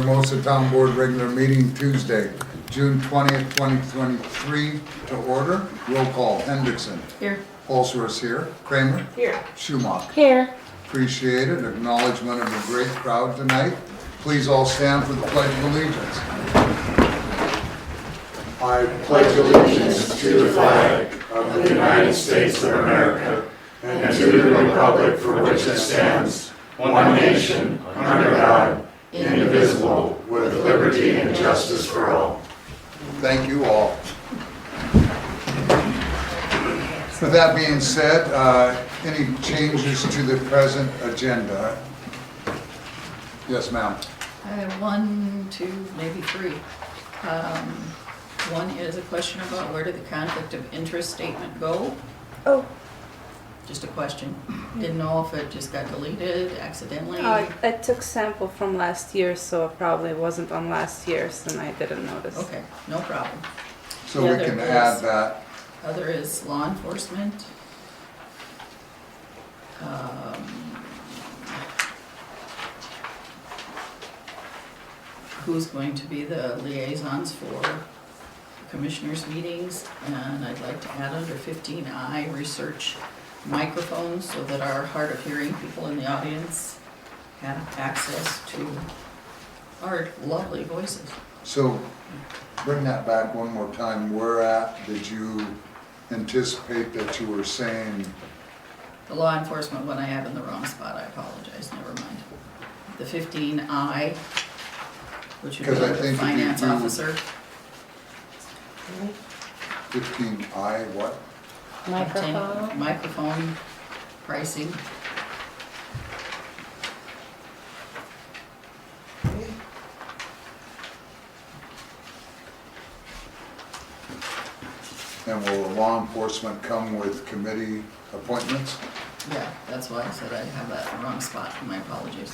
Hermosa Town Board regular meeting Tuesday, June 20th, 2023 to order. Roll call, Hendrickson. Here. Holsworth here. Kramer. Here. Schumacher. Here. Appreciate it. Acknowledgement of a great crowd tonight. Please all stand for the Pledge of Allegiance. I pledge allegiance to the flag of the United States of America and to the republic for which it stands, one nation, under God, indivisible, with liberty and justice for all. Thank you all. With that being said, any changes to the present agenda? Yes, ma'am. I have one, two, maybe three. One is a question about where did the conflict of interest statement go? Oh, Just a question. Didn't know if it just got deleted accidentally. I took sample from last year, so it probably wasn't on last year's, and I didn't notice. Okay, no problem. So The we other can is- add that. Other is law enforcement. Who's going to be the liaisons for commissioners' meetings? And I'd like to add under 15I, research microphones so that our hard of hearing people in the audience have access to our lovely voices. So bring that back one more time. Where at did you anticipate that you were saying? The law enforcement one I have in the wrong spot, I apologize, never mind. The 15I, which would be 'Cause I the think if you finance do- officer. 15I what? Microphone. Microphone pricing. And will law enforcement come with committee appointments? Yeah, that's why I said I have that in the wrong spot, my apologies.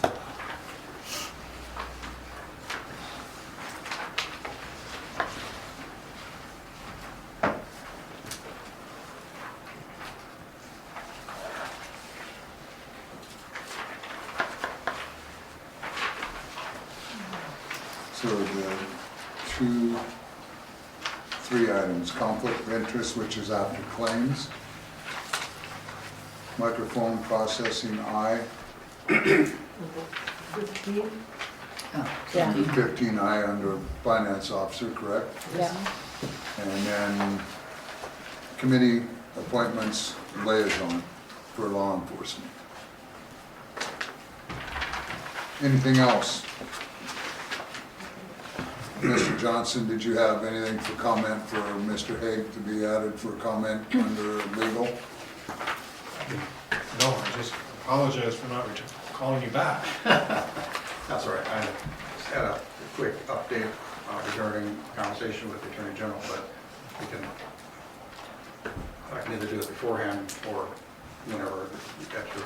So the three items, conflict of interest, which is after claims. Microphone processing I, Oh, Yeah. 15I under finance officer, correct? Yeah. And then committee appointments liaison for law enforcement. Anything else? Mr. Johnson, did you have anything for comment for Mr. Haig to be added for comment under legal? No, I just apologize for not calling you back. That's all right. I just had a quick update regarding conversation with the Attorney General, but I can either do it beforehand or whenever you get through.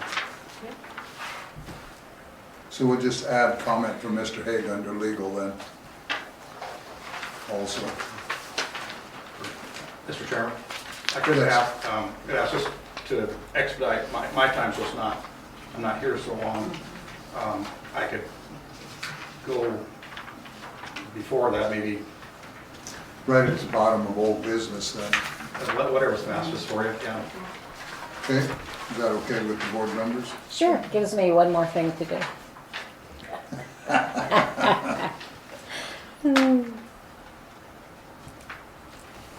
So we'll just add comment from Mr. Haig under legal then. Also. Mr. Chairman, I could ask just to expedite my time, so I'm not here so long. I could go before that, maybe, Right at the bottom of old business then. whatever's fastest for you, yeah. Okay, is that okay with the board members? Sure, gives me one more thing to do.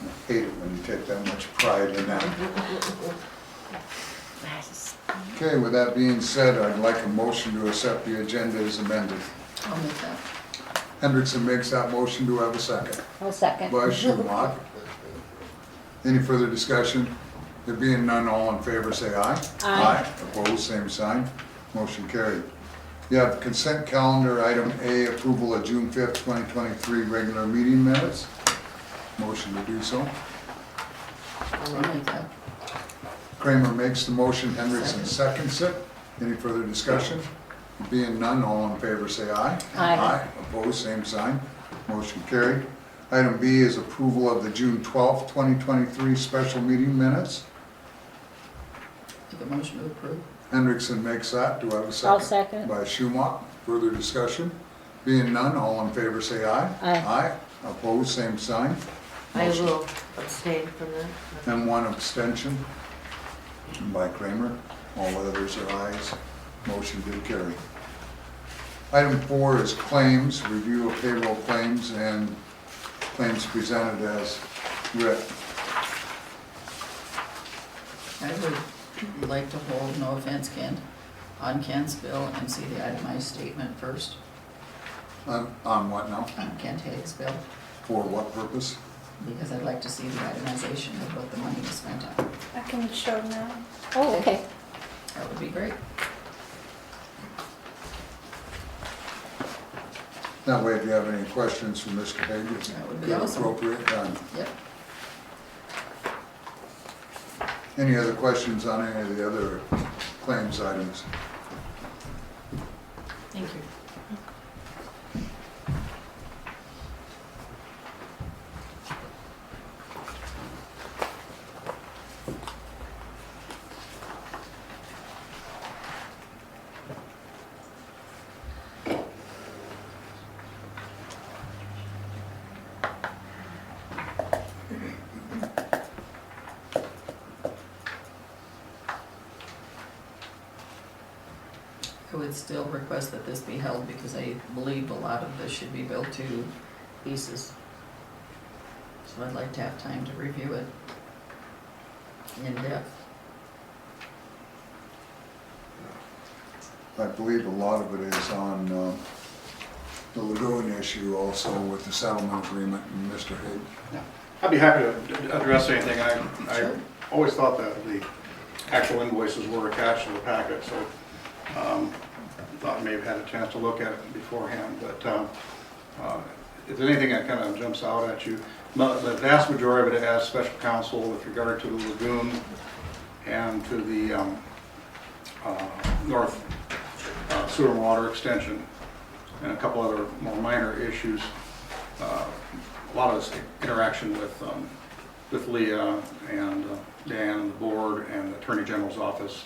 I hate it when you take that much pride in that. Okay, with that being said, I'd like a motion to accept the agenda as amended. I'll make that. Hendrickson makes that motion. Do I have a second? I'll second. By Schumacher. Any further discussion? There being none, all in favor say aye. Aye. Opposed, same sign. Motion carried. You have consent calendar, item A, approval of June 5th, 2023 regular meeting minutes. Motion to do so. I'll make that. Kramer makes the motion, Hendrickson seconds it. Any further discussion? Being none, all in favor say aye. Aye. Opposed, same sign. Motion carried. Item B is approval of the June 12th, 2023 special meeting minutes. Take a motion to approve. Hendrickson makes that. Do I have a second? I'll second. By Schumacher. Further discussion? Being none, all in favor say aye. Aye. Aye. Opposed, same sign. I Motion- will abstain from that. And one abstention by Kramer. All the others are ayes. Motion did carry. Item 4 is claims, review of payroll claims and claims presented as writ. I would like to hold no offense, Ken, on Ken's bill and see the itemized statement first, On what now? on Kent Hague's bill, For what purpose? because I'd like to see the itemization of what the money was spent on. I can show now. Oh, okay. That would be great. That way, if you have any questions for Mr. Hague, it's That would be the awesome. appropriate time. Yep. Any other questions on any of the other claims items? Thank you. I would still request that this be held because I believe a lot of this should be billed to pieces. So I'd like to have time to review it in depth. I believe a lot of it is on the lagoon issue also with the settlement agreement and Mr. Hague. I'd be happy to address anything. I Sure. always thought that the actual invoices were attached to the packet, so thought maybe had a chance to look at it beforehand, but if there's anything that kind of jumps out at you, the vast majority of it has special counsel with regard to the lagoon and to the north sewer and water extension and a couple other more minor issues. A lot of this interaction with Leah and Dan and the board and the Attorney General's office.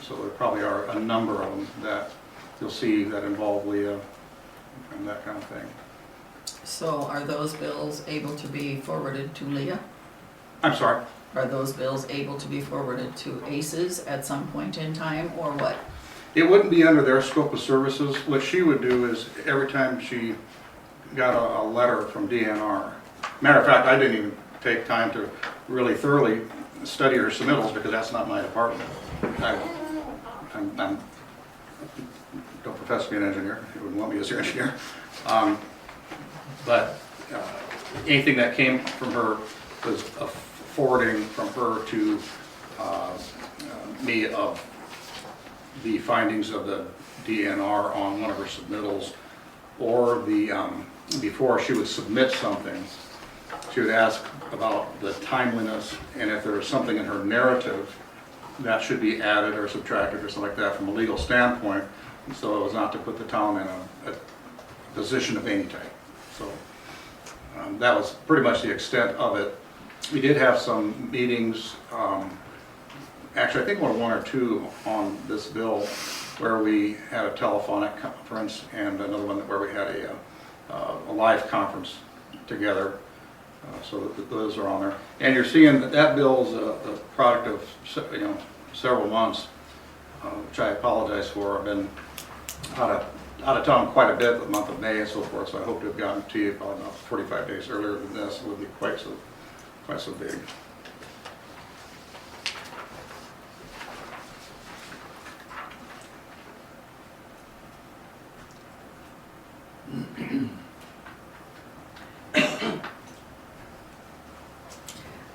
So there probably are a number of them that you'll see that involve Leah and that kind of thing. So are those bills able to be forwarded to Leah? I'm sorry? Are those bills able to be forwarded to ACES at some point in time, or what? It wouldn't be under their scope of services. What she would do is every time she got a letter from DNR, matter of fact, I didn't even take time to really thoroughly study her submittals because that's not my department. I don't profess to be an engineer. You wouldn't want me as your engineer. But anything that came from her was a forwarding from her to me of the findings of the DNR on one of her submittals, or the before she would submit something, she would ask about the timeliness and if there was something in her narrative that should be added or subtracted or something like that from a legal standpoint, so it was not to put the town in a position of any type. So that was pretty much the extent of it. We did have some meetings, actually I think one or two on this bill where we had a telephonic conference and another one where we had a live conference together. So those are on there. And you're seeing that bill is a product of several months, which I apologize for. I've been out of town quite a bit the month of May and so forth, so I hope to have gotten to you probably about 45 days earlier than this. It would be quite so big.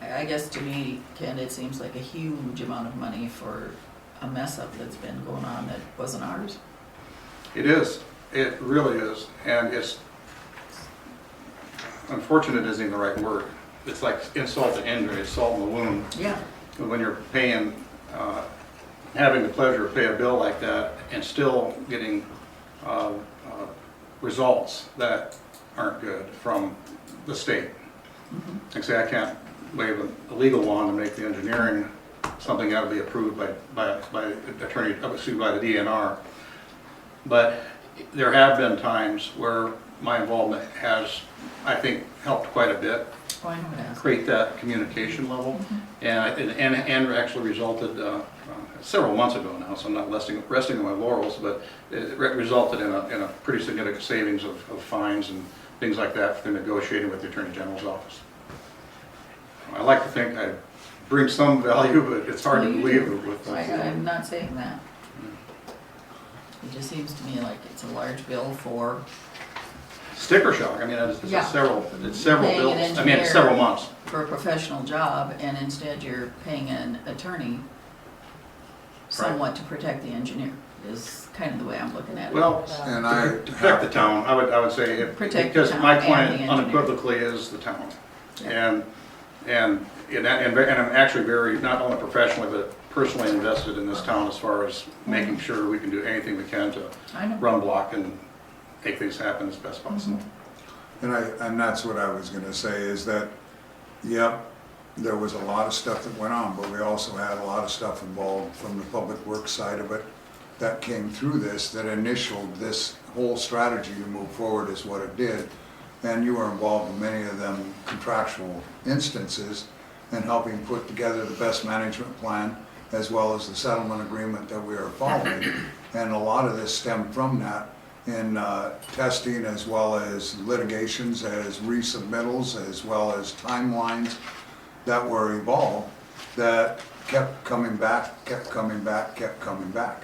I guess to me, Ken, it seems like a huge amount of money for a mess up that's been going on that wasn't ours. It is. It really is. And it's unfortunate isn't even the right word. It's like insult to injury, it's salt in the wound. Yeah. When you're paying, having the pleasure to pay a bill like that and still getting results that aren't good from the state. Like I say, I can't wave a legal wand to make the engineering something that would be approved by the attorney, by the DNR. But there have been times where my involvement has, I think, helped quite a bit Oh, I know it has. create that communication level, and actually resulted, several months ago now, so I'm not resting on my laurels, but it resulted in a pretty significant savings of fines and things like that through negotiating with the Attorney General's office. I like to think I bring some value, but it's hard to Well, you believe do. with. I'm not saying that. It just seems to me like it's a large bill for Sticker shock, I mean, it's Yeah. several Paying an bills, I mean, engineer. it's several months. for a professional job, and instead you're paying an attorney somewhat to protect the engineer, is kind of the way I'm looking at it. Well, And to protect the town, I would say, Protect the because town my and the client engineer. unequivocally is the town. Yeah. And I'm actually very, not only professionally, but personally invested in this town as far as making sure we can do anything we can to I know. run block and make things happen as best possible. and that's what I was gonna say, is that, yep, there was a lot of stuff that went on, but we also had a lot of stuff involved from the public works side of it that came through this, that initialed this whole strategy to move forward is what it did. And you were involved in many of them contractual instances and helping put together the best management plan as well as the settlement agreement that we are following. And a lot of this stemmed from that in testing as well as litigations, as resubmittals, as well as timelines that were evolved that kept coming back, kept coming back, kept coming back.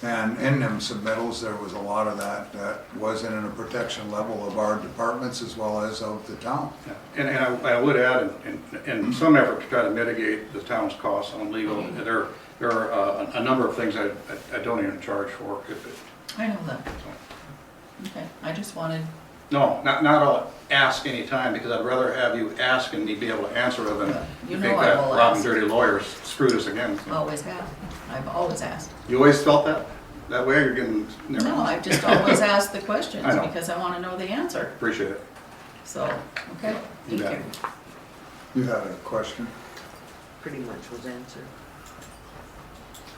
And in them submittals, there was a lot of that wasn't in a protection level of our departments as well as of the town. Yeah. And I would add, in some effort to try to mitigate the town's costs on legal, there are a number of things I don't even charge for. I know that. Okay, I just wanted, No, not I'll ask any time, because I'd rather have you ask and me be able to answer it than You you know think I that will Rob and ask. dirty lawyers screwed us again. always have, I've always asked. You always felt that way? You're getting, never No, mind. I've just always asked the questions I know. because I want to know the answer. Appreciate it. So, okay, You thank bet. you. You had a question? Pretty much was answered.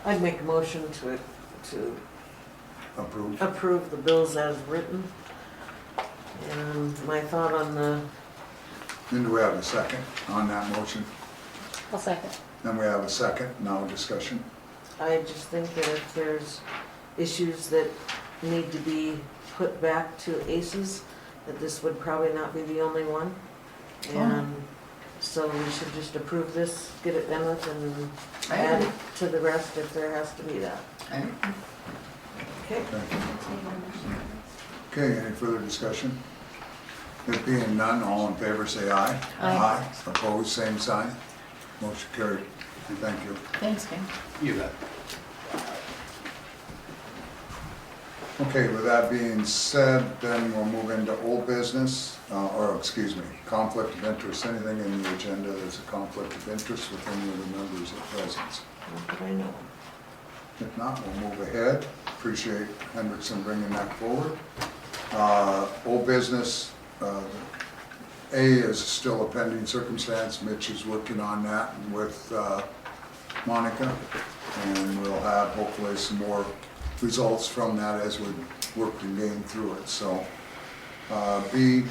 I'd make a motion to Approved? approve the bills as written. And my thought on the, Then do we have a second on that motion? I'll second. Then we have a second, now discussion. I just think that if there's issues that need to be put back to ACES, that this would probably not be the only one. And so we should just approve this, get it done with, and I add agree. to the rest if there has to be that. I- Okay. Okay, any further discussion? There being none, all in favor say aye. Aye. Opposed, same sign. Motion carried. Thank you. Thanks, Ken. You bet. Okay, with that being said, then we'll move into old business, or excuse me, conflict of interest. Anything in the agenda that's a conflict of interest with any of the members at presence? Not that I know. If not, we'll move ahead. Appreciate Hendrickson bringing that forward. Old business, A is still a pending circumstance. Mitch is working on that with Monica, and we'll have hopefully some more results from that as we work and gain through it. So B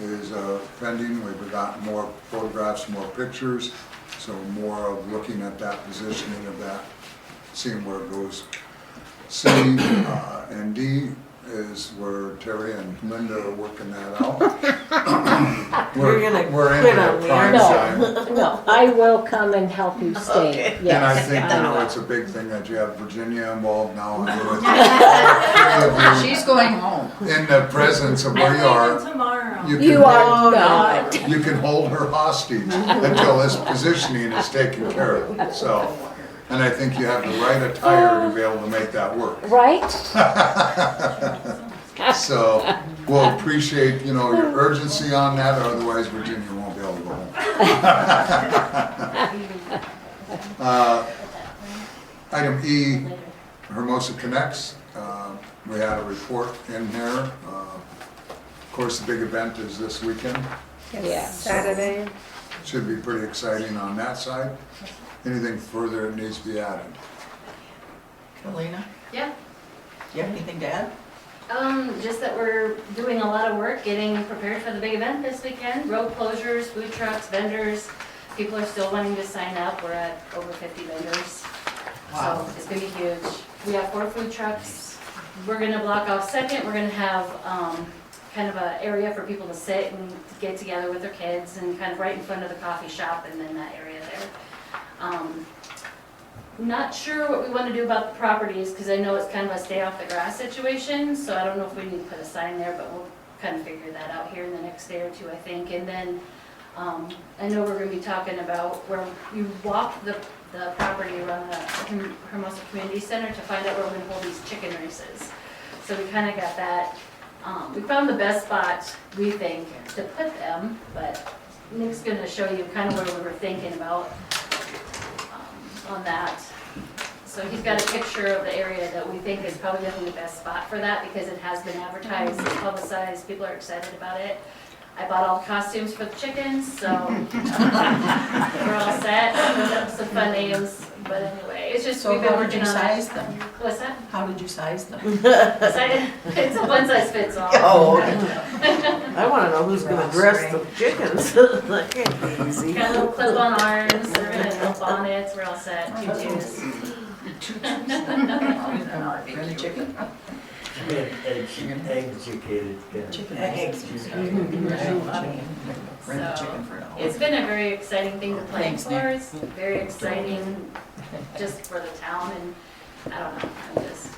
is pending. We've got more photographs, more pictures, so more of looking at that positioning of that, seeing where it goes. C and D is where Terry and Linda are working that out. You're gonna We're quit into on me, prime aren't time. No, I will come and help you stay, Okay. And I yes. think, you know, it's a big thing that you have Virginia involved now. And with all three of She's going home. you in the presence of where you are. Tomorrow. You are not. You can hold her hostage until this positioning is taken care of, so. And I think you have the right attire to be able to make that work. Right? So we'll appreciate, you know, your urgency on that, otherwise Virginia won't be able to go home. Item E, Hermosa Connects. We had a report in here. Of course, the big event is this weekend. Yes. Saturday. Should be pretty exciting on that side. Anything further that needs to be added? Kalina, Yeah, do you have anything to add? Just that we're doing a lot of work getting prepared for the big event this weekend. Road closures, food trucks, vendors. People are still wanting to sign up. We're at over 50 vendors. Wow. So it's gonna be huge. We have 4 food trucks. We're gonna block off second. We're gonna have kind of an area for people to sit and get together with their kids and kind of right in front of the coffee shop and then that area there. Not sure what we want to do about the properties, because I know it's kind of a stay off the grass situation, so I don't know if we need to put a sign there, but we'll kind of figure that out here in the next day or two, I think. And then, I know we're gonna be talking about where you walk the property around the Hermosa Community Center to find out where we're gonna hold these chicken races. So we kind of got that. We found the best spot, we think, to put them, but Nick's gonna show you kind of where we were thinking about on that. So he's got a picture of the area that we think is probably gonna be the best spot for that because it has been advertised, it's publicized, people are excited about it. I bought all the costumes for the chickens, so we're all set. Some fun names, but anyway, it's just, So we've been how did working you on that. size them? What's that? How did you size them? It's a one size fits all. Oh, I wanna know who's gonna dress the chickens. That can't be easy. Got little clip-on arms, they're gonna have little bonnets, we're all set, tutus. Rent a chicken? Educated. Chicken eggs. Rent a chicken for an hour. It's been a very exciting thing to plan Thanks, for, Nick. it's very exciting just for the town and I don't know,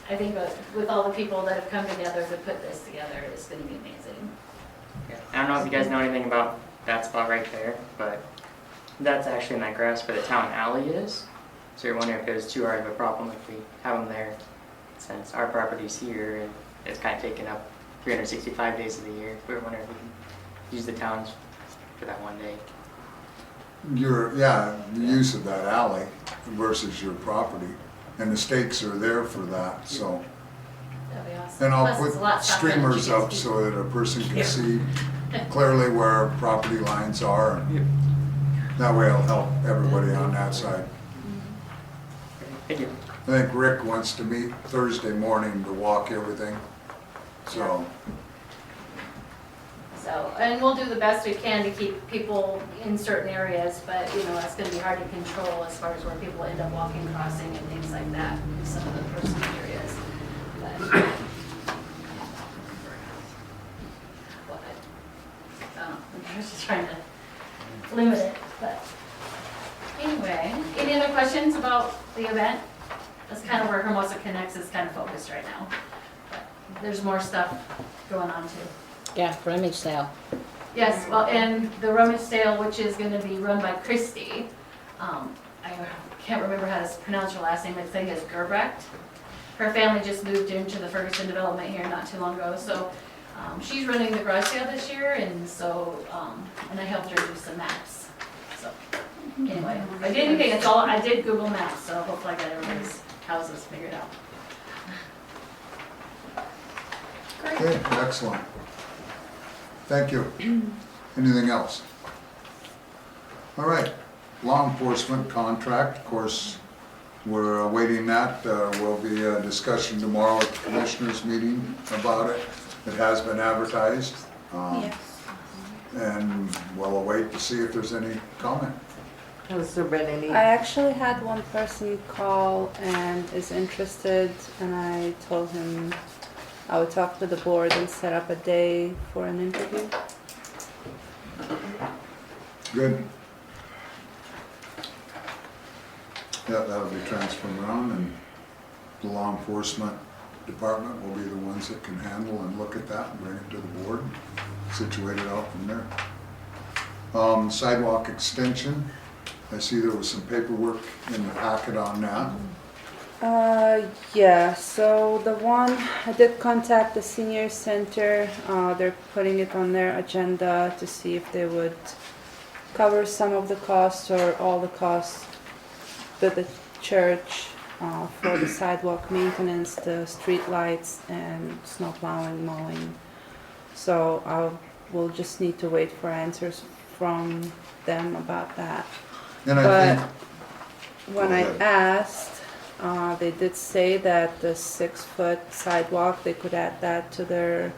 I think with all the people that have come together to put this together, it's gonna be amazing. Yeah. I don't know if you guys know anything about that spot right there, but that's actually in that grass where the town alley is. So you're wondering if it was too hard of a problem if we have them there, since our property's here and it's kind of taken up 365 days of the year. We were wondering if we can use the towns for that one day. The use of that alley versus your property, and the stakes are there for that, so. That'd be awesome. And I'll Plus, it's a put lot softer than streamers chickens up too. so that a person can see clearly where property lines are. And that way it'll help everybody on that side. Thank you. I think Rick wants to meet Thursday morning to walk everything, so. So, and we'll do the best we can to keep people in certain areas, but you know, it's gonna be hard to control as far as where people end up walking, crossing and things like that, in some of the personal areas. But, I was just trying to limit it, but anyway, any other questions about the event? That's kind of where Hermosa Connects is kind of focused right now. But there's more stuff going on too. Yeah, rummage sale. Yes, well, and the rummage sale, which is gonna be run by Christy, I can't remember how to pronounce her last name, I think it's Gerbrecht. Her family just moved into the Ferguson development here not too long ago, so she's running the garage sale this year, and so, and I helped her do some maps. So, anyway, if I did anything, it's all, I did Google Maps, so hopefully I got everybody's houses figured out. Okay, excellent. Thank you. Anything else? All right, law enforcement contract, of course, we're awaiting that. Will be a discussion tomorrow at the commissioners meeting about it. It has been advertised. And we'll await to see if there's any comment. Has there been any? I actually had one person call and is interested, and I told him I would talk to the board and set up a day for an interview. Good. Yeah, that'll be transferred around, and the law enforcement department will be the ones that can handle and look at that and bring it to the board, situate it out from there. Sidewalk extension, I see there was some paperwork in the packet on that. Yeah, so the one, I did contact the senior center. They're putting it on their agenda to see if they would cover some of the costs or all the costs that the church for the sidewalk maintenance, the street lights and snow plowing, mowing. So we'll just need to wait for answers from them about that. And I But think, when Go I ahead. asked, They did say that the 6-foot sidewalk, they could add that to their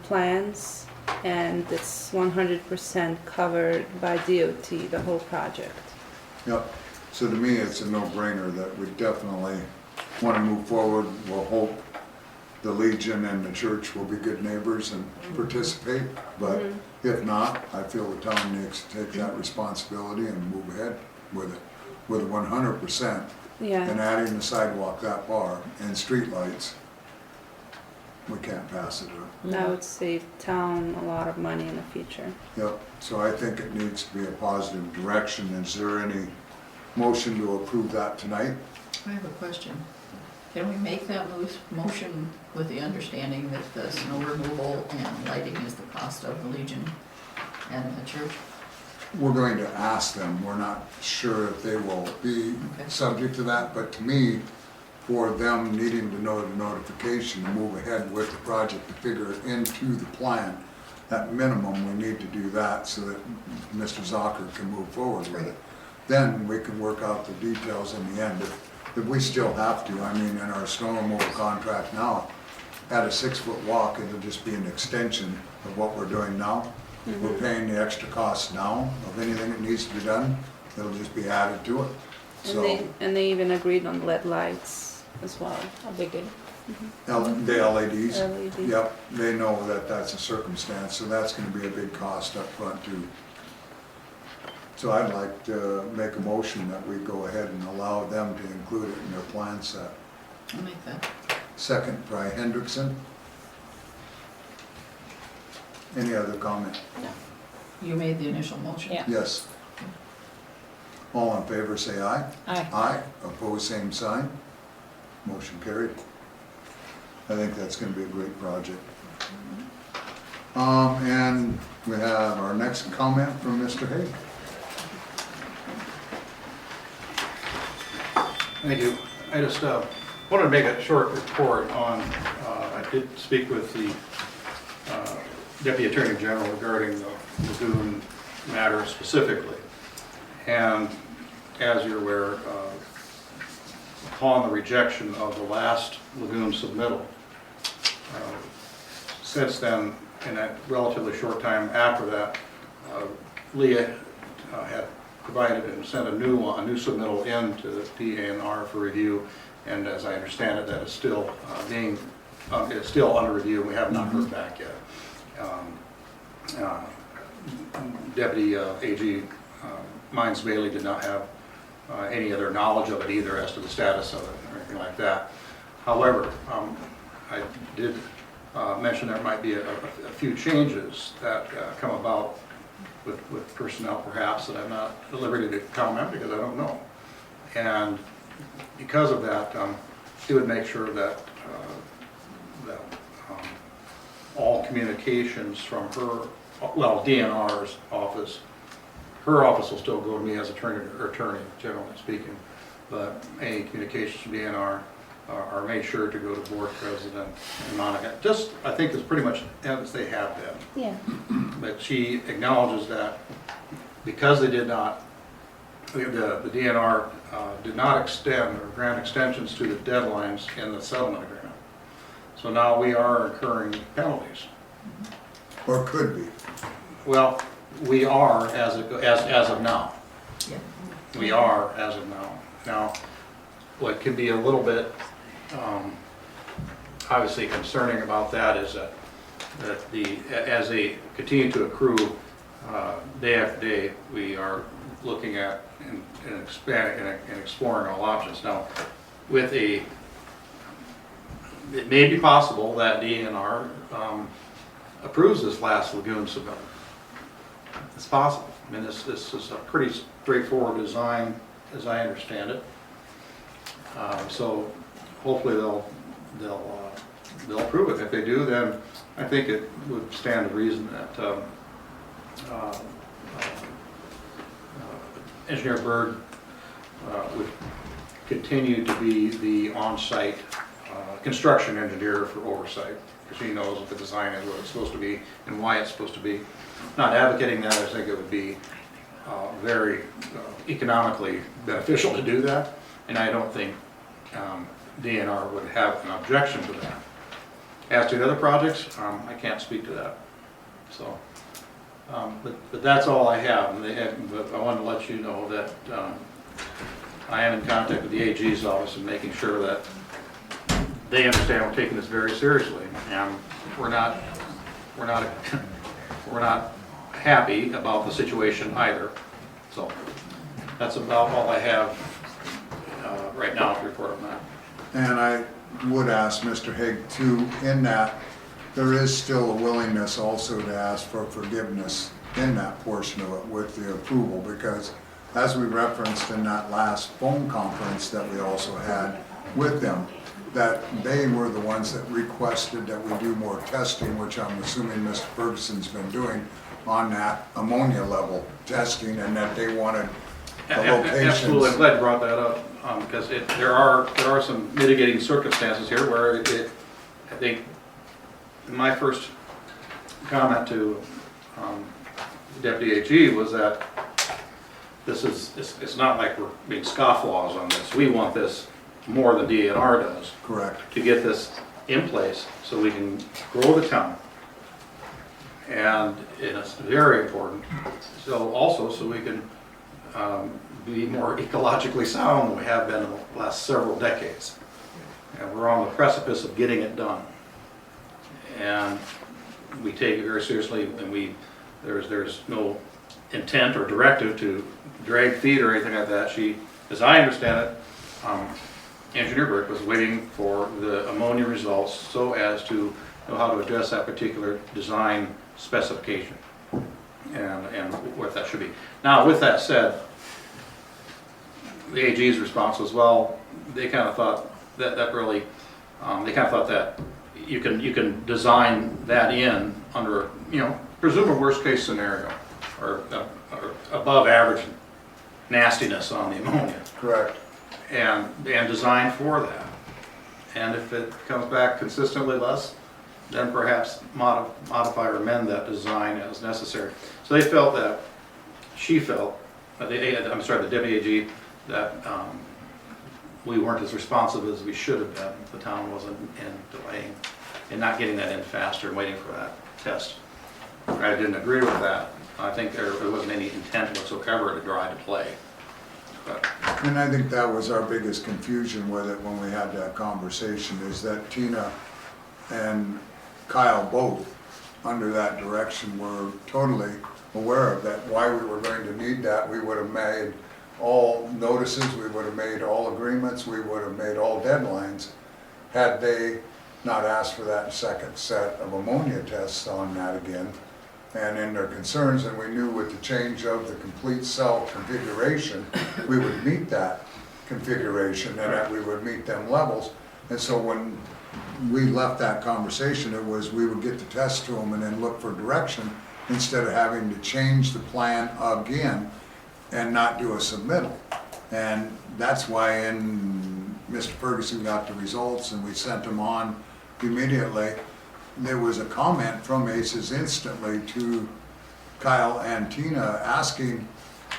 plans, and it's 100% covered by DOT, the whole project. Yep, so to me, it's a no-brainer that we definitely want to move forward. We'll hope the Legion and the church will be good neighbors and participate, but if not, I feel the town needs to take that responsibility and move ahead with it, with 100%. Yeah. And adding the sidewalk that far and streetlights, we can't pass it up. That would save town a lot of money in the future. Yep, so I think it needs to be a positive direction. Is there any motion to approve that tonight? I have a question. Can we make that motion with the understanding that the snow removal and lighting is the cost of the Legion and the church? We're going to ask them. We're not sure if they will be Okay. subject to that, but to me, for them needing to know the notification to move ahead with the project, to figure it into the plan, at minimum, we need to do that so that Mr. Zocker can move forward with it. Then we can work out the details in the end. If we still have to, I mean, in our snow removal contract now, at a 6-foot walk, it'll just be an extension of what we're doing now. We're paying the extra cost now of anything that needs to be done, it'll just be added to it. So, And they even agreed on LED lights as well. That'd be good. the LEDs, LED. yep, they know that that's a circumstance, so that's gonna be a big cost up front too. So I'd like to make a motion that we go ahead and allow them to include it in their plan set. I'll make that. Second by Hendrickson. Any other comment? You made the initial motion? Yeah. Yes. All in favor say aye. Aye. Aye, opposed, same sign. Motion carried. I think that's gonna be a great project. And we have our next comment from Mr. Hay. Thank you. I just wanted to make a short report on, I did speak with the Deputy Attorney General regarding the lagoon matter specifically. And as you're aware, upon the rejection of the last lagoon submittal, since then, in that relatively short time after that, Leah had provided and sent a new submittal into the DANR for review, and as I understand it, that is still it's still under review. We have not heard back yet. Deputy AG Mines Bailey did not have any other knowledge of it either as to the status of it or anything like that. However, I did mention there might be a few changes that come about with personnel perhaps that I'm not at liberty to comment because I don't know. And because of that, she would make sure that all communications from her, well, DNR's office, her office will still go to me as attorney, generally speaking, but any communications from DNR are made sure to go to board president and Monica. Just, I think it's pretty much as they have been. Yeah. But she acknowledges that because they did not, the DNR did not extend or grant extensions to the deadlines in the settlement agreement. So now we are incurring penalties. Or could be. Well, we are as of now. Yeah. We are as of now. Now, what can be a little bit obviously concerning about that is that as they continue to accrue day after day, we are looking at and expanding and exploring all options. Now, it may be possible that DNR approves this last lagoon submittal. It's possible. I mean, this is a pretty straightforward design, as I understand it. So hopefully they'll approve it. If they do, then I think it would stand to reason that Engineer Byrd would continue to be the on-site construction engineer for oversight, because he knows what the design is, what it's supposed to be, and why it's supposed to be. Not advocating that, I think it would be very economically beneficial to do that, and I don't think DNR would have an objection to that. As to the other projects, I can't speak to that. So, but that's all I have. But I wanted to let you know that I am in contact with the AG's office and making sure that they understand we're taking this very seriously, and we're not happy about the situation either. So that's about all I have right now to report on that. And I would ask Mr. Haig too, in that there is still a willingness also to ask for forgiveness in that portion of it with the approval, because as we referenced in that last phone conference that we also had with them, that they were the ones that requested that we do more testing, which I'm assuming Mr. Ferguson's been doing on that ammonia level testing, and that they wanted the locations. Absolutely, I'm glad you brought that up, because there are some mitigating circumstances here where I think my first comment to Deputy AG was that it's not like we're being scofflaws on this. We want this more than DNR does. Correct. To get this in place so we can grow the town. And it's very important. So also so we can be more ecologically sound than we have been in the last several decades. And we're on the precipice of getting it done. And we take it very seriously, and there's no intent or directive to drag feet or anything like that. She, as I understand it, Engineer Burke was waiting for the ammonia results so as to know how to address that particular design specification and what that should be. Now, with that said, the AG's response was, well, they kind of thought that really, they kind of thought that you can design that in under, presume a worst case scenario or above average nastiness on the ammonia. Correct. And design for that. And if it comes back consistently less, then perhaps modify or amend that design as necessary. So they felt that, the Deputy AG, that we weren't as responsive as we should have been. The town wasn't delaying and not getting that in faster and waiting for that test. I didn't agree with that. I think there wasn't any intent whatsoever to draw into play. But And I think that was our biggest confusion with it when we had that conversation, is that Tina and Kyle both, under that direction, were totally aware of that, why we were going to need that. We would have made all notices, we would have made all agreements, we would have made all deadlines had they not asked for that second set of ammonia tests on that again. And in their concerns, and we knew with the change of the complete cell configuration, we would meet that configuration and that we would meet them levels. And so when we left that conversation, it was we would get the test to them and then look for direction instead of having to change the plan again and not do a submittal. And that's why Mr. Ferguson got the results and we sent them on immediately. There was a comment from ACES instantly to Kyle and Tina asking,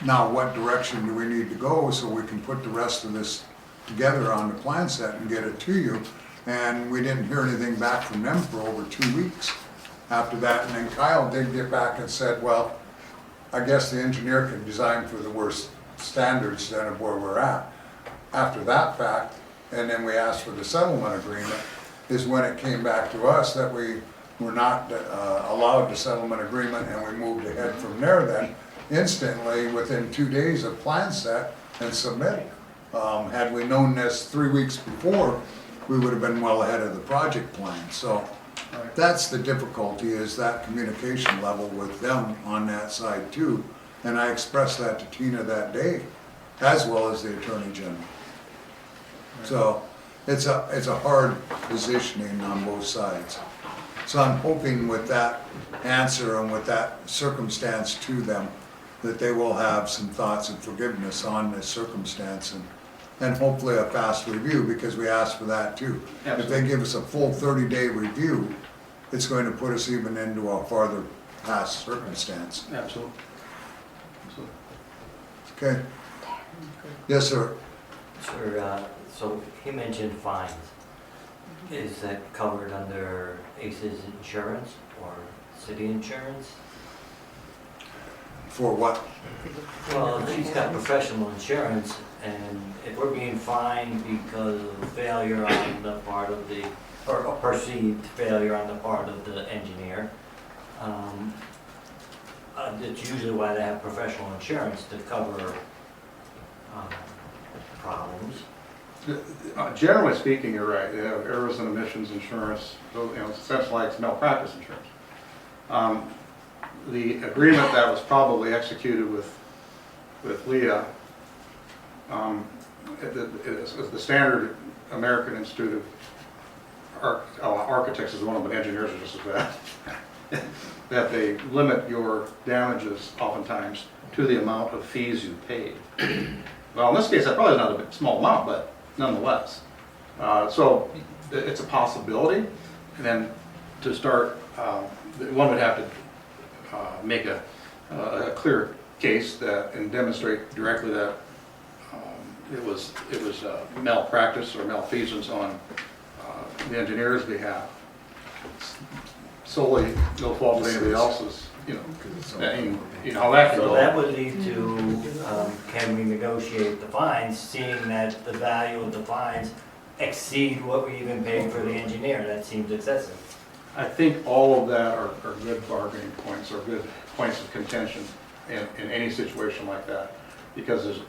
now what direction do we need to go so we can put the rest of this together on the plan set and get it to you. And we didn't hear anything back from them for over 2 weeks after that. And then Kyle did get back and said, well, I guess the engineer can design for the worst standards then of where we're at. After that fact, and then we asked for the settlement agreement, is when it came back to us that we were not allowed the settlement agreement, and we moved ahead from there then instantly within 2 days of plan set and submitted. Had we known this 3 weeks before, we would have been well ahead of the project plan. So that's the difficulty, is that communication level with them on that side too. And I expressed that to Tina that day, as well as the Attorney General. So it's a hard positioning on both sides. So I'm hoping with that answer and with that circumstance to them, that they will have some thoughts of forgiveness on this circumstance and hopefully a fast review, because we asked for that too. Absolutely. If they give us a full 30-day review, it's going to put us even into a farther past circumstance. absolutely. Okay. Yes, sir. Sir, so he mentioned fines. Is that covered under ACE's insurance or city insurance? For what? Well, he's got professional insurance, and if we're being fined because of failure on the part of the, or a perceived failure on the part of the engineer, it's usually why they have professional insurance to cover problems. Generally speaking, you're right, they have errors and omissions insurance, it's essentially like malpractice insurance. The agreement that was probably executed with Leah, is the standard American Institute of Architects is one of them, but engineers are just as bad, that they limit your damages oftentimes to the amount of fees you paid. Well, in this case, that probably is not a big, small amount, but nonetheless. So it's a possibility, and then to start, one would have to make a clear case that and demonstrate directly that it was malpractice or malfeasance on the engineer's behalf. Solely no fault of anybody else's, you know how that can So go. that would lead to, can we negotiate the fines, seeing that the value of the fines exceed what we even paid for the engineer? That seems excessive. I think all of that are good bargaining points, or good points of contention in any situation like that, because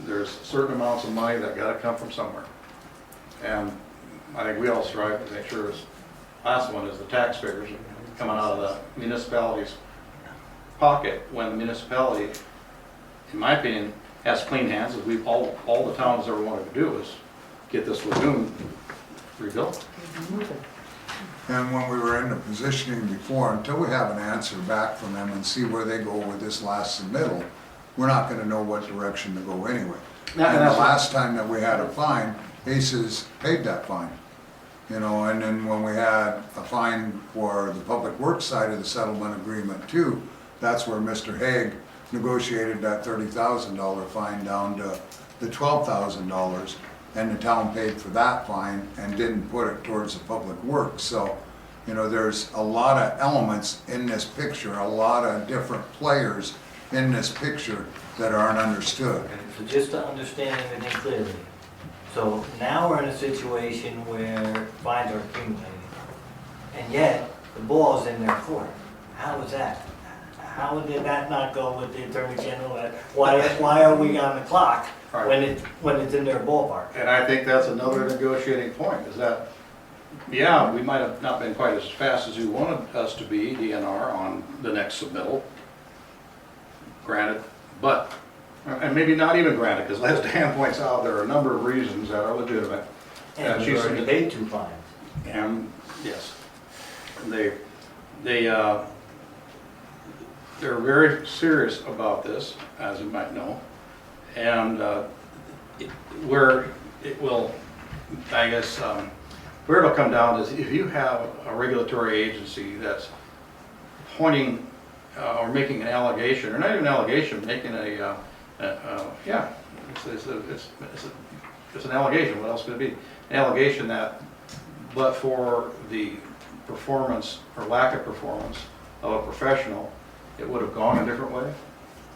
there's certain amounts of money that got to come from somewhere, and I think we all strive to make sure this last one is the taxpayers coming out of the municipality's pocket, when the municipality, in my opinion, has clean hands, as we've all the towns ever wanted to do, is get this lagoon rebuilt. And when we were in the positioning before, until we have an answer back from them and see where they go with this last submittal, we're not gonna know what direction to go anyway. And the last time that we had a fine, ACES paid that fine. You know, and then when we had a fine for the public works side of the settlement agreement too, that's where Mr. Haig negotiated that $30,000 fine down to the $12,000, and the town paid for that fine and didn't put it towards the public works. So, you know, there's a lot of elements in this picture, a lot of different players in this picture that aren't understood. Okay, so just to understand everything clearly, so now we're in a situation where fines are accumulating, and yet the ball's in their court. How is that? How did that not go with the Attorney General? Why are we on the clock when it's in their ballpark? And I think that's another negotiating point, is that, yeah, we might have not been quite as fast as you wanted us to be, DNR, on the next submittal, granted, but, and maybe not even granted, because as Dan points out, there are a number of reasons that are legitimate. And we've already paid 2 fines. And, yes, they're very serious about this, as you might know, and where it will, I guess, where it'll come down is if you have a regulatory agency that's pointing or making an allegation, or not even an allegation, making yeah, it's an allegation. What else could it be? An allegation that, but for the performance or lack of performance of a professional, it would have gone a different way.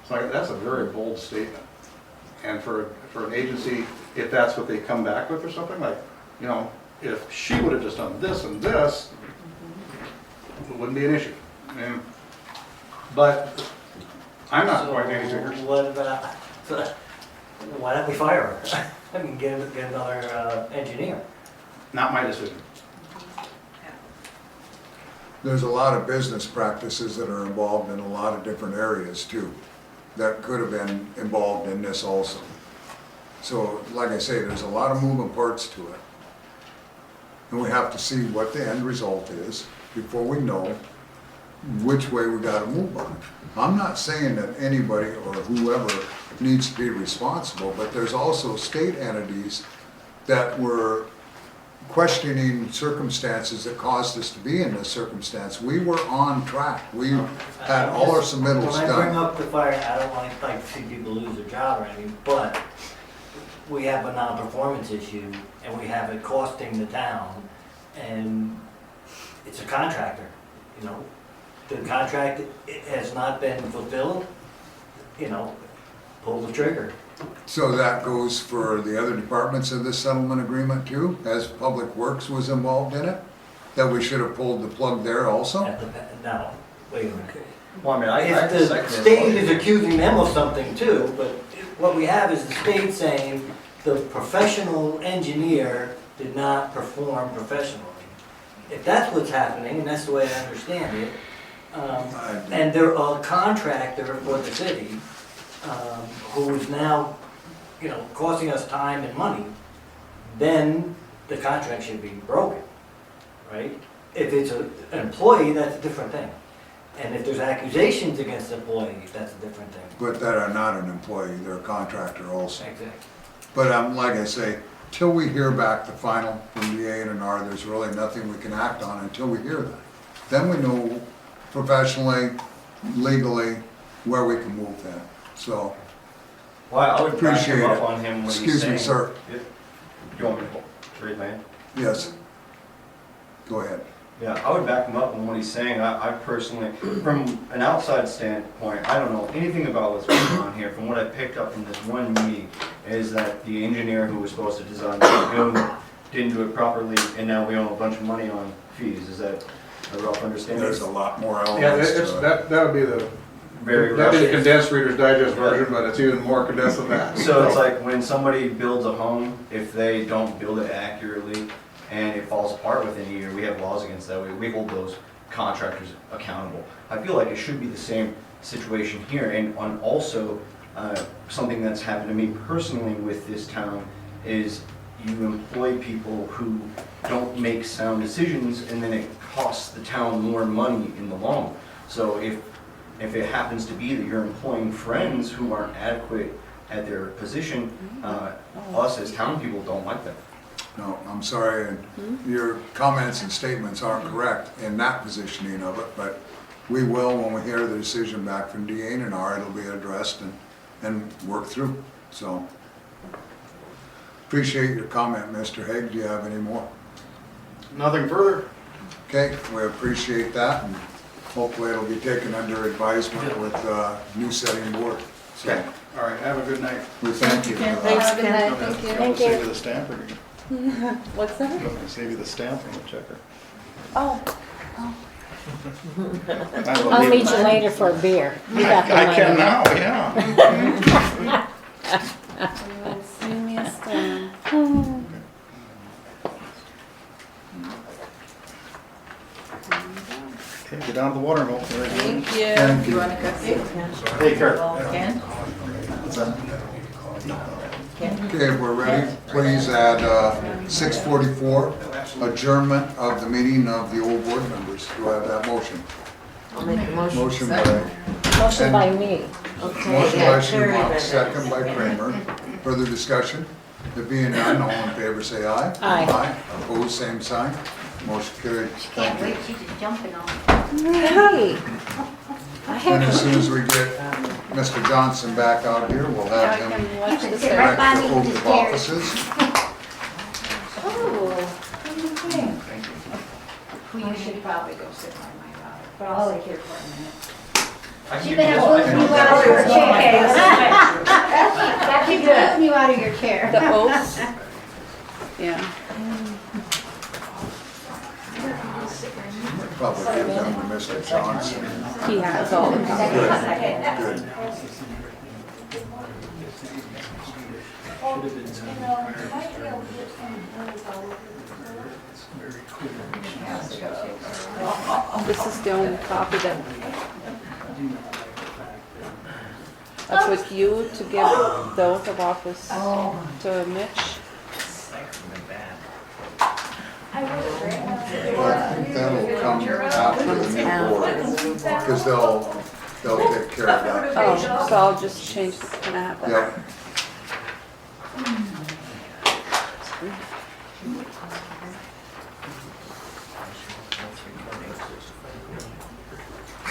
It's like, that's a very bold statement. And for an agency, if that's what they come back with or something, like, you know, if she would have just done this and this, it wouldn't be an issue. But I'm not quite any figures. What about, why don't we fire her? I mean, get another engineer. Not my decision. There's a lot of business practices that are involved in a lot of different areas too, that could have been involved in this also. So, like I say, there's a lot of moving parts to it. And we have to see what the end result is before we know which way we gotta move on. I'm not saying that anybody or whoever needs to be responsible, but there's also state entities that were questioning circumstances that caused us to be in this circumstance. We were on track. We had all our submittals When I bring done. up the fire, I don't like to see people lose their job or anything, but we have a non-performance issue and we have it costing the town, and it's a contractor, you know? The contract has not been fulfilled, you know, pull the trigger. So that goes for the other departments of this settlement agreement too, as Public Works was involved in it? That we should have pulled the plug there also? No, wait a minute. Well, I mean, I If can the second it. state is accusing them of something too, but what we have is the state saying the professional engineer did not perform professionally. If that's what's happening, and that's the way I understand it, and they're a contractor for the city, who is now, you know, costing us time and money, then the contract should be broken, right? If it's an employee, that's a different thing. And if there's accusations against the employee, that's a different thing. But that are not an employee, they're a contractor also. Exactly. But like I say, till we hear back the final from the A&R, there's really nothing we can act on until we hear that. Then we know professionally, legally, where we can move that. So, Well, I would back appreciate him it. up on him when he's saying. Excuse me, sir. You want me to raise my hand? Yes. Go ahead. Yeah, I would back him up on what he's saying. I personally, from an outside standpoint, I don't know anything about what's going on here. From what I picked up from this one meeting, is that the engineer who was supposed to design the lagoon didn't do it properly, and now we owe a bunch of money on fees. Is that a rough understanding? There's a lot more Yeah, elements it's, to it. that would be the, Very that'd be the rough. condensed Reader's Digest version, but it's even more condensed than that. So it's like when somebody builds a home, if they don't build it accurately and it falls apart within a year, we have laws against that. We hold those contractors accountable. I feel like it should be the same situation here. And on also, something that's happened to me personally with this town is you employ people who don't make sound decisions, and then it costs the town more money in the long run. So if it happens to be that you're employing friends who aren't adequate at their position, us as town people don't like that. No, I'm sorry, and your comments and statements aren't correct in that positioning of it, but we will, when we hear the decision back from DA&R, it'll be addressed and worked through, so. Appreciate your comment, Mr. Haig. Do you have any more? Nothing further? Okay, we appreciate that, and hopefully it'll be taken under advisement with new setting board. So, Okay. All right, have a good night. we thank you for that. Thanks, Ken. Thank you. Thank Save you. you the stamp, or you What's that? gonna save you the stamp on the checker? Oh, I'll meet you later for a beer. You got the I money. can now, yeah. send me a stamp. Okay, get down to the water hole. There you go. Thank you. Thank You you. want a cupcake? Hey, Kurt. Ken? Ken? Okay, we're ready. Please add 6:44, adjournment of the meeting of the old board members. Do I have that motion? I'll make a motion. Motion by, Motion by me. Okay, motion yeah, by Terry Schumacher, did it. second by Kramer. Further discussion? There being none, all in favor say aye. Aye. Opposed, same sign. Motion carried. Thank you. she's just jumping on. Hey. I And as have, soon as we get Mr. Johnson back out here, we'll Now I have him can watch the Sit right service. by direct me the and oath just of stare. offices. You should probably go sit by my daughter, but I'll sit here for a minute. She's been moving you out of your chair. She's moving you out of your chair. The oaths. Yeah. Probably give them to Mr. Johnson. He has all the copies. Good. This is the only copy that. That's with you to give the oath of office to Mitch. Well, I think that'll come after the new board, because they'll take care of that. Oh, so I'll just change, can I have that? Yep.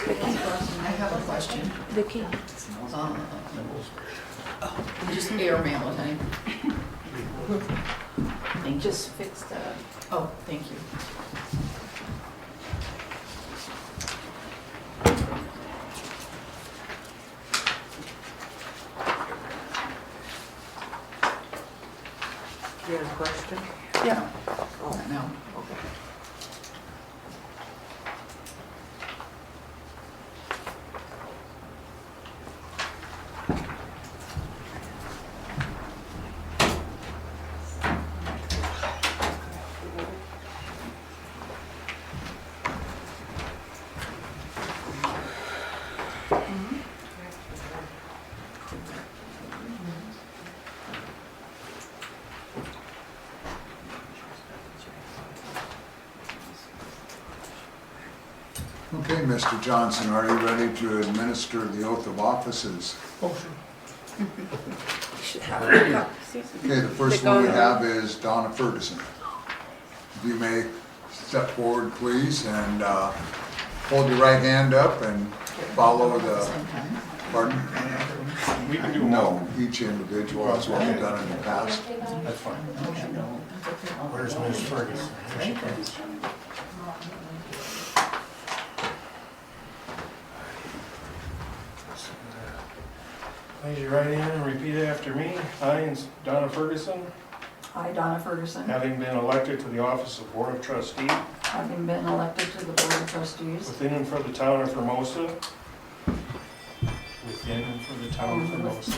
I have a question. Vicky? Just airmail it, honey. Thank you. Just fix the, Oh, thank you. You have a question? Yeah. Oh, no. Okay, Mr. Johnson, are you ready to administer the oath of offices? You should have it. Okay, the first one we have is Donna Ferguson. If you may step forward, please, and hold your right hand up and follow the, Same time. pardon? We can do them all. No, each individual, that's what we've done in the past. That's fine. Okay, no. Where's Ms. Ferguson? Here she comes. Raise your right hand and repeat after me. I, Donna Ferguson, I, Donna Ferguson, having been elected to the office of Board of Trustees having been elected to the Board of Trustees within and for the town of Hermosa, within and for the town of Hermosa,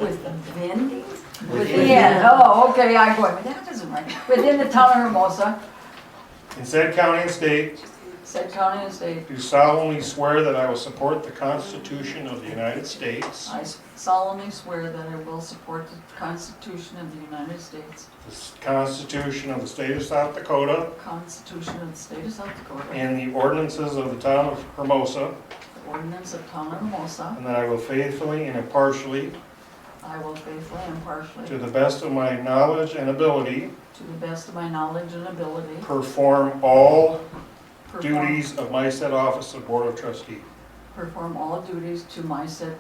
within, within, oh, okay, I'm going, that doesn't right. Within the town of Hermosa, in said county and state, said county and state, do solemnly swear that I will support the Constitution of the United States, I solemnly swear that I will support the Constitution of the United States, the Constitution of the state of South Dakota, the Constitution of the state of South Dakota, and the ordinances of the town of Hermosa, the ordinance of town of Hermosa. and that I will faithfully and impartially, I will faithfully and impartially, to the best of my knowledge and ability, to the best of my knowledge and ability, perform all perform duties of my said office of Board of Trustees. all duties to my said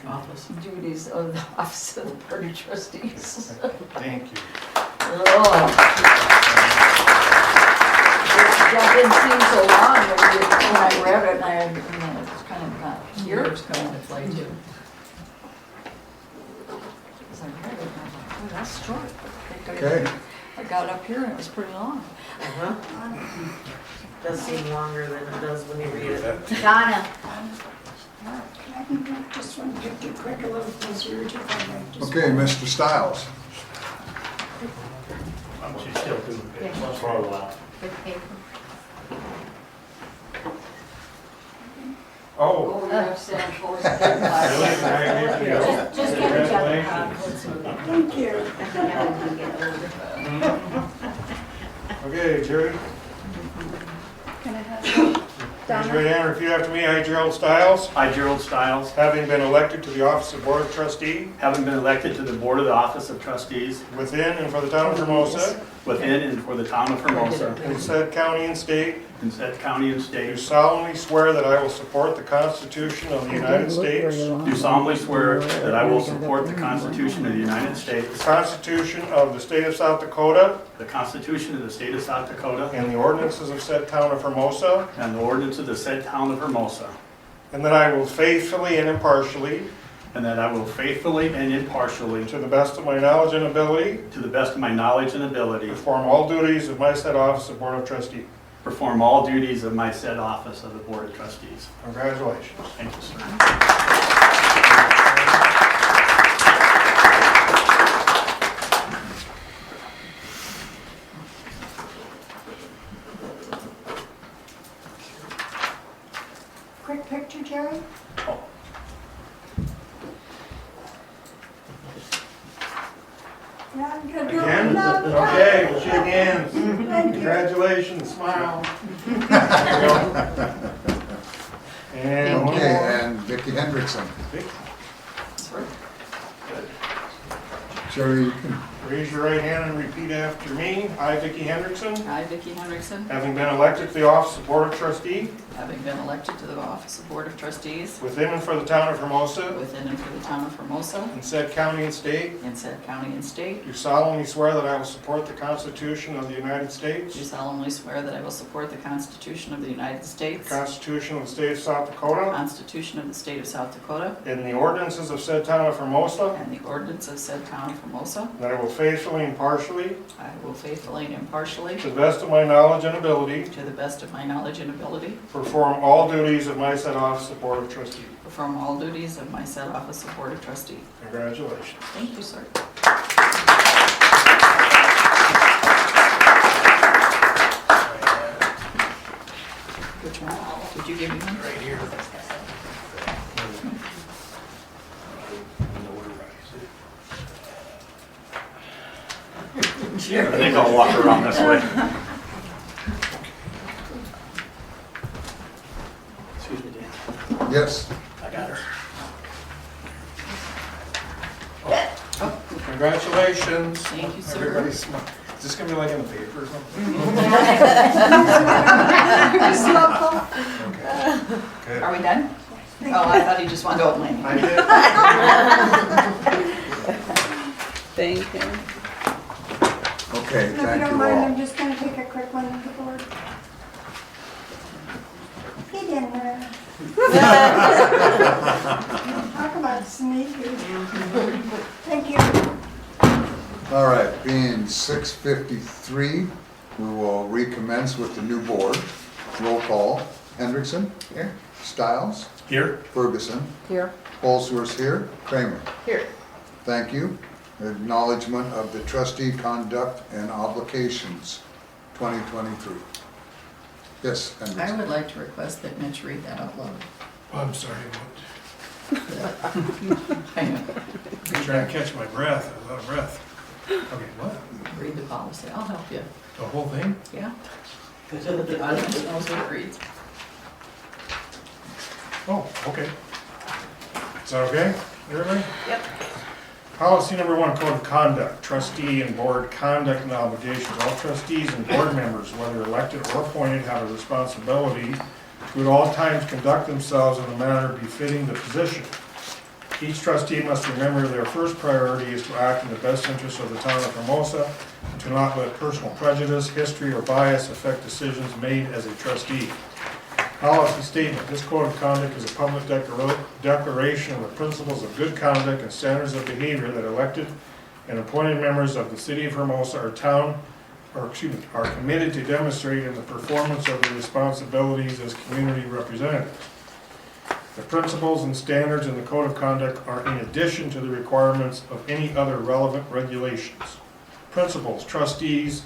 Office. duties of the office of the Board of Trustees. Thank you. Oh. That didn't seem so long when I read it, and I was kind of got Yours tears coming to play too. as I read it, and I was like, oh, that's short. But Okay. I got up here and it was pretty long. Does seem longer than it does when you read it. Donna. I just want to get quick a little closer to Okay, Mr. Stiles. She's still doing it for a while. Oh, Oh, you have to stand close. really? Can I get you? Just give each other a hug. Congratulations. Thank you. Okay, Jerry, Can I have raise your Donna? right hand and repeat after me. I, Gerald Stiles, I, Gerald Stiles, having been elected to the office of Board of Trustees having been elected to the Board of the Office of Trustees within and for the town of Hermosa, within and for the town of Hermosa, in said county and state, in said county and do state, solemnly swear that I will support the Constitution of the United States, do solemnly swear that I will support the Constitution of the United the States, Constitution of the state of South Dakota, the Constitution of the state of South Dakota, and the ordinances of said town of Hermosa, and the ordinance of the said town of Hermosa, and that I will faithfully and impartially, and that I will faithfully and impartially, to the best of my knowledge and ability, to the best of my knowledge and ability, perform all duties of my said office of Board of Trustees. perform all duties of my said office of the Board of Trustees. Congratulations. Thank you, sir. Quick picture, Jerry? Yeah, I'm gonna do it Again? another time. Okay, we'll shake hands. Thank you. Congratulations, smile. And one Okay, more. and Vicki Hendrickson. Jerry, Raise your right hand and repeat after me. I, Vicki Hendrickson, I, Vicki Hendrickson, having been elected to the office of Board of Trustee having been elected to the office of Board of Trustees within and for the town of Hermosa, within and for the town of Hermosa, in said county and state, in said county and state, do solemnly swear that I will support the Constitution of the United do States, solemnly swear that I will support the Constitution of the United the States, Constitution of the State of South the Dakota, Constitution of the State of South Dakota, and the ordinances of said town of Hermosa, and the ordinance of said town of Hermosa. that I will faithfully and impartially, I will faithfully and impartially, to the best of my knowledge and ability, to the best of my knowledge and ability, perform all duties of my said office of Board of Trustee. perform all duties of my said office of Board of Trustee. Congratulations. Thank you, sir. Which one? Did you give me one? Right here. I think I'll walk around this way. Excuse me, Dan. yes. I got her. Congratulations. Thank you, sir. Everybody's smart. Is this gonna be like in the paper or something? Okay. Are we done? Oh, I thought he just wanted to open my I did. Thank you. Okay, If you thank don't you mind, I'm all. just gonna take a quick one of the board. Get in there. Talk about sneaky. Thank you. All right, being 6:53, we will recommence with the new board. Roll call, Hendrickson. Here. Stiles. Here. Ferguson. Here. Holsworth here. Kramer. Here. Thank you. Acknowledgement of the trustee conduct and obligations, 2023. Yes, I Hendrickson. would like to request that Mitch read that out loud. Oh, I'm sorry, I know. I'm trying to catch my breath. I was out of breath. Okay, what? Read the policy. I'll help you. The whole thing? Yeah? So that the audience knows what it reads. Oh, okay. Is that okay, everybody? Yep. Policy number 1, code of conduct, trustee and board conduct and obligations. All trustees and board members, whether elected or appointed, have a responsibility to at all times conduct themselves in a manner befitting the position. Each trustee must remember their first priority is to act in the best interest of the town of Hermosa and to not let personal prejudice, history, or bias affect decisions made as a trustee. Policy statement. This code of conduct is a public declaration of the principles of good conduct and standards of behavior that elected and appointed members of the city of Hermosa are committed to demonstrate in the performance of their responsibilities as community representatives. The principles and standards in the code of conduct are in addition to the requirements of any other relevant regulations. Principles. Trustees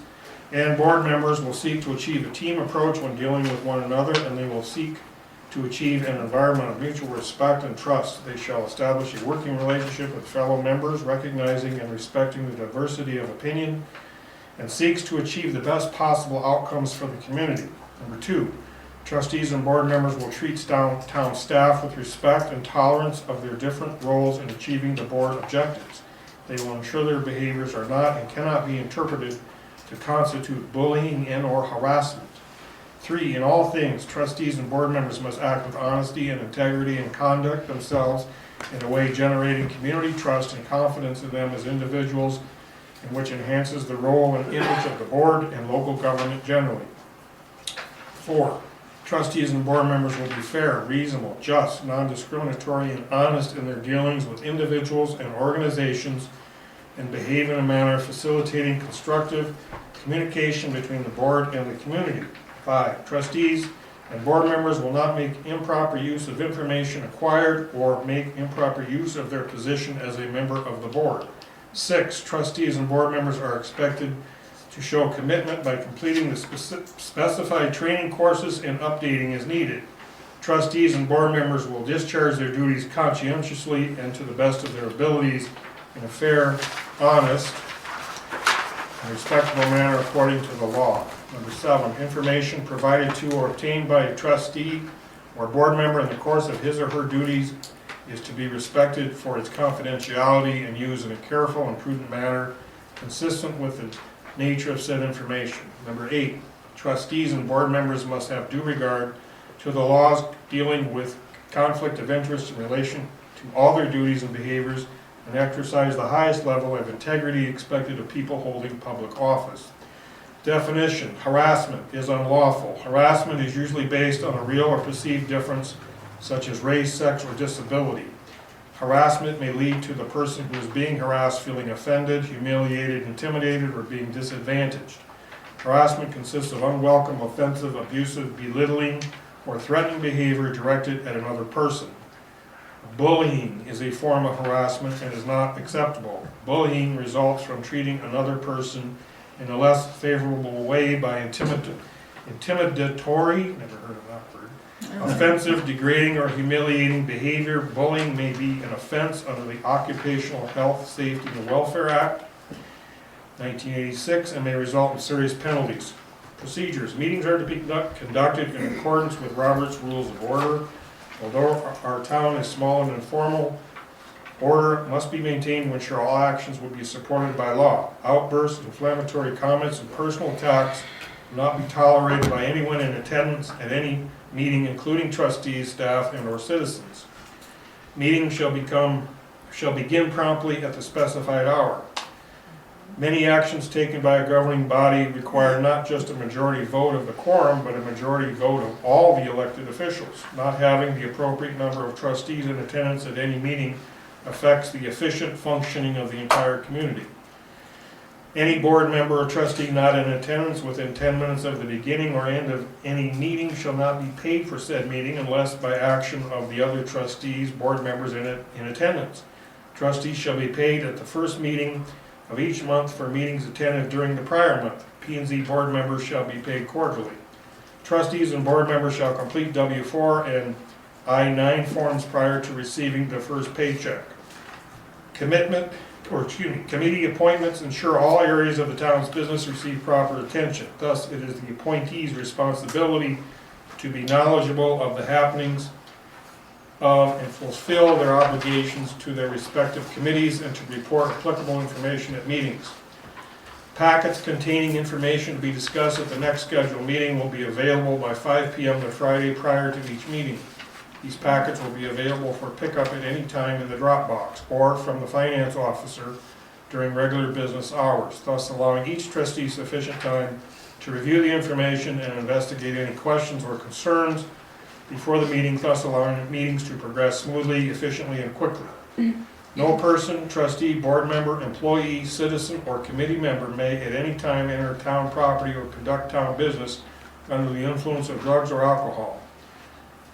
and board members will seek to achieve a team approach when dealing with one another, and they will seek to achieve an environment of mutual respect and trust. They shall establish a working relationship with fellow members, recognizing and respecting the diversity of opinion, and seeks to achieve the best possible outcomes for the community. Number 2, trustees and board members will treat town staff with respect and tolerance of their different roles in achieving the board objectives. They will ensure their behaviors are not and cannot be interpreted to constitute bullying and or harassment. 3, in all things, trustees and board members must act with honesty and integrity and conduct themselves in a way generating community trust and confidence in them as individuals, and which enhances the role and image of the board and local government generally. 4, trustees and board members will be fair, reasonable, just, non-discriminatory, and honest in their dealings with individuals and organizations, and behave in a manner facilitating constructive communication between the board and the community. 5, trustees and board members will not make improper use of information acquired or make improper use of their position as a member of the board. 6, trustees and board members are expected to show commitment by completing the specified training courses and updating as needed. Trustees and board members will discharge their duties conscientiously and to the best of their abilities in a fair, honest, and respectable manner according to the law. Number 7, information provided to or obtained by a trustee or board member in the course of his or her duties is to be respected for its confidentiality and used in a careful and prudent manner consistent with the nature of said information. Number 8, trustees and board members must have due regard to the laws dealing with conflict of interest in relation to all their duties and behaviors and exercise the highest level of integrity expected of people holding public office. Definition: harassment is unlawful. Harassment is usually based on a real or perceived difference, such as race, sex, or disability. Harassment may lead to the person who is being harassed feeling offended, humiliated, intimidated, or being disadvantaged. Harassment consists of unwelcome, offensive, abusive, belittling, or threatening behavior directed at another person. Bullying is a form of harassment and is not acceptable. Bullying results from treating another person in a less favorable way by intimidatory, never heard of that word, offensive, degrading, or humiliating behavior. Bullying may be an offense under the Occupational Health, Safety, and Welfare Act, 1986, and may result in serious penalties. Procedures: meetings are to be conducted in accordance with Robert's Rules of Order. Although our town is small and informal, order must be maintained to ensure all actions will be supported by law. Outbursts, inflammatory comments, and personal attacks will not be tolerated by anyone in attendance at any meeting, including trustees, staff, and/or citizens. Meetings shall begin promptly at the specified hour. Many actions taken by a governing body require not just a majority vote of the quorum, but a majority vote of all the elected officials. Not having the appropriate number of trustees in attendance at any meeting affects the efficient functioning of the entire community. Any board member or trustee not in attendance within 10 minutes of the beginning or end of any meeting shall not be paid for said meeting unless by action of the other trustees, board members in attendance. Trustees shall be paid at the first meeting of each month for meetings attended during the prior month. P&Z board members shall be paid quarterly. Trustees and board members shall complete W-4 and I-9 forms prior to receiving the first paycheck. Committee appointments ensure all areas of the town's business receive proper attention. Thus, it is the appointee's responsibility to be knowledgeable of the happenings of and fulfill their obligations to their respective committees and to report applicable information at meetings. Packets containing information to be discussed at the next scheduled meeting will be available by 5 p.m. the Friday prior to each meeting. These packets will be available for pickup at any time in the drop box or from the finance officer during regular business hours, thus allowing each trustee sufficient time to review the information and investigate any questions or concerns before the meeting, thus allowing meetings to progress smoothly, efficiently, and quickly. No person, trustee, board member, employee, citizen, or committee member may at any time enter town property or conduct town business under the influence of drugs or alcohol.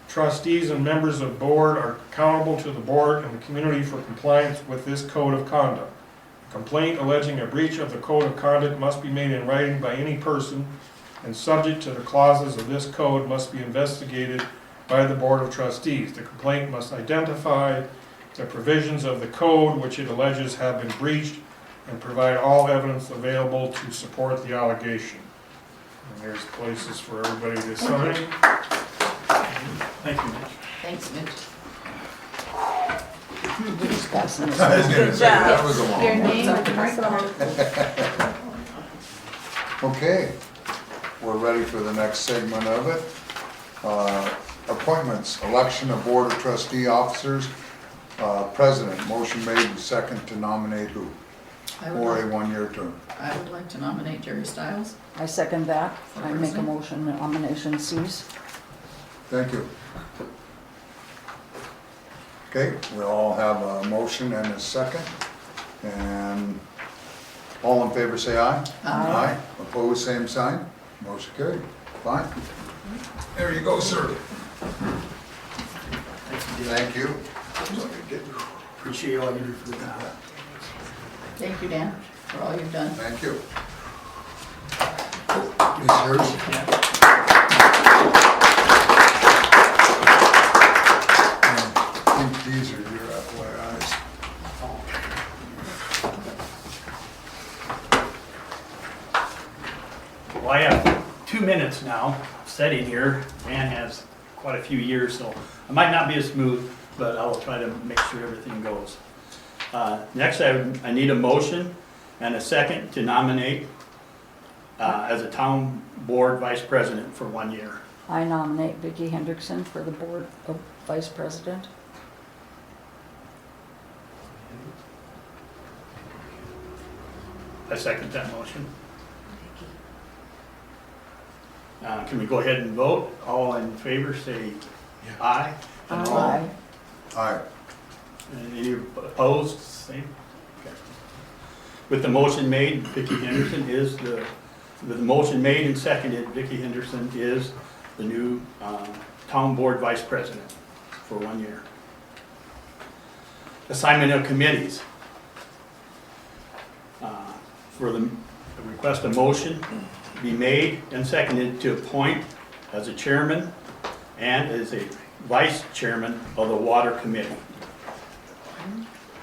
Trustees and members of board are accountable to the board and the community for compliance with this code of conduct. A complaint alleging a breach of the code of conduct must be made in writing by any person and subject to the clauses of this code must be investigated by the Board of Trustees. The complaint must identify the provisions of the code which it alleges have been breached and provide all evidence available to support the allegation. And there's places for everybody to sign. Thank you, Mitch. Thanks, Mitch. We're discussing this. I was gonna say, that was a long Your one. name? Okay, we're ready for the next segment of it. Appointments, election of Board of Trustee officers, President, motion made and second to nominate who? For a one-year term. I would like to nominate Jerry Stiles. I second that. I make a motion, nomination cease. Thank you. Okay, we all have a motion and a second. And all in favor say aye. Aye. Opposed, same sign. Motion carried. Fine. There you go, sir. Thank you. Appreciate all you do for the town. Thank you, Dan, for all you've done. Thank you. Is yours? I think these are your FYIs. Well, I have 2 minutes now sitting here. Dan has quite a few years, so I might not be as smooth. but I will try to make sure everything goes. Next, I need a motion and a second to nominate as a town board vice president for 1 year. I nominate Vicki Hendrickson for the board of vice president. I second that motion. Can we go ahead and vote? All in favor, say aye. And all- Aye. Aye. And any opposed, same? Okay. With the motion made, Vicki Henderson is with the motion made and seconded, Vicki Henderson is the new town board vice president for 1 year. Assignment of committees. For the request a motion be made and seconded to appoint as a chairman and as a vice chairman of the water committee.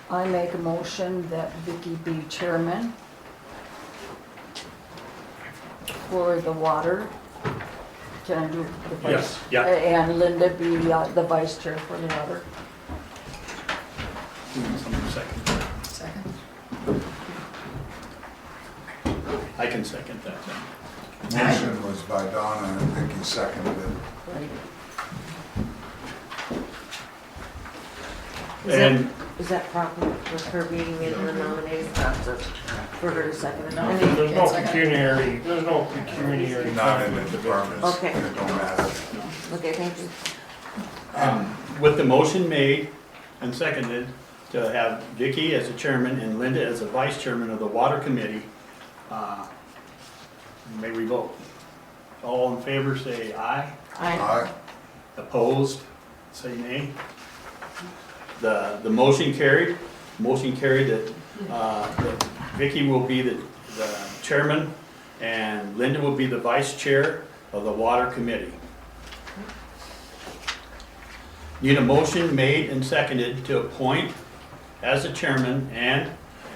I make a motion that Vicki be chairman for the water. Can I do the vice? Yes, yeah. And Linda be the vice chair for the water. Someone second. Second. I can second that then. Motion was by Donna and Vicky seconded it. Right. And Is that proper with her being in the nominating process for her to second it? There's no pecuniary. Not in the conflict. departments. Okay. It don't matter. Okay, thank you. with the motion made and seconded to have Vicki as the chairman and Linda as the vice chairman of the water committee, may we vote? All in favor say aye. Aye. Opposed, say nay. The motion carried. Motion carried that Vicki will be the chairman and Linda will be the vice chair of the water committee. Need a motion made and seconded to appoint as the chairman and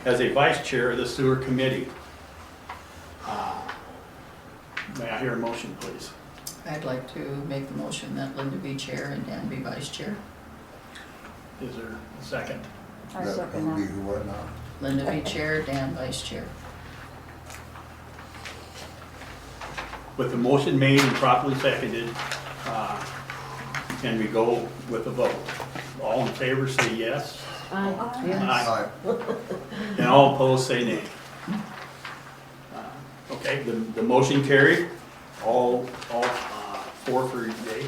as a vice chair of the sewer committee. May I hear a motion, please? I'd like to make the motion that Linda be chair and Dan be vice chair. Is there a second? I That second would be that. who what now? Linda be chair, Dan vice chair. With the motion made and properly seconded, can we go with a vote? All in favor say yes. Aye. And all opposed say nay. Okay, the motion carried, all four for yea.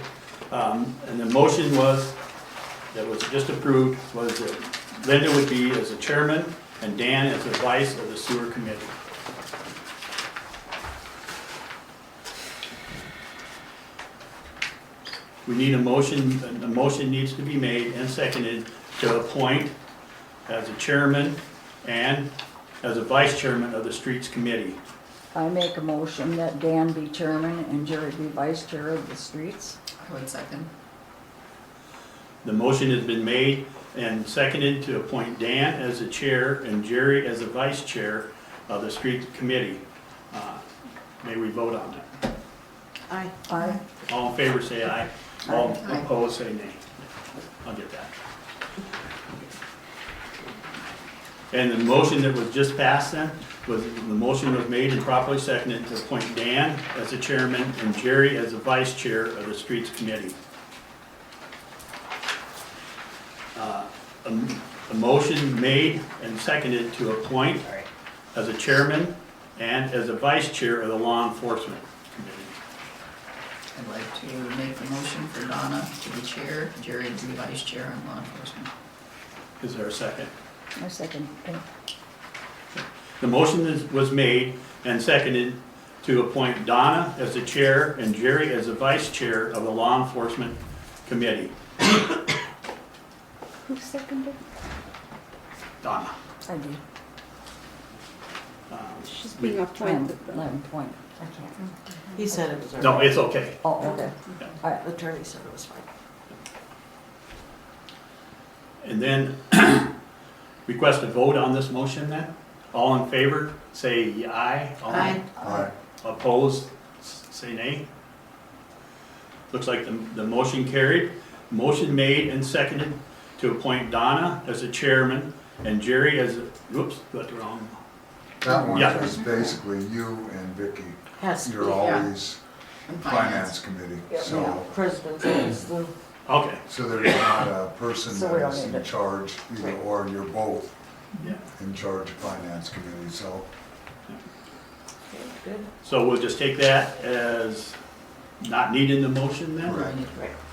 And the motion that was just approved was that Linda would be as the chairman and Dan as the vice of the sewer committee. We need a motion needs to be made and seconded to appoint as a chairman and as a vice chairman of the streets committee. I make a motion that Dan be chairman and Jerry be vice chair of the streets. I would second. The motion has been made and seconded to appoint Dan as the chair and Jerry as the vice chair of the streets committee. May we vote on that? Aye. Aye. All in favor say aye. All Aye. opposed say nay. I'll get that. And the motion that was just passed then, the motion was made and properly seconded to appoint Dan as the chairman and Jerry as the vice chair of the streets committee. A motion made and seconded to appoint as a chairman and as a vice chair of the law enforcement committee. I'd like to make the motion for Donna to be chair, Jerry to be vice chair on law enforcement. Is there a second? I second. The motion was made and seconded to appoint Donna as the chair and Jerry as the vice chair of the law enforcement committee. Who seconded? Donna. I do. She's being appointed. 11 point. I can't. He said it was all No, right. it's okay. Oh, okay. The attorney said it was fine. And then request a vote on this motion then. All in favor, say aye. All Aye. Aye. Opposed, say nay. Looks like the motion carried. Motion made and seconded to appoint Donna as the chairman and Jerry as, whoops, got the wrong. That one Yeah. is basically you and Vicky. Has to You're be, always And finance committee, so, president is the, Okay, so there's not a person So we that don't is need in it. charge, either or, you're both yeah. in charge of finance committee, so. good. So we'll just take that as not needing the motion then? Right. I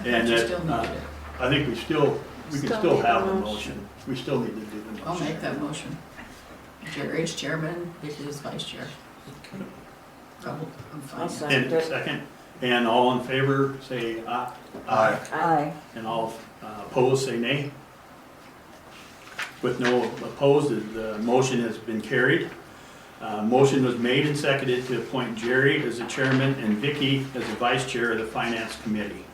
And thought you that, still needed it. I think we can Still still need have the the motion. motion. We still need to do the motion. I'll make that motion. Jerry is chairman, Vicky is vice chair. I'm I'll fine. And second it. second, and all in favor, say aye. Aye. Aye. And all opposed, say nay. With no opposed, the motion has been carried. Motion was made and seconded to appoint Jerry as the chairman and Vicky as the vice chair of the finance committee.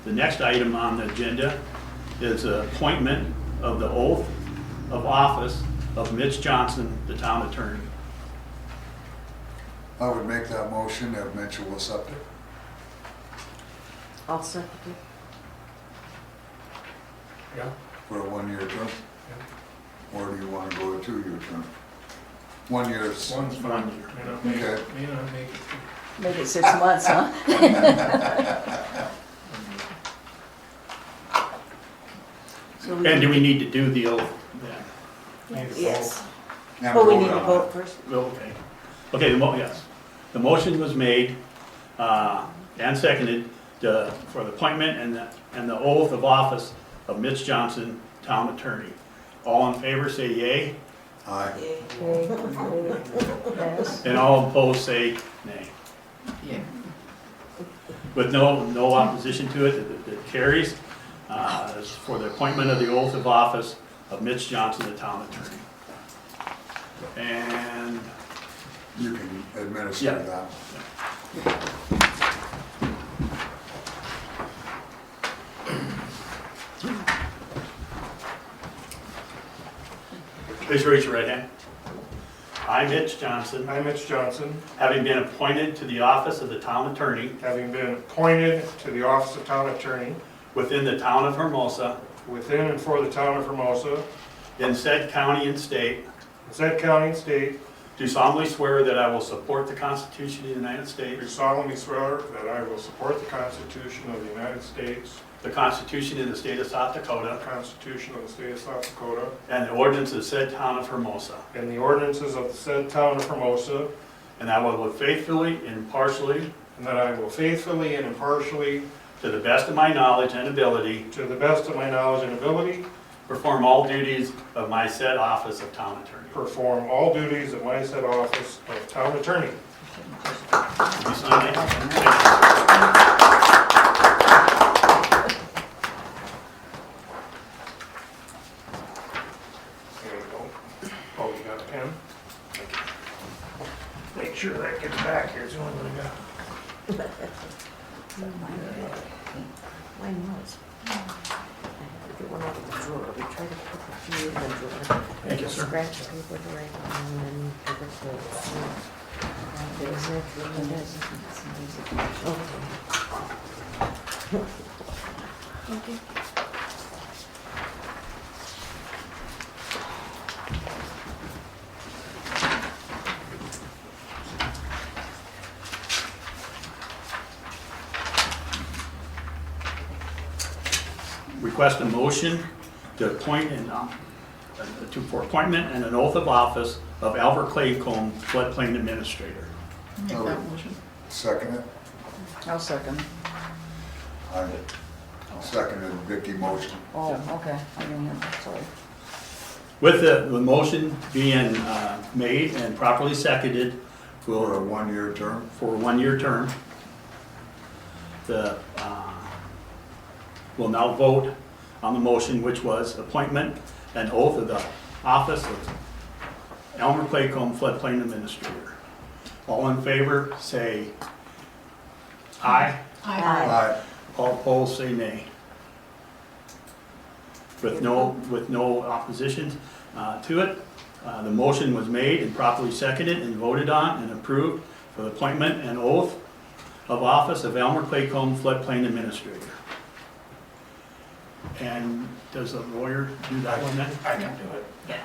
The next item on the agenda is appointment of the oath of office of Mitch Johnson, the town attorney. I would make that motion if Mitchell will accept it. I'll second it. Yeah. For a 1-year term? Or do you want to go a 2-year term? 1 year is, One's fine. One year. May not make it, Okay. may not make it. Make it 6 months, huh? So And do we need to do the oath then? Need to Yes. and But we vote need to on it. vote first. Okay. Okay, yes. The motion was made and seconded for the appointment and the oath of office of Mitch Johnson, town attorney. All in favor, say yea, Aye. Okay. Yes. and all opposed, say nay. Yeah. With no opposition to it, that carries. It's for the appointment of the oath of office of Mitch Johnson, the town attorney. And You can administer Yeah. that. please raise your right hand. I, Mitch Johnson, I, Mitch Johnson, having been appointed to the office of the town attorney having been appointed to the office of town attorney within the town of Hermosa, within and for the town of Hermosa, in said county and state, in said county and state, do solemnly swear that I will support the Constitution of the United do States, solemnly swear that I will support the Constitution of the United States, the Constitution of the state of South the Dakota, Constitution of the state of South Dakota, and the ordinance of the said town of Hermosa, and the ordinances of the said town of Hermosa, and I will faithfully and impartially, and that I will faithfully and impartially, to the best of my knowledge and ability, to the best of my knowledge and ability, perform all duties of my said office of town attorney. perform all duties of my said office of town attorney. You sign it? Thank you. There you go. Oh, you got a pen? Make sure that gets back here, it's the only one I got. Mine was. I had to get one out of the drawer. We tried to put a few in the drawer. Thank you, sir. Scratch paper to write on and then paper clips. Exactly what it is. Okay. Thank you. Request a motion to appoint for appointment and an oath of office of Albert Claycomb, floodplain administrator. Make that motion. Second it? I'll second. I seconded Vicky motion. Oh, okay. I didn't hear that, sorry. With the motion being made and properly seconded For a for 1-year term? a 1-year term, we'll now vote on the motion, which was appointment and oath of the office of Elmer Claycomb, floodplain administrator. All in favor, say aye. Aye. Aye. All opposed, say nay. with no opposition to it. The motion was made and properly seconded and voted on and approved for the appointment and oath of office of Elmer Claycomb, floodplain administrator. And does the lawyer do that one then? I can do it. Yeah.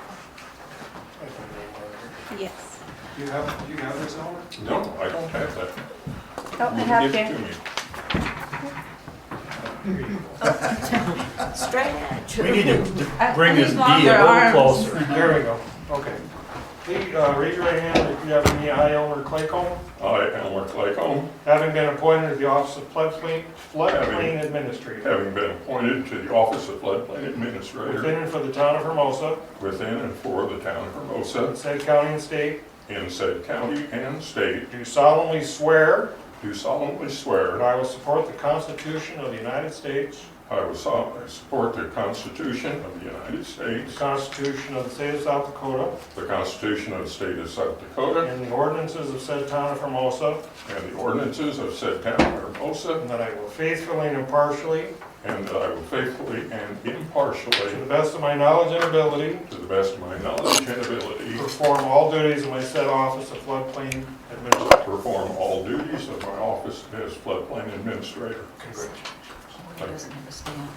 I can name one here. Yes. Do you have this, Elmer? No, I don't have that. Oh, I have Give it here. to me. Stretch. We need to bring this D a longer little arms. closer. There we go, okay. Please, raise your right hand, repeat after me. I, Elmer Claycomb, I, Elmer Claycomb, having been appointed to the office of floodplain administrator having been appointed to the office of floodplain administrator within and for the town of Hermosa, within and for the town of Hermosa, in said county and state, in said county and state, do solemnly swear do solemnly that swear I will support the Constitution of the United States, I will support the Constitution of the United the States, Constitution of the state of South Dakota, the Constitution of the state of South Dakota, and the ordinances of said town of Hermosa, and the ordinances of said town of Hermosa, and that I will faithfully and impartially, and that I will faithfully and to the impartially, best of my knowledge and ability, to the best of my knowledge and ability, perform all duties of my said office of floodplain administrator. perform all duties of my office as floodplain administrator. Congratulations. He doesn't have a stand.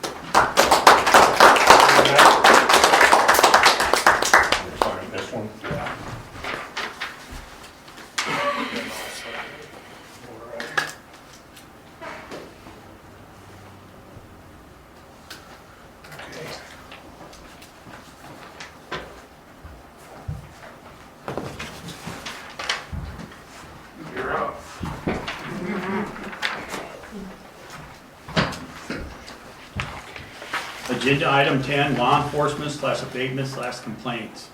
Sign this one. You're up. Agenda item 10, law enforcement / abatement / complaints.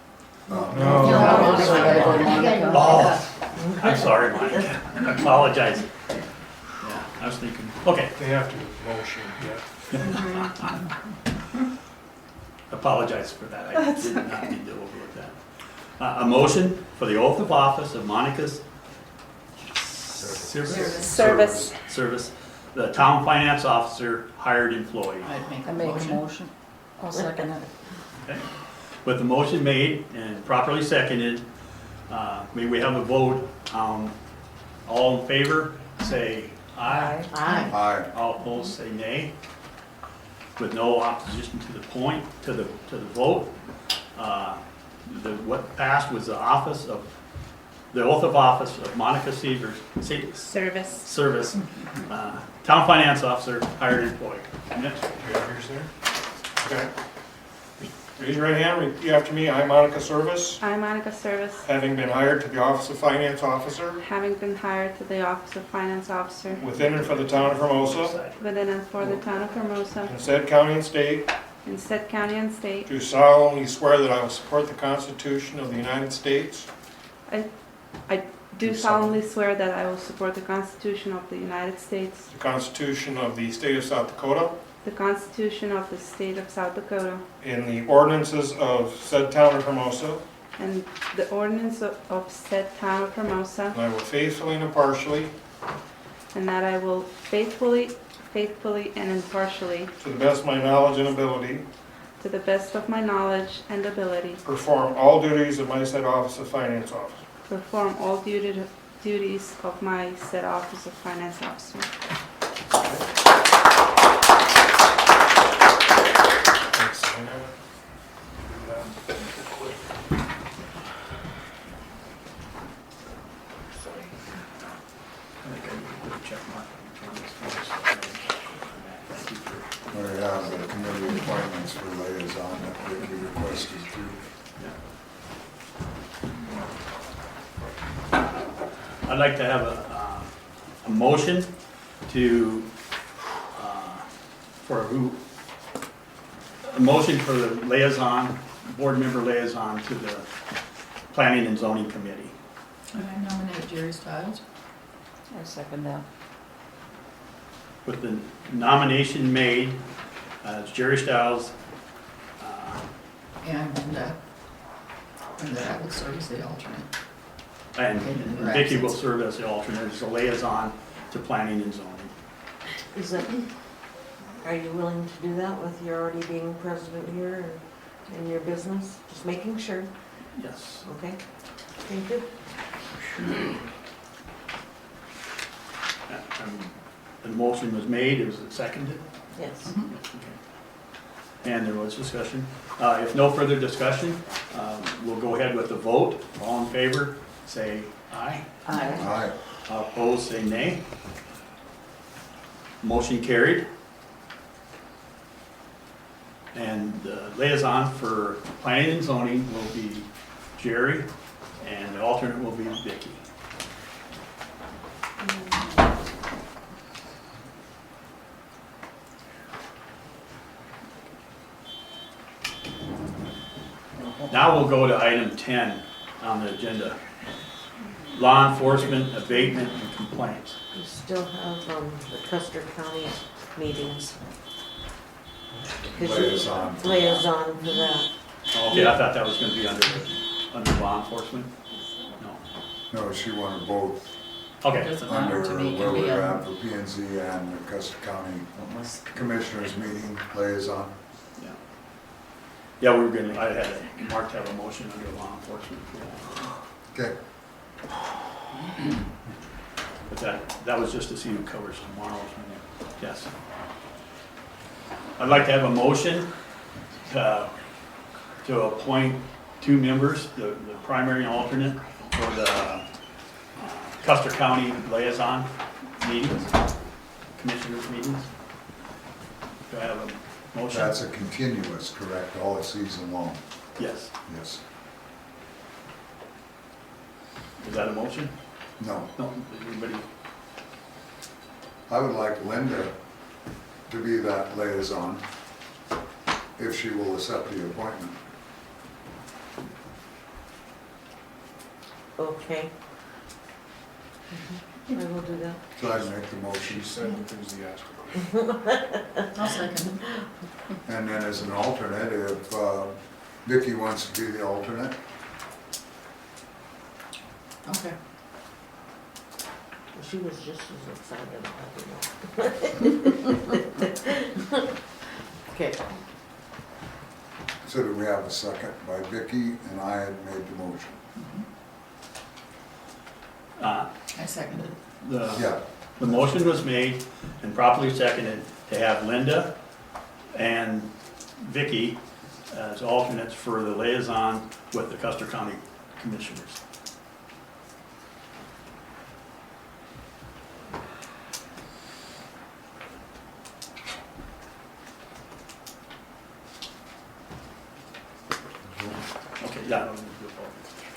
Monica, gotta go to Monica. Oh, I'm sorry, Mike. I apologize. Yeah, I was thinking, okay, They have to motion, yeah. apologize for that. I did not need to overlook that. A motion for the oath of office of Monica's service, the town finance officer, hired employee. I'd make I a make a motion. motion. I'll second it. Okay. With the motion made and properly seconded, may we have a vote? All in favor, say aye. Aye. Aye. All opposed, say nay. With no opposition to the vote, what passed was the oath of office of Monica Severs, service, town finance officer, hired employee. Next. You have yours there? Okay. Raise your right hand, repeat after me. I, Monica Service, I, Monica Service, having been hired to the office of finance officer having been hired to the office of finance officer within and for the town of Hermosa, within and for the town of Hermosa, in said county and state, in said county and state, do solemnly swear that I will support the Constitution of the United States, I do solemnly swear that I will support the Constitution of the United States, the Constitution of the state of South Dakota, the Constitution of the state of South Dakota, and the ordinances of said town of Hermosa, and the ordinance of said town of Hermosa, and I will faithfully and impartially, and that I will faithfully and impartially, to the best of my knowledge and ability, to the best of my knowledge and ability, perform all duties of my said office of finance officer. perform all duties of my said office of finance officer. We have the committee appointments for liaison that Vicki requested too. I'd like to have a motion to, a motion for the liaison, board member liaison to the planning and zoning committee. And I nominate Jerry Stiles. I second that. With the nomination made, Jerry Stiles, And that I will serve as the alternate. and In your Vicki will absence. serve as the alternate, as a liaison to planning and zoning. Is that, Are you willing to do that with your already being president here in your business? Just making sure, Yes. okay? Thank you. The motion was made, is it seconded? Yes. And there was discussion. If no further discussion, we'll go ahead with the vote. All in favor, say aye. Aye. Opposed, say nay. Motion carried. And the liaison for planning and zoning will be Jerry, and the alternate will be Vicky. Now we'll go to item 10 on the agenda. Law enforcement, abatement, and complaints. We still have the Custer County meetings. 'Cause you- Liaison. Liaison for that. Okay, I thought that was gonna be under law enforcement? No. No, she wanted both Okay, Doesn't under matter to me, it where can be we're on. at for P and Z and the Custer County Commissioners meeting liaison. yeah, we were gonna, I had Mark have a motion under law enforcement for that. Okay, But that was just to see who covers tomorrow's meeting. Yes. I'd like to have a motion to appoint 2 members, the primary and alternate for the Custer County liaison meetings, commissioners meetings. Do I have a motion? that's a continuous, correct, all season long, Yes. yes. Is that a motion? No, No, anybody? I would like Linda to be that liaison, if she will accept the appointment. Okay. I will do that. So I'd make the motion. She said enthusiastic. I'll second. And then as an alternate, if Vicki wants to be the alternate, Okay. She was just as excited about it. Okay. so that we have a second by Vicki, and I had made the motion. I seconded. Yeah, The motion was made and properly seconded to have Linda and Vicky as alternates for the liaison with the Custer County Commissioners. Okay, yeah,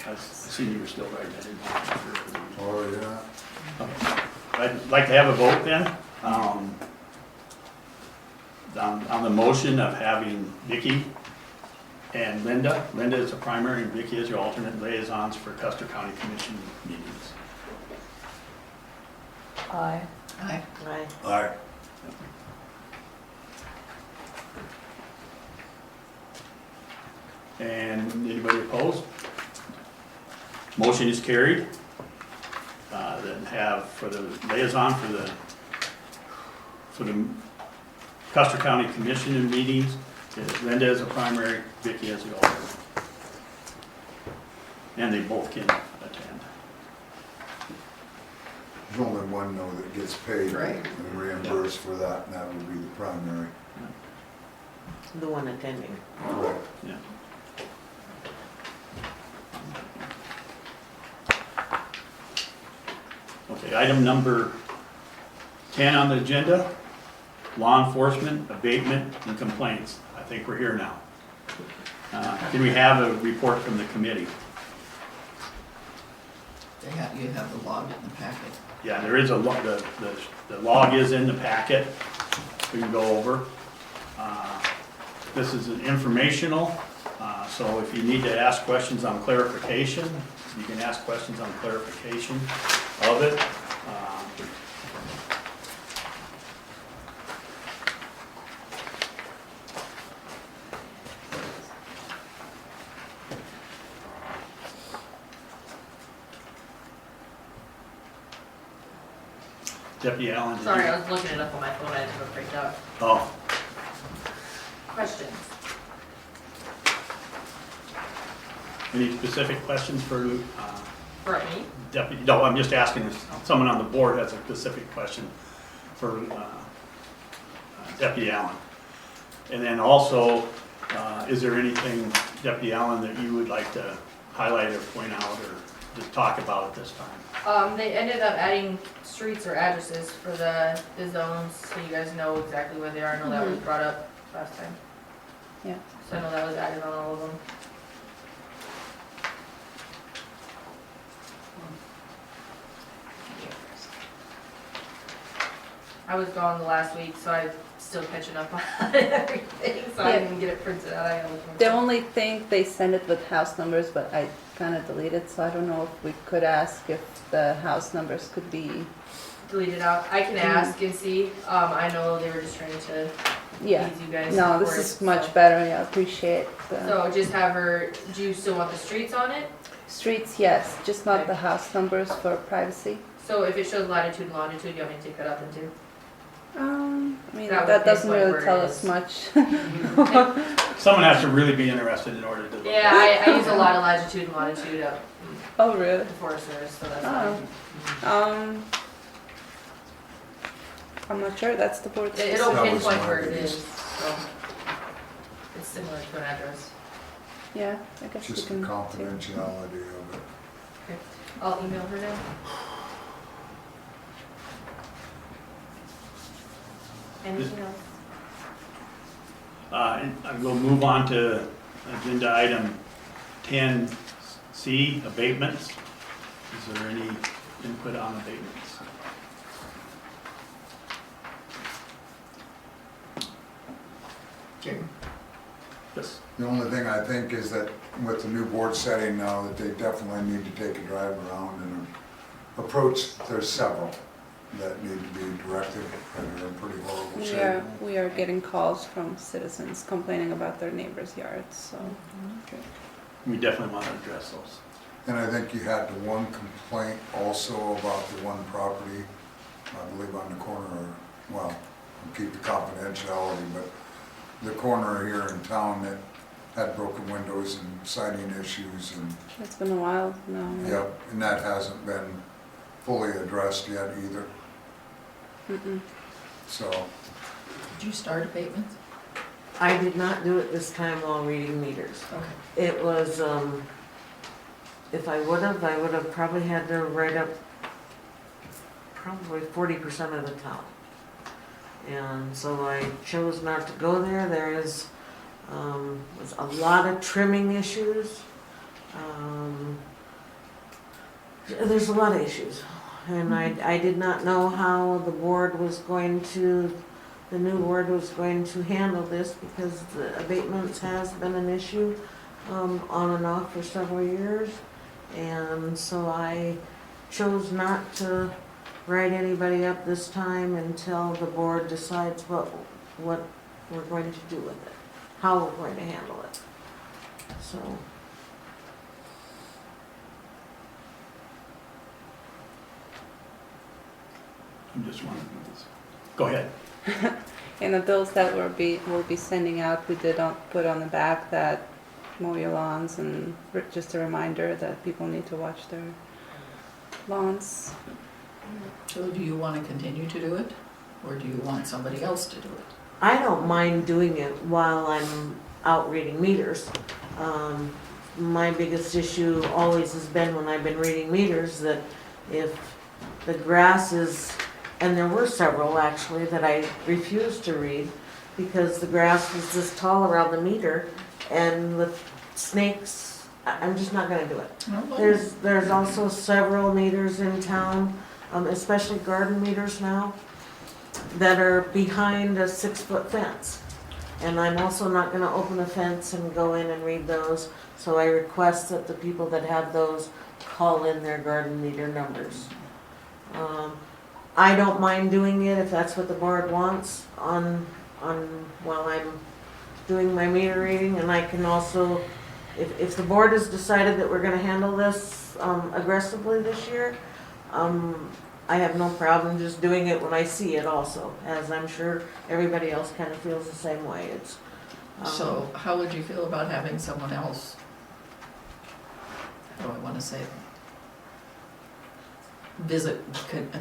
I see you were still writing that in. oh, yeah. I'd like to have a vote then, on the motion of having Vicky and Linda. Linda is the primary and Vicky is your alternate liaisons for Custer County Commission meetings. Aye. Aye. Aye. Aye. And anybody opposed? Motion is carried. Then have for the liaison for the Custer County Commission meetings, Linda as a primary, Vicky as the alternate. And they both can attend. There's only one though that gets paid Right. and reimbursed for that, and that would be the primary. The one attending. Correct. Yeah. Okay, item number 10 on the agenda, law enforcement, abatement, and complaints. I think we're here now. Can we have a report from the committee? You have the log in the packet. Yeah, there is a log, the log is in the packet, we can go over. This is an informational, so if you need to ask questions on clarification, you can ask questions on clarification of it. Deputy Allen. did you- Sorry, I was looking it up on my phone, I had to go break out. Oh, questions? Any specific questions for For me? Deputy? No, I'm just asking if someone on the board has a specific question for Deputy Allen. And then also, is there anything, Deputy Allen, that you would like to highlight or point out or just talk about at this time? They ended up adding streets or addresses for the zones, so you guys know exactly where they are. I know that was brought up last time. Yeah. So I know that was added on all of them. I was gone the last week, so I'm still catching up on everything, so I Yeah. didn't get it printed out. I gotta look The myself. only thing, they send it with house numbers, but I kind of deleted, so I don't know if we could ask if the house numbers could be, Delete it out. I can ask and see. I know they were just trying to yeah. ease you guys. No, this for it, is much so. better, yeah, appreciate the So just have her, do you still want the streets on it? streets, yes, just not Okay. the house numbers for privacy. So if it shows latitude and longitude, you want me to take that out then too? I mean, That would that doesn't pinpoint really where it tell is. us much. Someone has to really be interested in order to look. Yeah, I use a lot of latitude and longitude up Oh, really? the Forest Service, so that's Oh. fine. I'm not sure, that's the board's. It'll That was pinpoint my where it biggest- is, so. It's similar to an address. Yeah, I guess we Just the can. confidentiality of it. I'll email her now. Anything else? And we'll move on to agenda item 10C, abatements. Is there any input on abatements? Yes. The only thing I think is that with the new board setting now, that they definitely need to take a drive around and approach, there's several that need to be directed that are in pretty horrible shape. We are getting calls from citizens complaining about their neighbors' yards, so. We definitely want to address those. And I think you had the one complaint also about the one property, I believe on the corner, well, I'll keep the confidentiality, but the corner here in town that had broken windows and siding issues and, It's been a while now. yep, and that hasn't been fully addressed yet either, Mm-mm. so. Did you start abatements? I did not do it this time while reading meters. Okay. It was, if I would have probably had to write up probably 40% of the town. And so I chose not to go there. There is, was a lot of trimming issues. There's a lot of issues. And I did not know how the board was going to, the new board was going to handle this because the abatements has been an issue on and off for several years. And so I chose not to write anybody up this time until the board decides what we're going to do with it, how we're going to handle it. So. I'm just wondering. Go ahead. And the bills that we'll be sending out, we did put on the back that mow your lawns and just a reminder that people need to watch their lawns. So do you want to continue to do it, or do you want somebody else to do it? I don't mind doing it while I'm out reading meters. My biggest issue always has been when I've been reading meters that if the grass is, and there were several actually that I refused to read because the grass was this tall around the meter and with snakes, I'm just not gonna do it. There's also several meters in town, especially garden meters now, that are behind a 6-foot fence. And I'm also not gonna open a fence and go in and read those, so I request that the people that have those call in their garden meter numbers. I don't mind doing it if that's what the board wants on while I'm doing my meter reading, and I can also, if the board has decided that we're gonna handle this aggressively this year, I have no problem just doing it when I see it also, as I'm sure everybody else kind of feels the same way. So how would you feel about having someone else, how do I wanna say it?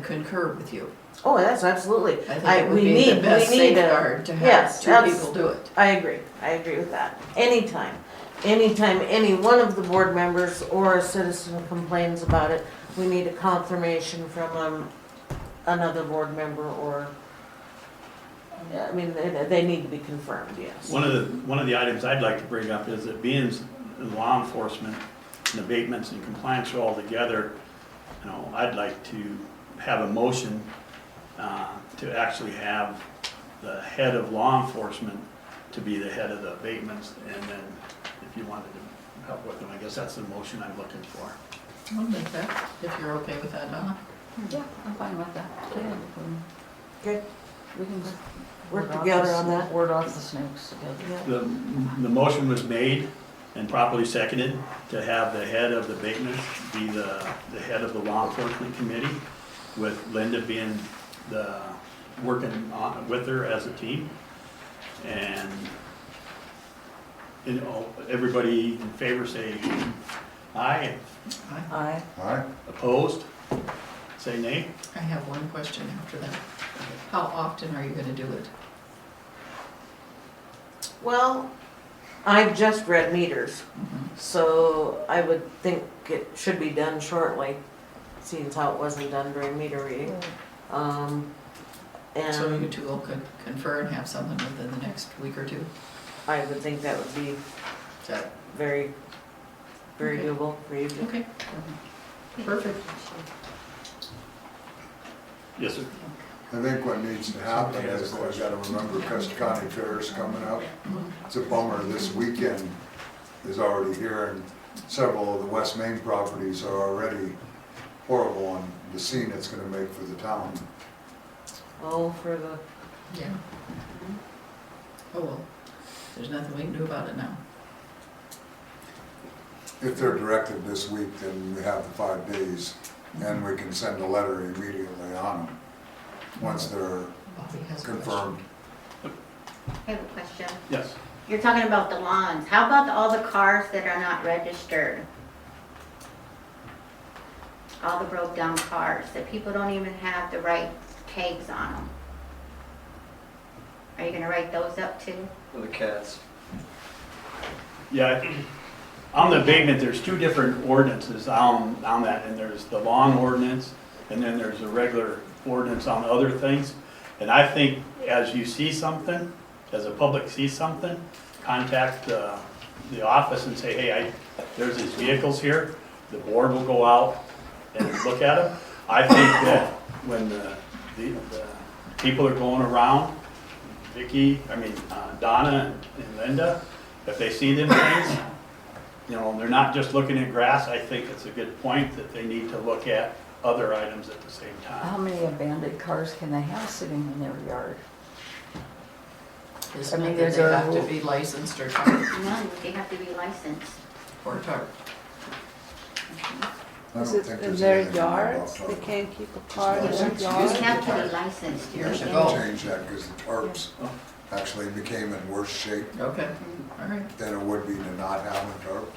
Concur with you? Oh, yes, absolutely. I think it would be the best safeguard to have yes, two that's- people do it. I agree with that. Anytime any one of the board members or a citizen complains about it, we need a confirmation from another board member or, I mean, they need to be confirmed, yes. One of the items I'd like to bring up is that being in law enforcement and abatements and compliance are all together, you know, I'd like to have a motion to actually have the head of law enforcement to be the head of the abatements, and then if you wanted to help with them, I guess that's the motion I'm looking for. I'll make that, if you're okay with that, Donna. Yeah, I'm fine with that. Okay. We can Work off together the- on that. Word off the snakes together. The motion was made and properly seconded to have the head of the abatements be the head of the law enforcement committee, with Linda being working with her as a team. And, you know, everybody in favor say aye. Aye. Aye. Opposed? Say nay. I have one question after that. How often are you gonna do it? Well, I've just read meters, so I would think it should be done shortly, seeing how it wasn't done during meter reading. So you And two will confer and have something within the next week or two? I would think that would be Is that very, very Okay. doable for you. okay? Perfect. Yes, sir. I think what needs to happen is that we gotta remember Custer County Fair's coming up. It's a bummer, this weekend is already here, and several of the West Main properties are already horrible on the scene it's gonna make for the town. Oh, for the, Yeah. Oh, well, there's nothing we can do about it now. If they're directed this week, then we have the 5 days, and we can send a letter immediately on them, once they're Bobby has a confirmed. I have a question. Yes. You're talking about the lawns. How about all the cars that are not registered? All the broke down cars that people don't even have the right tags on them. Are you gonna write those up too? For the cats. Yeah, on the abatement, there's two different ordinances on that, and there's the lawn ordinance, and then there's a regular ordinance on other things. And I think as you see something, as the public sees something, contact the office and say, hey, there's these vehicles here. The board will go out and look at them. I think that when the people are going around, Donna and Linda, if they see them things, you know, they're not just looking at grass. I think it's a good point that they need to look at other items at the same time. How many abandoned cars can they have sitting in their yard? Isn't I mean, it that is they there a have to rule? be licensed or tarped? No, they have to be licensed. Or tarped? I Is don't it think in there's their anything about yards? They tarp. can't keep a car in Just their license. You yard? have to be licensed. Years We ago. changed that because the tarps actually became in worse shape Okay, all right, than it would be to not have a tarp.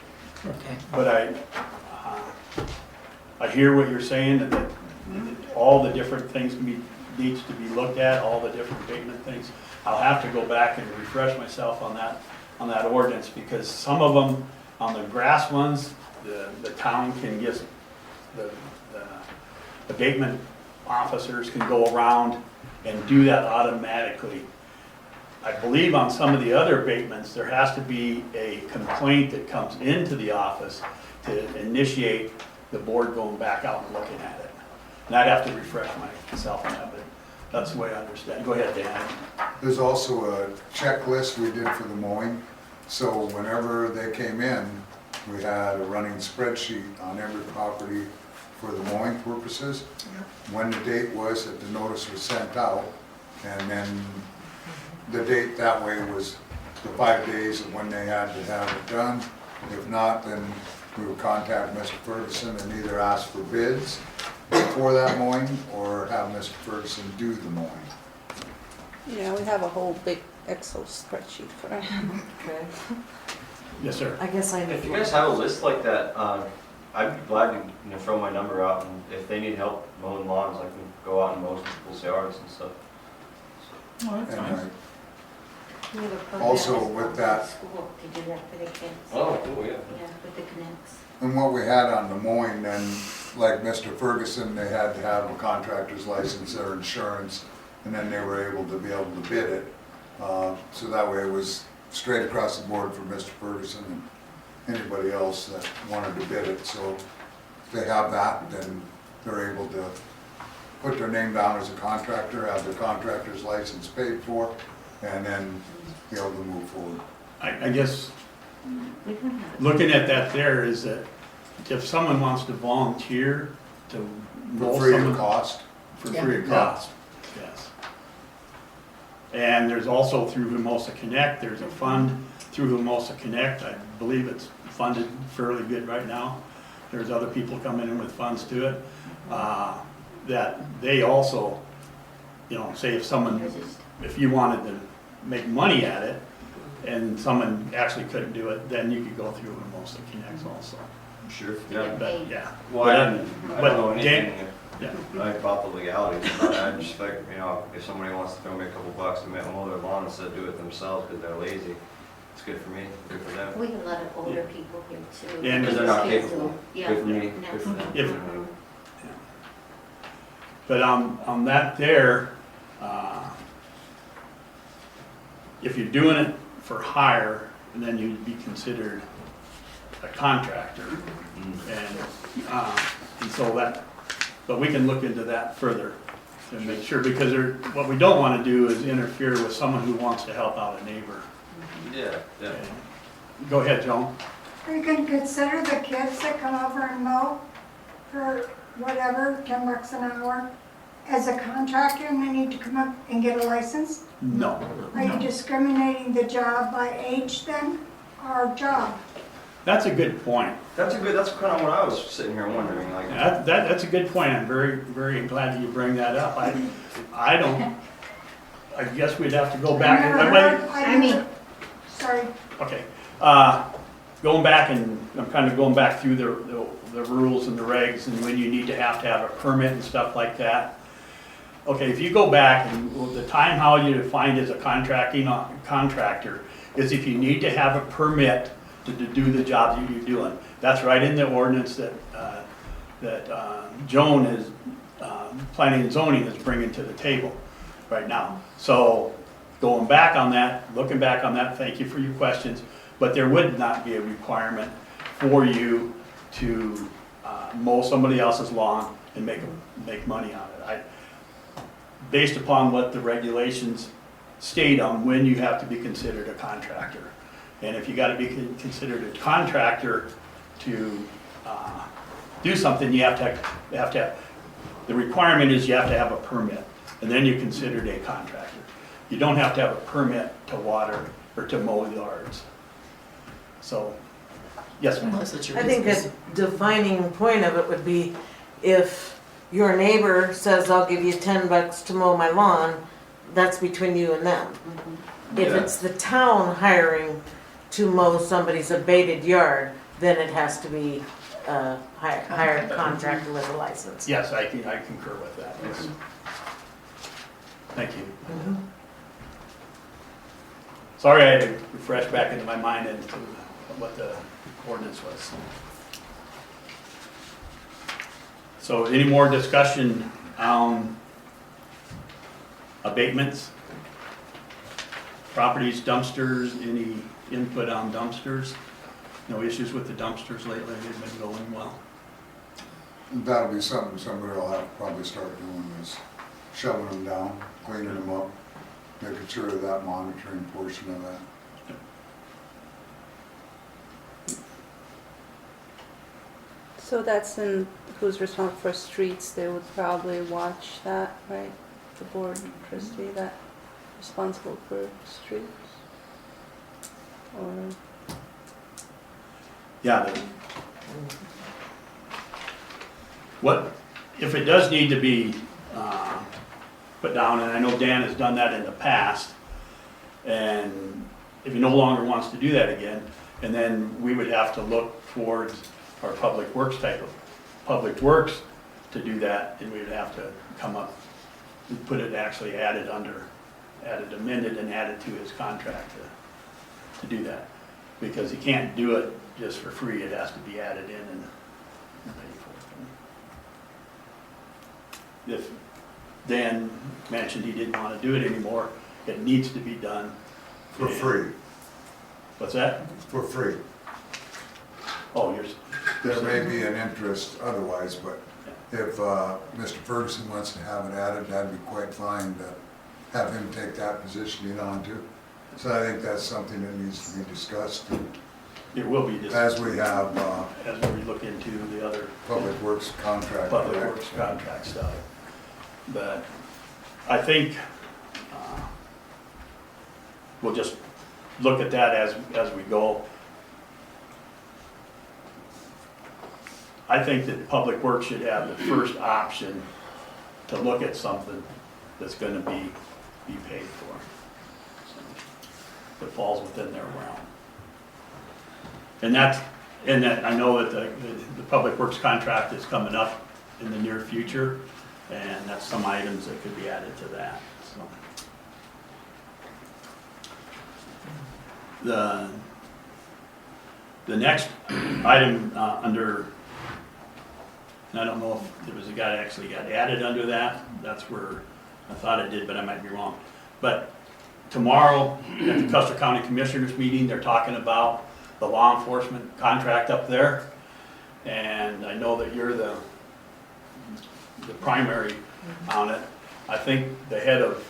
okay. But I hear what you're saying, and that all the different things needs to be looked at, all the different abatement things. I'll have to go back and refresh myself on that ordinance, because some of them, on the grass ones, the town can just, the abatement officers can go around and do that automatically. I believe on some of the other abatements, there has to be a complaint that comes into the office to initiate the board going back out and looking at it. And I'd have to refresh myself on that, but that's the way I understand. Go ahead, Dan. There's also a checklist we did for the mowing. So whenever they came in, we had a running spreadsheet on every property for the mowing purposes. When the date was that the notice was sent out, and then the date that way was the 5 days of when they had to have it done. If not, then we would contact Mr. Ferguson and either ask for bids for that mowing or have Mr. Ferguson do the mowing. Yeah, we have a whole big Excel spreadsheet for it. Okay. Yes, sir. I guess I If need you guys have a list like that, I'd be glad to throw my number out, and if they need help mowing lawns, I can go out and mow some people's yards and stuff. Oh, that's nice. We have a program Also at with that- school to do that for the kids. Oh, cool, yeah. Yeah, with the connects. And what we had on the mowing, then, like Mr. Ferguson, they had to have a contractor's license, their insurance, and then they were able to be able to bid it. So that way it was straight across the board for Mr. Ferguson and anybody else that wanted to bid it. So if they have that, then they're able to put their name down as a contractor, have their contractor's license paid for, and then be able to move forward. I guess We don't have it. looking at that there is that if someone wants to volunteer to mow For free of someone- cost. For Yeah. free of cost, yes. And there's also through Hermosa Connect, there's a fund through Hermosa Connect, I believe it's funded fairly good right now. There's other people coming in with funds to it, that they also, say if you wanted to make money at it, and someone actually couldn't do it, then you could go through Hermosa Connect also. Sure. Yeah. But, yeah. Well, I don't know anything Yeah. about the legalities. I just like, if somebody wants to throw me a couple bucks to mow their lawn instead of do it themselves because they're lazy, it's good for me, good for them. We have a lot of older people here too. Yeah, Because they're not Kids capable. who- Yeah. Good for me, and good for them. If- Mhm. But on that there, if you're doing it for hire, then you'd be considered a contractor. And so that, but we can look into that further to make sure, because what we don't want to do is interfere with someone who wants to help out a neighbor. Yeah, yeah. Go ahead, Joan. We can consider the kids that come over and mow for whatever, 10 bucks an hour, as a contractor, and they need to come up and get a license? No. Are you discriminating the job by age then, or job? That's a good point. That's kind of what I was sitting here wondering, like. That's a good point. I'm very, very glad that you bring that up. I guess we'd have to go back. Sorry. Okay, going back, and I'm kind of going back through the rules and the regs and when you need to have a permit and stuff like that. Okay, if you go back, and the time how you define as a contractor is if you need to have a permit to do the job that you're doing. That's right in the ordinance that Joan is, planning and zoning is bringing to the table right now. So going back on that, looking back on that, thank you for your questions, but there would not be a requirement for you to mow somebody else's lawn and make money on it. Based upon what the regulations state on when you have to be considered a contractor. And if you gotta be considered a contractor to do something, you have to, the requirement is you have to have a permit, and then you're considered a contractor. You don't have to have a permit to water or to mow yards. So, yes, ma'am. Unless it's your I think business. a defining point of it would be if your neighbor says, I'll give you 10 bucks to mow my lawn, that's between you and them. If Yeah. it's the town hiring to mow somebody's abated yard, then it has to be a hired contractor with a license. Yes, I concur with that, yes. Thank you. Mhm. Sorry, I had to refresh back into my mind into what the ordinance was. So any more discussion on abatements? Properties, dumpsters, any input on dumpsters? No issues with the dumpsters lately, they've been going well. That'll be something somebody will have to probably start doing, is shoving them down, cleaning them up, making sure of that monitoring portion of that. So that's in, who's responsible for streets, they would probably watch that, right? The board trustee that responsible for streets? Or, Yeah. What, if it does need to be put down, and I know Dan has done that in the past, And if he no longer wants to do that again, and then we would have to look towards our public works to do that, and we would have to come up and put it actually amended and added to his contract to do that. Because he can't do it just for free, it has to be added in and paid for. If Dan mentioned he didn't want to do it anymore, it needs to be done. For free, What's that? for free. Oh, There may be an interest otherwise, but if Mr. Ferguson wants to have it added, that'd be quite fine to have him take that position on too. So I think that's something that needs to be discussed it will be discussed as we have as we look into the other Public Works contract. public correct? works contract stuff. But I think we'll just look at that as we go. I think that Public Works should have the first option to look at something that's gonna be paid for. So, that falls within their realm. And that, I know that the Public Works contract is coming up in the near future, and that's some items that could be added to that, so. The next item under, and I don't know if there was a guy that actually got added under that, that's where I thought it did, but I might be wrong. But tomorrow, at the Custer County Commissioners meeting, they're talking about the law enforcement contract up there. And I know that you're the primary on it. I think the head of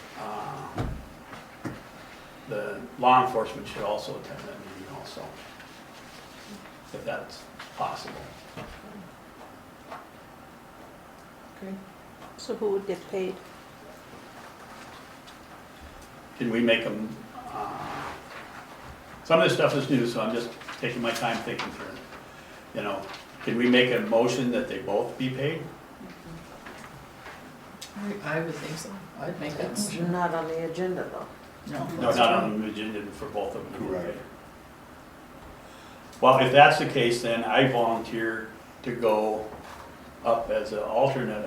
the law enforcement should also attend that meeting also, if that's possible. Okay. So who would get paid? Can we make them, some of this stuff is new, so I'm just taking my time thinking through it. You know, can we make a motion that they both be paid? I would think so. I'd make that It's motion. not on the agenda though. No. No, not on the agenda for both of them to be paid. Well, if that's the case, then I volunteer to go up as an alternate,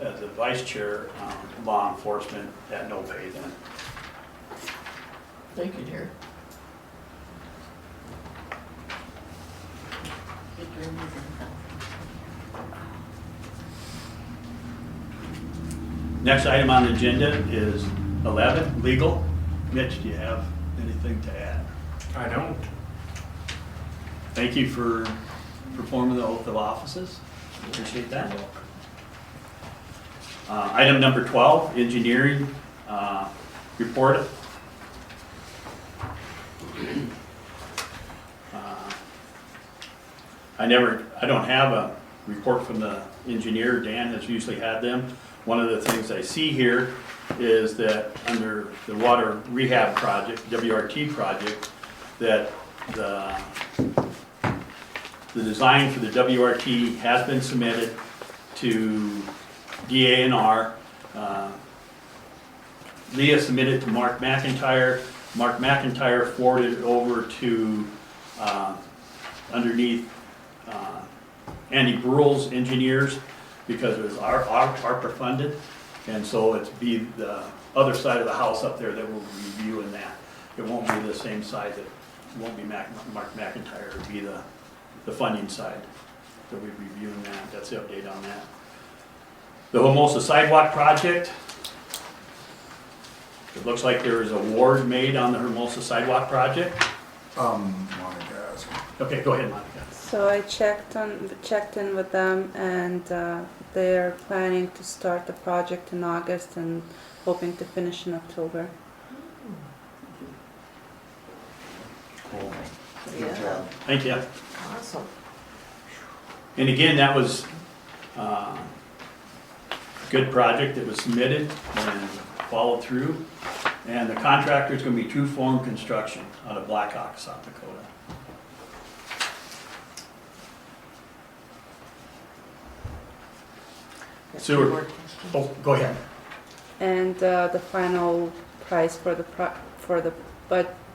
as a vice chair, law enforcement at no pay then. Thank you, dear. Next item on the agenda is 11, legal. Mitch, do you have anything to add? I don't. Thank you for performing the oath of offices. Appreciate that. Item number 12, engineering report. I don't have a report from the engineer. Dan has usually had them. One of the things I see here is that under the water rehab project, WRT project, that the design for the WRT has been submitted to DA&R. Leah submitted to Mark McIntyre. Mark McIntyre forwarded it over to underneath Andy Burrell's engineers because it was ARPA funded. And so it's be the other side of the house up there that will be reviewing that. It won't be the same side that, it won't be Mark McIntyre, it'll be the funding side that we'll be reviewing that. That's the update on that. The Hermosa sidewalk project. It looks like there is a award made on the Hermosa sidewalk project. Monica asked. Okay, go ahead, Monica. So I checked in with them, and they're planning to start the project in August and hoping to finish in October. Cool. Good job. Thank you. Awesome. And again, that was a good project that was submitted and followed through. And the contractor is going to be True Form Construction out of Black Hawk, South Dakota. Sewer. Oh, go ahead. And the final price for the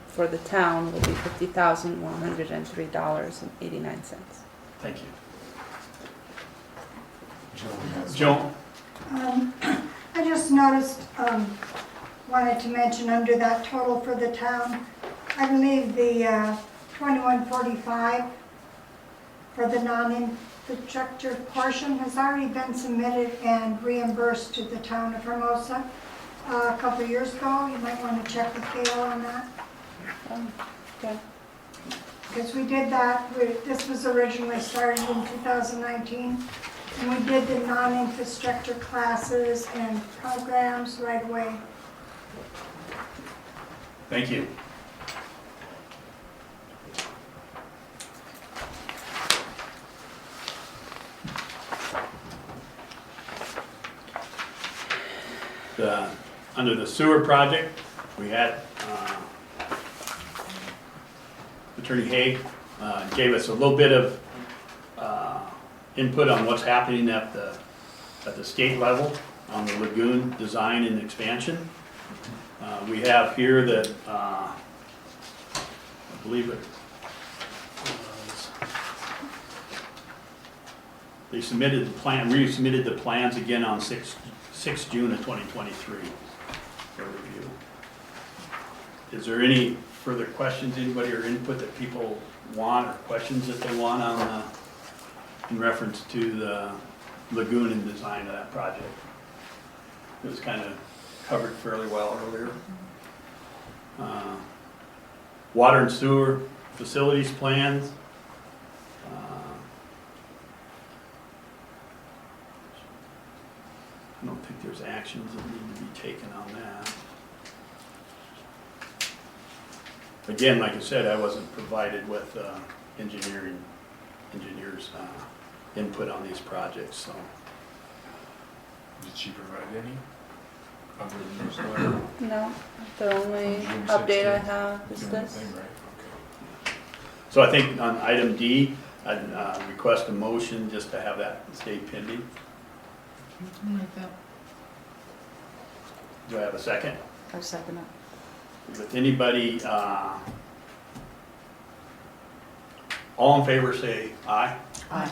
for the town will be $50,103.89. Thank you. Joan. Joan? I just noticed, wanted to mention under that total for the town, I believe the 2145 for the non-infrastructure portion has already been submitted and reimbursed to the town of Hermosa a couple of years ago. You might want to check with Gail on that. Okay. Because we did that, this was originally started in 2019, and we did the non-infrastructure classes and programs right away. Thank you. Under the sewer project, we had Attorney Haig gave us a little bit of input on what's happening at the state level on the lagoon design and expansion. We have here that I believe it was, they submitted the plan, resubmitted the plans again on 6 June of 2023 for review. Is there any further questions, anybody, or input that people want, or questions that they want on in reference to the lagoon and design of that project? It was kind of covered fairly well earlier. Water and sewer facilities plans. I don't think there's actions that need to be taken on that. Again, like I said, I wasn't provided with engineers' input on these projects, so. Did she provide any? Other than this letter? No, the only June update I 16th. have is The only this. thing, right? Okay. So I think on item D, I'd request a motion just to have that stay pending. Like that. Do I have a second? I second it. With anybody, all in favor say aye. Aye.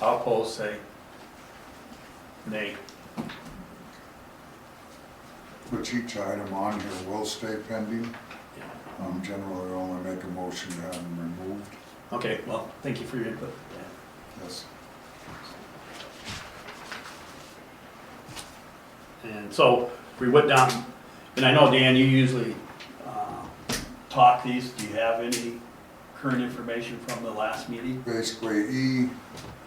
All opposed say nay. Which each item on here will stay pending. Generally, we only make a motion to have them removed. Okay, well, thank you for your input. Yes. And so we went down, and I know, Dan, you usually talk these. Do you have any current information from the last meeting? Basically, E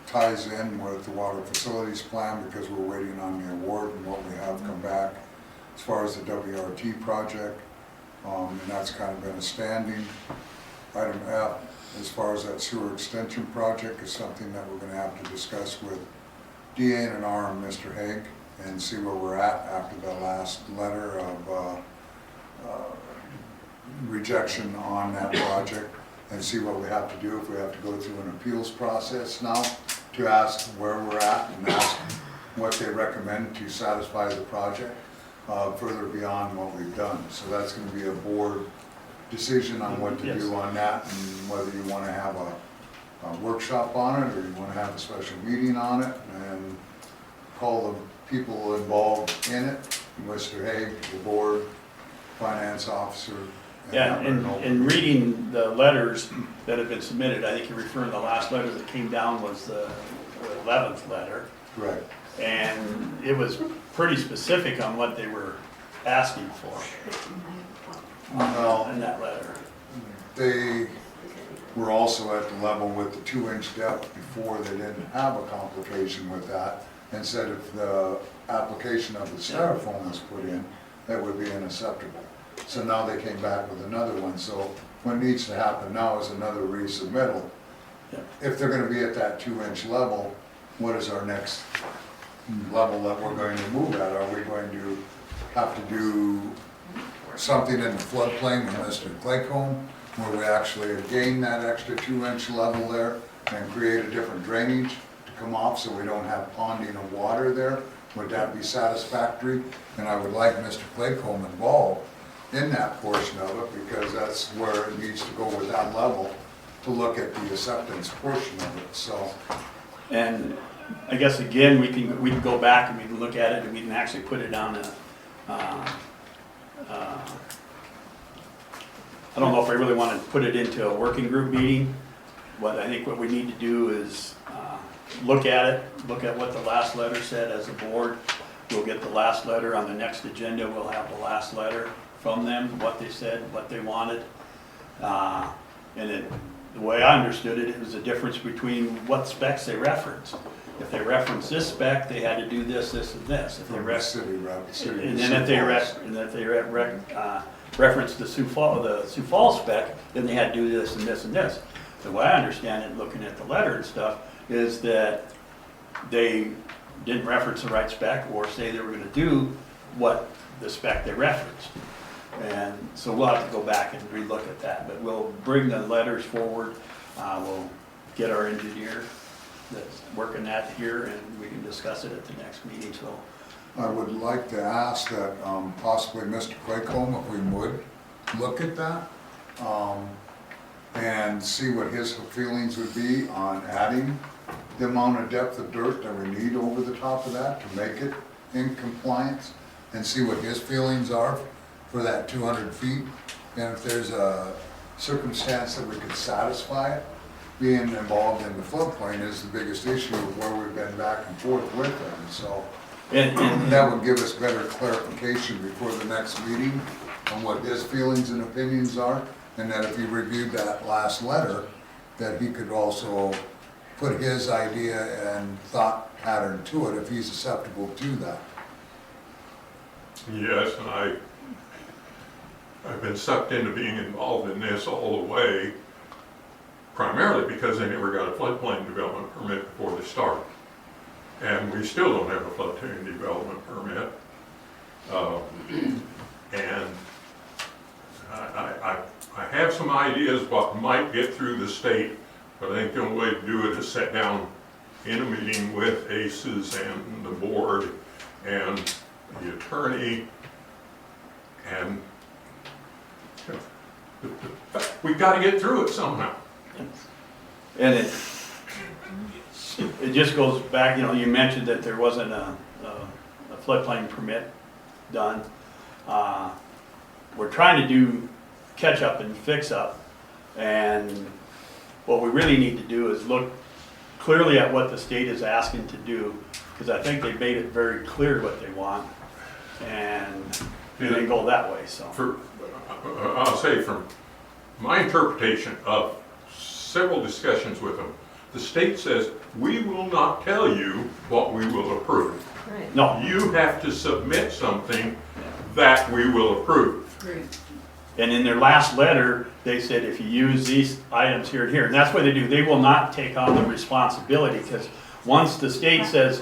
ties in with the water facilities plan because we're waiting on the award and what we have come back as far as the WRT project. And that's kind of been a standing. Item F, as far as that sewer extension project, is something that we're going to have to discuss with DA&R and Mr. Haig and see where we're at after the last letter of rejection on that project, and see what we have to do, if we have to go through an appeals process now to ask where we're at and ask what they recommend to satisfy the project further beyond what we've done. So that's going to be a board decision on what to do on that, and whether you want to have a workshop on it or you want to have a special meeting on it and call the people involved in it, Mr. Haig, the board, finance officer. Yeah, in reading the letters that have been submitted, I think you're referring to the last letter that came down was the 11th letter. Right. And it was pretty specific on what they were asking for in that letter. They were also at the level with the 2-inch depth before. They didn't have a complication with that, and said if the application of the styrofoam was put in, that would be unacceptable. So now they came back with another one. So what needs to happen now is another resubmittal. Yeah. If they're gonna be at that 2-inch level, what is our next level that we're going to move at? Are we going to have to do something in the floodplain with Mr. Claycomb, where we actually gain that extra 2-inch level there and create a different drainage to come off so we don't have ponding of water there? Would that be satisfactory? And I would like Mr. Claycomb involved in that portion of it, because that's where it needs to go with that level to look at the acceptance portion of it, so. And I guess again, we can go back and we can look at it and we can actually put it on a, I don't know if I really want to put it into a working group meeting, but I think what we need to do is look at it, look at what the last letter said as a board. We'll get the last letter on the next agenda. We'll have the last letter from them, what they said, what they wanted. And the way I understood it, it was a difference between what specs they referenced. If they referenced this spec, they had to do this, this, and this. If they referenced the Sioux Falls spec, then they had to do this and this and this. The way I understand it, looking at the letter and stuff, is that they didn't reference the right spec or say they were going to do what the spec they referenced. And so we'll have to go back and relook at that, but we'll bring the letters forward. We'll get our engineer that's working that here and we can discuss it at the next meeting. So I would like to ask that possibly Mr. Claycomb, if we would, look at that and see what his feelings would be on adding the amount of depth of dirt that we need over the top of that to make it in compliance, and see what his feelings are for that 200 feet. And if there's a circumstance that we could satisfy it, being involved in the floodplain is the biggest issue where we've been back and forth with them. So and that would give us better clarification before the next meeting on what his feelings and opinions are. And that if he reviewed that last letter, that he could also put his idea and thought pattern to it if he's susceptible to that. Yes, and I've been sucked into being involved in this all the way, primarily because they never got a floodplain development permit before they started. And we still don't have a floodplain development permit. And I have some ideas what might get through the state, but I think the only way to do it is sit down in a meeting with ACES and the board and the attorney, and we've got to get through it somehow. And it just goes back, you mentioned that there wasn't a floodplain permit done. We're trying to do catch up and fix up, and what we really need to do is look clearly at what the state is asking to do, because I think they made it very clear what they want, and then go that way. So I'll say from my interpretation of several discussions with them, the state says, we will not tell you what we will approve. Right. No. You have to submit something that we will approve. Great. And in their last letter, they said if you use these items here and here, and that's what they do, they will not take on the responsibility, because once the state says,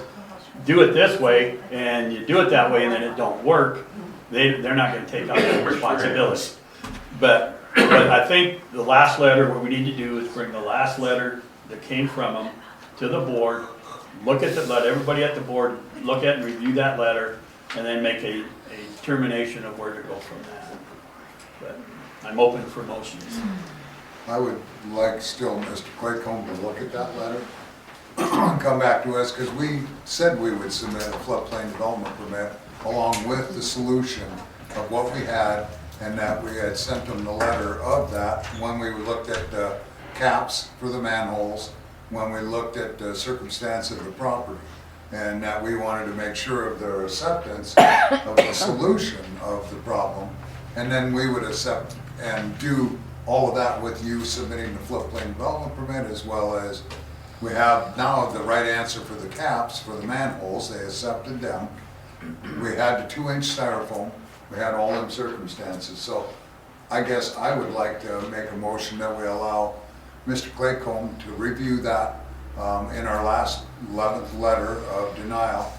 do it this way, and you do it that way and then it don't work, they're not going to take on that responsibility. But I think the last letter, what we need to do is bring the last letter that came from them to the board, let everybody at the board look at and review that letter, and then make a determination of where to go from that. But I'm open for motions. I would like still Mr. Claycomb to look at that letter and come back to us, because we said we would submit a floodplain development permit along with the solution of what we had, and that we had sent them the letter of that when we looked at the caps for the manholes, when we looked at the circumstance of the property, and that we wanted to make sure of their acceptance of the solution of the problem. And then we would accept and do all of that with you submitting the floodplain development permit, as well as we have now the right answer for the caps for the manholes. They accepted them. We had the 2-inch styrofoam. We had all them circumstances. So I guess I would like to make a motion that we allow Mr. Claycomb to review that in our last 11th letter of denial,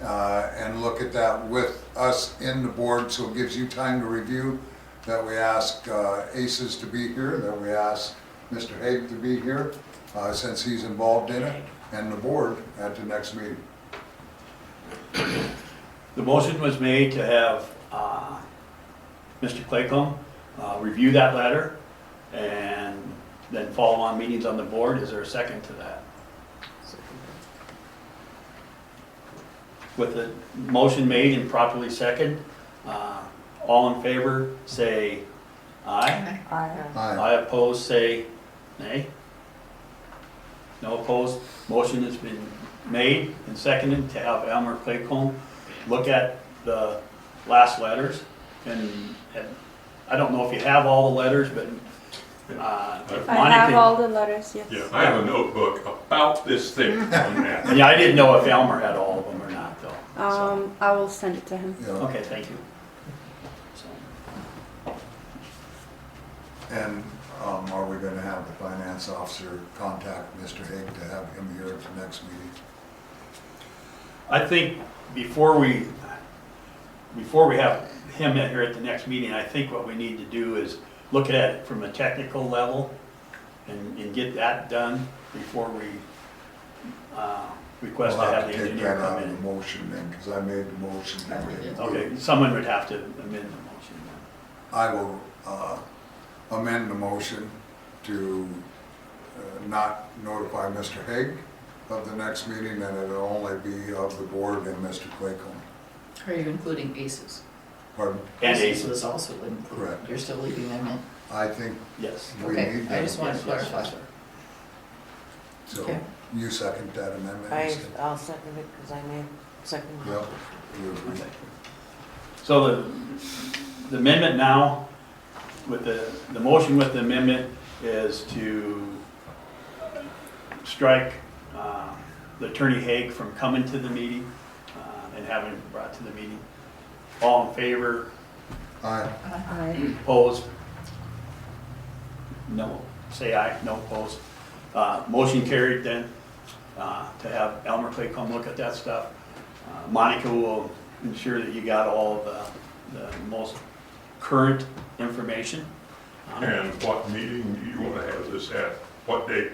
and look at that with us in the board, so it gives you time to review, that we ask ACES to be here, that we ask Mr. Haig to be here, since he's involved in it, and the board at the next meeting. The motion was made to have Mr. Claycomb, review that letter, and then follow on meetings on the board. Is there a second to that? With the motion made and properly second, all in favor, say aye. I oppose, say nay. No opposed. Motion has been made and seconded to have Elmer Claycomb look at the last letters. And I don't know if you have all the letters, but if I have all the letters, yes. Yeah, I have a notebook about this thick on that. Yeah, I didn't know if Elmer had all of them or not, though. I will send it to him. Okay, thank you. And are we gonna have the finance officer contact Mr. Haig to have him here at the next meeting? I think before we have him here at the next meeting, I think what we need to do is look at it from a technical level and get that done before we request to have the engineer come in. Take that out of the motion then, because I made the motion. Okay, someone would have to amend the motion then. I will amend the motion to not notify Mr. Haig of the next meeting, and it'll only be of the board and Mr. Claycomb. Are you including ACES? Pardon? And ACES ACES. is also included. Correct. You're still leaving them in? I think Yes. we Okay, need I that. just wanted to Yes, clarify. So Okay. you second that amendment? I'll second it because I made second. Yep, you agree. So the amendment now, with the motion with the amendment is to strike the Attorney Haig from coming to the meeting and having him brought to the meeting. All in favor? Aye. Opposed? No. Say aye. No opposed. Motion carried then to have Elmer Clay come look at that stuff. Monica will ensure that you got all of the most current information. And what meeting do you want to have this at? What date?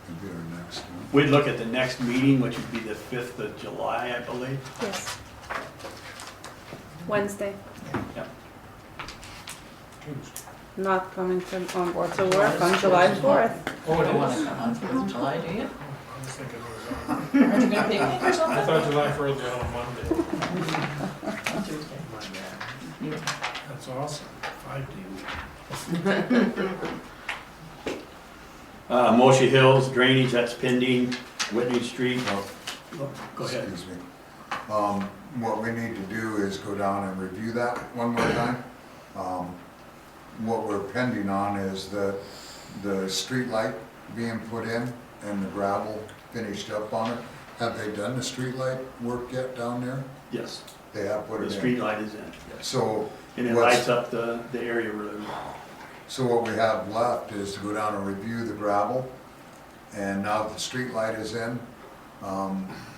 It'll be our next one. We'd look at the next meeting, which would be the 5th of July, I believe. Yes. Wednesday. Yep. Not coming to work on July 4th. Oh, you don't want to come on 4th of July, do you? I was thinking it was on. Aren't you gonna picnic or something? I thought July 4th was on a Monday. On Tuesday. My bad. That's awesome. 5 days. Moshe Hills drainage, that's pending. Whitney Street. Go ahead. Excuse me. What we need to do is go down and review that one more time. What we're pending on is the street light being put in and the gravel finished up on it. Have they done the street light work yet down there? Yes. They have put it in? The street light is in. Yes. So. And it lights up the area really well. So what we have left is to go down and review the gravel. And now that the street light is in,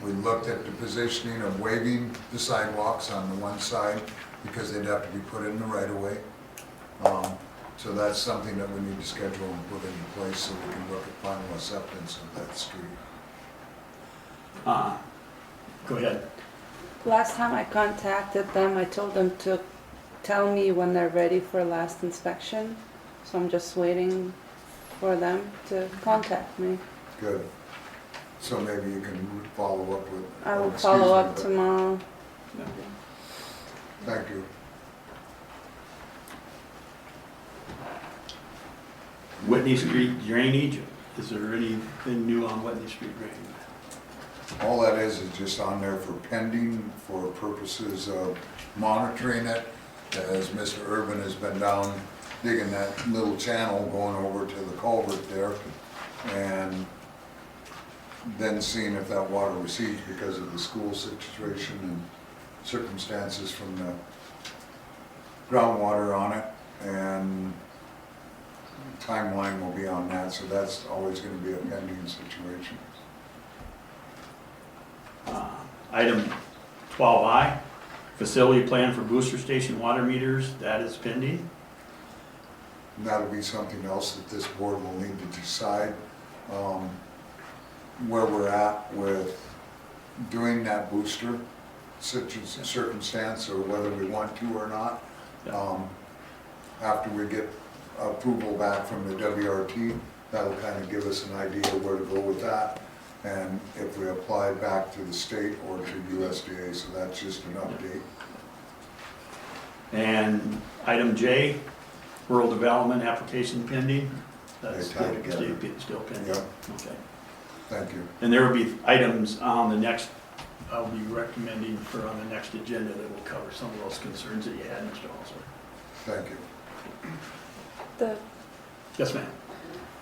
we looked at the positioning of waving the sidewalks on the one side because they'd have to be put in the right of way. So that's something that we need to schedule and put into place so we can look at final acceptance of that street. Go ahead. Last time I contacted them, I told them to tell me when they're ready for last inspection. So I'm just waiting for them to contact me. Good. So maybe you can follow up with. I will excuse follow me, up but- tomorrow. Thank you. Whitney Street drainage, is there anything new on Whitney Street drainage? All that is just on there for pending, for purposes of monitoring it, as Mr. Urban has been down digging that little channel going over to the culvert there, and then seeing if that water recedes because of the school situation and circumstances from the groundwater on it, and timeline will be on that, so that's always going to be a pending situation. Item 12I, facility plan for booster station water meters, that is pending. And that'll be something else that this board will need to decide where we're at with doing that booster circumstance, or whether we want to or not. after we get approval back from the WRT, that'll kind of give us an idea where to go with that. And if we apply back to the state or to USDA, so that's just an update. And item J, rural development application pending. That's They tie together. still pending. Yep. Okay. Thank you. And there will be items on the next, I'll be recommending for on the next agenda that will cover some of those concerns that you had, Mr. Halsey. Thank you. The, Yes, ma'am.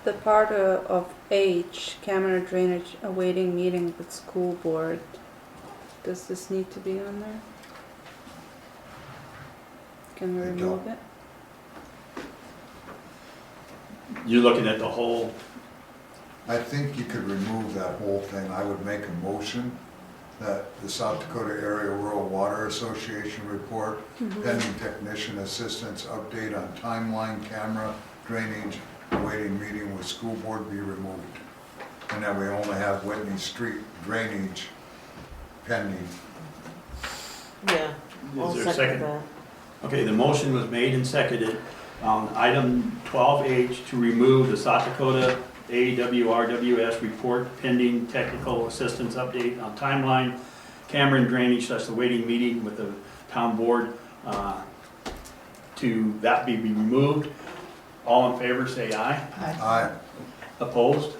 the part of H, camera drainage, awaiting meeting with school board, does this need to be on there? Can we It remove don't. it? You're looking at the whole, I think you could remove that whole thing. I would make a motion that the South Dakota Area Rural Water Association report, pending technician assistance update on timeline, camera, drainage, awaiting meeting with school board be removed. And that we only have Whitney Street drainage pending. Yeah, I'll is there a second second? that. Okay, the motion was made and seconded on item 12H to remove the South Dakota AWRWS report pending technical assistance update on timeline, camera and drainage, such the waiting meeting with the town board to that be removed. All in favor, say aye. Aye. Opposed?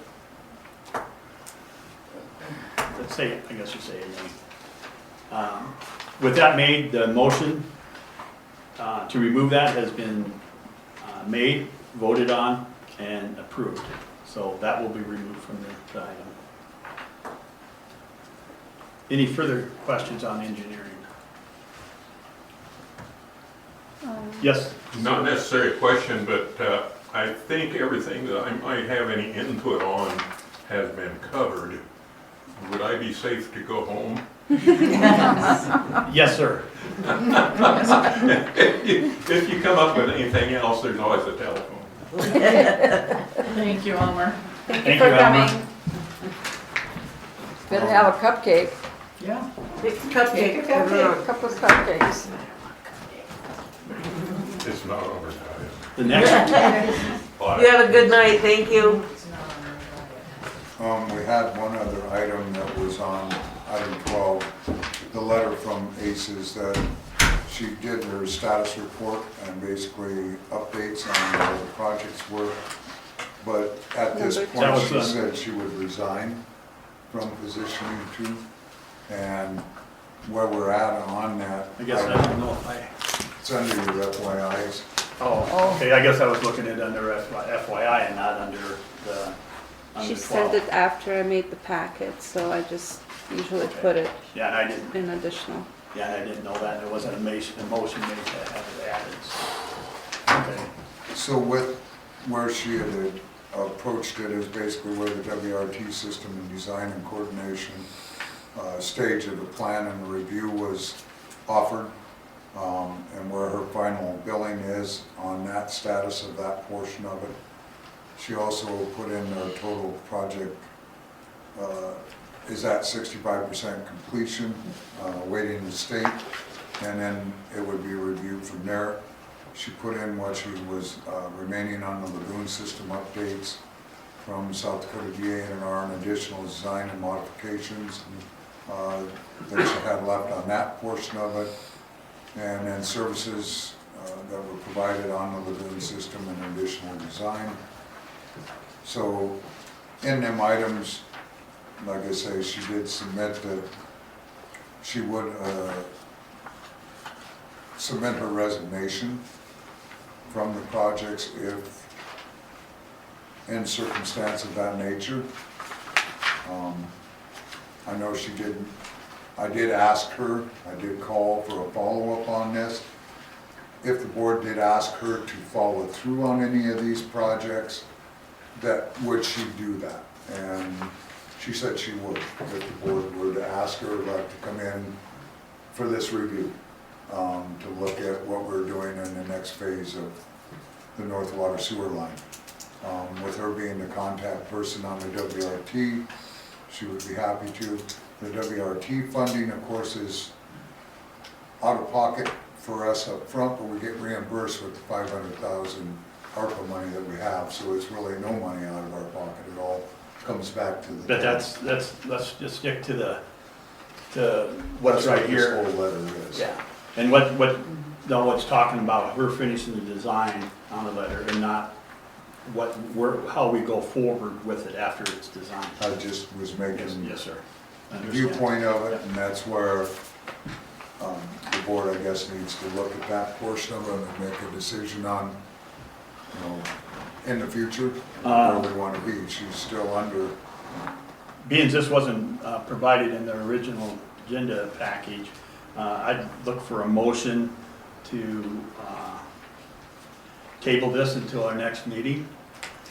Let's say, I guess you say it. With that made, the motion to remove that has been made, voted on, and approved. So that will be removed from the item. Any further questions on engineering? Yes? Not necessarily a question, but I think everything that I might have any input on has been covered. Would I be safe to go home? Yes, sir. If you come up with anything else, there's always a telephone. Thank you, Elmer. Thank you for Elmer. coming. Better have a cupcake. Yeah. Cupcake, A couple of cupcakes. It's not overtime. The next, You have a good night, thank you. We had one other item that was on item 12, the letter from ACES that she did her status report and basically updates on where the projects were. But at this Number point, two. she said she would resign from position 2. And where we're at on that, I guess I don't know if I, it's under your FYIs. oh, okay, I guess I was looking at under FYI and not under the, under She 12. sent it after I made the packet, so I just usually Okay. put it Yeah, and I didn't, in additional. yeah, and I didn't know that, there wasn't a motion made to have it added, so. Okay, So with where she had approached it is basically where the WRT system and design and coordination stage of the plan and the review was offered, and where her final billing is on that status of that portion of it. She also put in the total project is at 65% completion, waiting the state, and then it would be reviewed from there. She put in what she was remaining on the lagoon system updates from South Dakota DA&R and additional design and modifications that she had left on that portion of it, and then services that were provided on the lagoon system and additional design. So in them items, like I say, she did submit that she would submit her resignation from the projects if in circumstance of that nature. I know she didn't, I did ask her, I did call for a follow-up on this. If the board did ask her to follow through on any of these projects, that would she do that? And she said she would, if the board were to ask her like to come in for this review, to look at what we're doing in the next phase of the North Water Sewer Line. With her being the contact person on the WRT, she would be happy to. The WRT funding, of course, is out-of-pocket for us up front, but we get reimbursed with the 500,000 ARPA money that we have, so it's really no money out of our pocket. It all comes back to the. But let's just stick to what's right here. That's what this whole letter is. Yeah, and no, what's talking about, we're finishing the design on the letter and not how we go forward with it after it's designed. I just was making Yes, sir. the Understand. viewpoint of it, and that's where the board, I guess, needs to look at that portion of it and make a decision on, you know, in the future, where we want to be. She's still under. Being this wasn't provided in the original agenda package, I'd look for a motion to table this until our next meeting,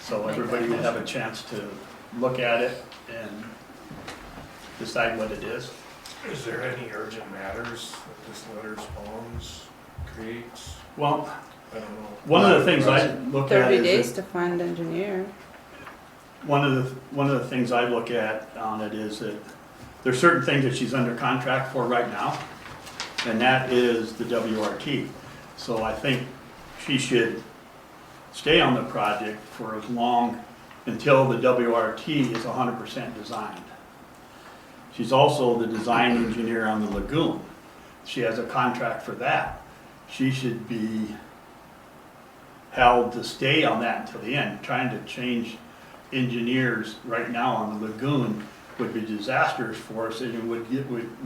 so everybody will have a chance to look at it and decide what it is. Is there any urgent matters that this letter spawns, creates? Well, I don't know. one of the things I look at 30 is days that to find engineer. one of the things I look at on it is that there's certain things that she's under contract for right now, and that is the WRT. So I think she should stay on the project for as long until the WRT is 100% designed. She's also the design engineer on the lagoon. She has a contract for that. She should be held to stay on that until the end. Trying to change engineers right now on the lagoon would be disastrous for us, and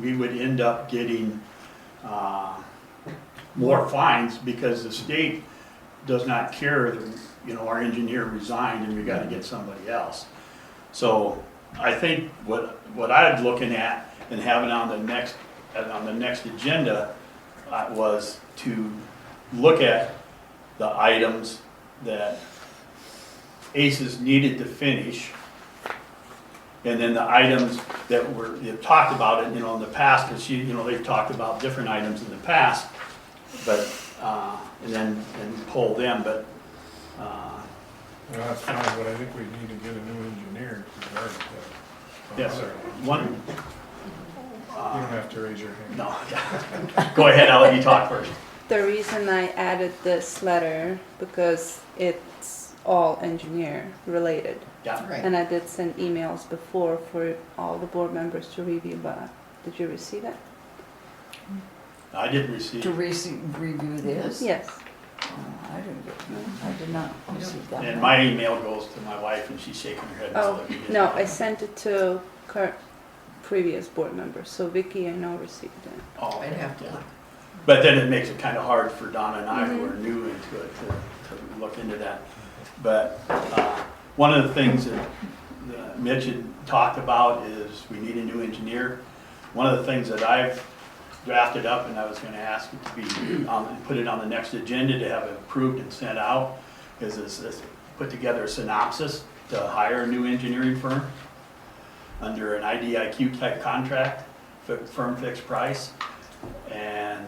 we would end up getting more fines because the state does not care that, you know, our engineer resigned and we got to get somebody else. So I think what I'm looking at and having on the next agenda was to look at the items that ACES needed to finish, and then the items that they've talked about it, you know, in the past, because they've talked about different items in the past, but and pull them, but. Well, that's fine, but I think we need to get a new engineer regarding that. Yes, sir. One. You don't have to raise your hand. No. Go ahead, I'll let you talk first. The reason I added this letter because it's all engineer related. Yeah. Right. And I did send emails before for all the board members to review, but did you receive it? I didn't receive. To review this? Yes. Oh, I didn't get, I did not receive that. And my email goes to my wife and she's shaking her head. Oh, no, I sent it to previous board members, so Vicky I know received it. Oh, I'd have to look. but then it makes it kind of hard for Donna and I who are new into it to look into that. But one of the things that Mitch had talked about is we need a new engineer. One of the things that I've drafted up, and I was going to ask it to be put it on the next agenda to have it approved and sent out, is put together a synopsis to hire a new engineering firm under an IDIQ type contract, firm fixed price, and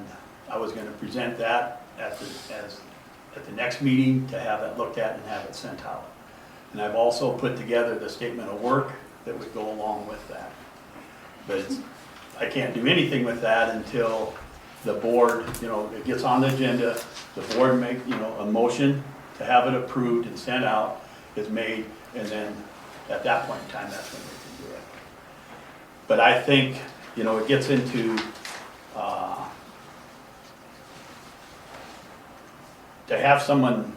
I was going to present that at the next meeting to have it looked at and have it sent out. And I've also put together the statement of work that would go along with that. But I can't do anything with that until the board, it gets on the agenda, the board make, a motion to have it approved and sent out is made, and then at that point in time, that's when we can do it. But I think, it gets into, to have someone,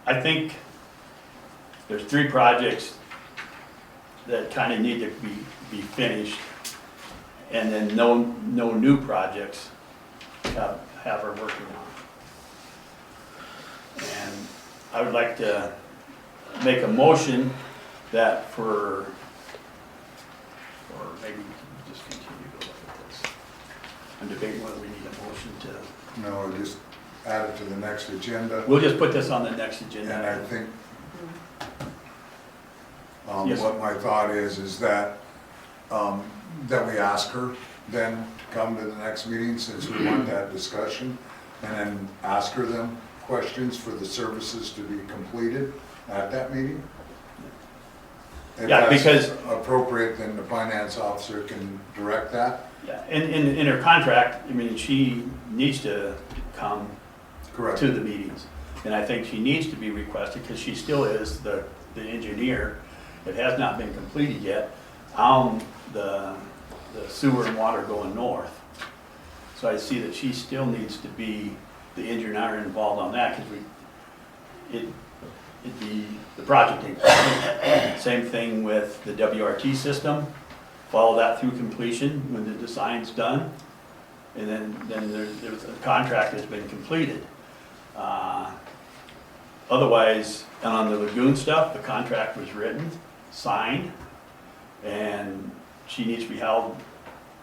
I think there's 3 projects that kind of need to be finished, and then no new projects have her working on. And I would like to make a motion that or maybe we can just continue to look at this. I'm debating whether we need a motion to. No, just add it to the next agenda. We'll just put this on the next agenda. And I think Yes. what my thought is that that we ask her then to come to the next meeting, since we want that discussion, and then ask her them questions for the services to be completed at that meeting. If Yeah, that's because- appropriate, then the finance officer can direct that? Yeah, in her contract, I mean, she needs to come Correct. to the meetings. And I think she needs to be requested, because she still is the engineer. It has not been completed yet on the sewer and water going north. So I see that she still needs to be the engineer involved on that, because it'd be the project included. Same thing with the WRT system, follow that through completion when the design's done. And then there's a contract that's been completed. Otherwise, and on the lagoon stuff, the contract was written, signed, and she needs to be held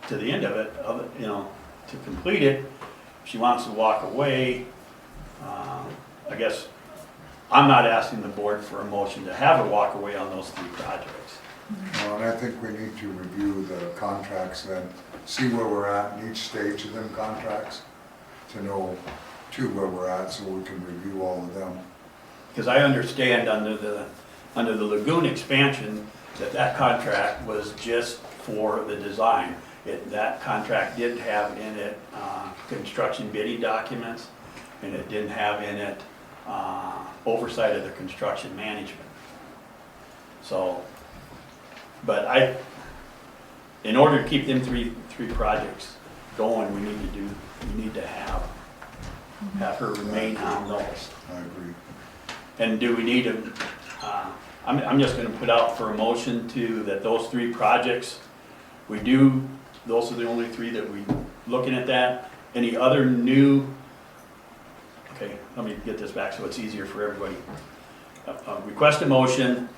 to the end of it, you know, to complete it. If she wants to walk away, I guess I'm not asking the board for a motion to have her walk away on those 3 projects. Well, and I think we need to review the contracts and see where we're at in each stage of them contracts to know where we're at, so we can review all of them. Because I understand under the lagoon expansion, that contract was just for the design. That contract did have in it construction bidding documents, and it didn't have in it oversight of the construction management. So, but in order to keep them three projects going, we need to have her remain on those. I agree. And do we need to, I'm just gonna put out for a motion that those 3 projects, those are the only 3 that we, looking at that. Any other new, okay, let me get this back so it's easier for everybody. Request a motion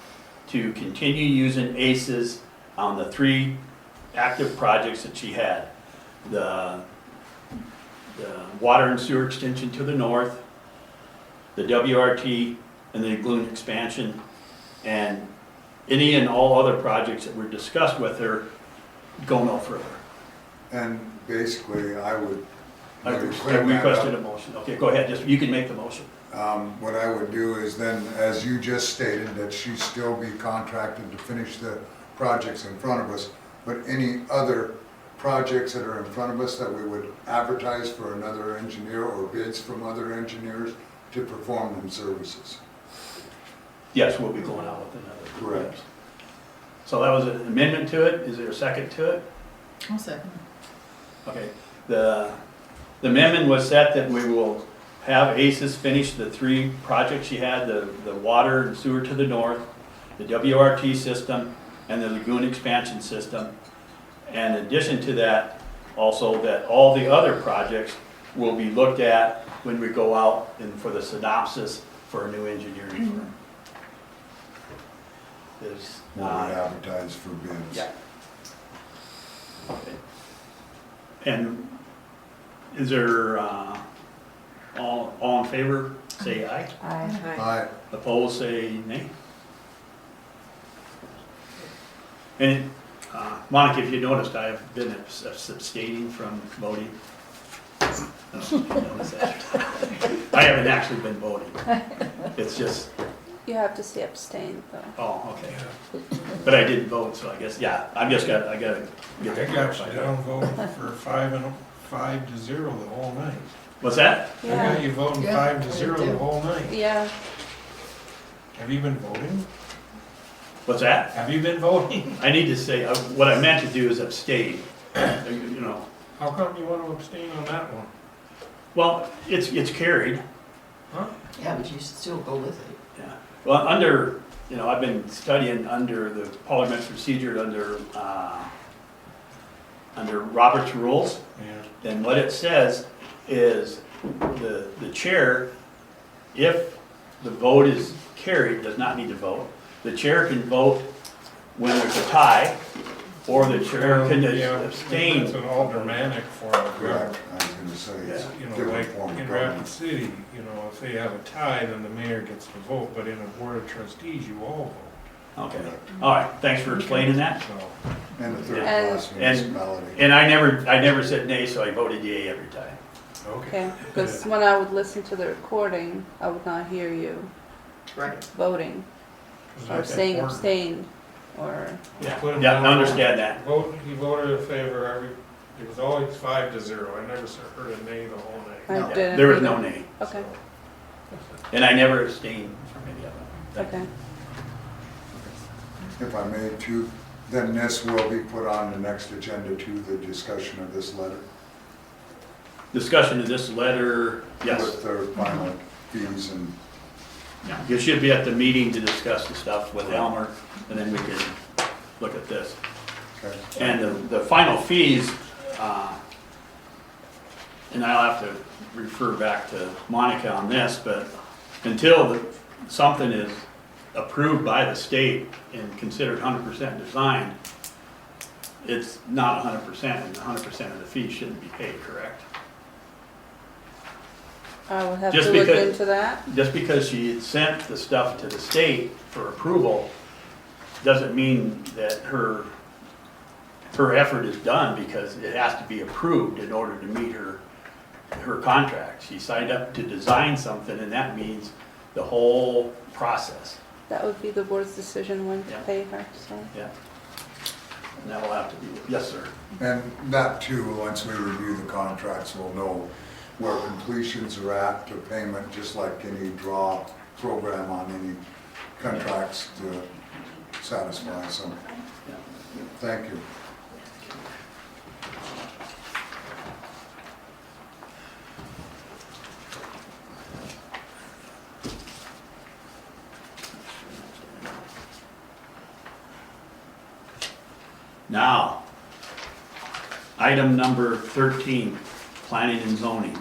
to continue using ACES on the 3 active projects that she had. The water and sewer extension to the north, the WRT, and the lagoon expansion, and any and all other projects that were discussed with her go no further. And basically, I would. I maybe clean that requested up. a motion. Okay, go ahead, you can make the motion. What I would do is then, as you just stated, that she still be contracted to finish the projects in front of us, but any other projects that are in front of us that we would advertise for another engineer or bids from other engineers to perform them services. Yes, we'll be going out with another. Correct. So that was an amendment to it. Is there a second to it? I'll second. Okay. The amendment was set that we will have ACES finish the 3 projects she had, the water and sewer to the north, the WRT system, and the lagoon expansion system. And in addition to that, also that all the other projects will be looked at when we go out and for the synopsis for a new engineering firm. Is Or we advertise for bids. yeah. Okay. And is there, all in favor, say aye. Aye. Opposed, say nay. And, Monica, if you noticed, I have been abstaining from voting. I don't know if you noticed that. I haven't actually been voting. It's just, You have to say abstain though. oh, okay. But I didn't vote, so I guess, yeah, I gotta get that I got you clarified. down voting for 5-0 the whole night. What's that? I got you voting Yeah, 5-0 I the do. whole night. Yeah, Have you been voting? What's that? Have you been voting? I need to say, what I meant to do is abstain, you know. How come you want to abstain on that one? Well, it's carried. Huh? Yeah, but you should still go with it. Yeah. Well, I've been studying under the parliamentary procedure under Robert's rules. Yeah. And what it says is the chair, if the vote is carried, does not need to vote. The chair can vote when there's a tie, or the chair can abstain. It's an aldermanic form of Correct. government. I was gonna say, it's You a know, different like form of in government. Rapid City, you know, if they have a tie, then the mayor gets to vote, but in a board of trustees, you all Okay, all right, thanks for explaining that. vote, so. And a third And- class municipality. And I never said nay, so I voted yea every time. okay, because when I would listen to the recording, I would not hear you Right. voting or That's saying important. abstain. or? Yeah, Put him yeah, down. I understand that. He voted in favor, it was always 5-0, I never heard a nay the whole night. I Yeah, didn't there was either. no nay, Okay, and I never abstained from any of them. okay. If I may too, then this will be put on the next agenda to the discussion of this letter. Discussion of this letter, yes. With their final fees and, Yeah, you should be at the meeting to discuss the stuff with Elmer, and then we can look at this. okay. And the final fees, and I'll have to refer back to Monica on this, but until something is approved by the state and considered 100% designed, it's not 100%, and 100% of the fee shouldn't be paid, correct? I will have Just to look because- into that. Just because she sent the stuff to the state for approval doesn't mean that her effort is done, because it has to be approved in order to meet her contract. She signed up to design something, and that means the whole process. That would be the board's decision when to Yeah. pay her, so. Yeah. And that will have to be, yes, sir. And that too, once we review the contracts, we'll know where completions are at to payment, just like any draw program on any contracts to satisfy, so, thank you. Now, item number 13, planning and zoning.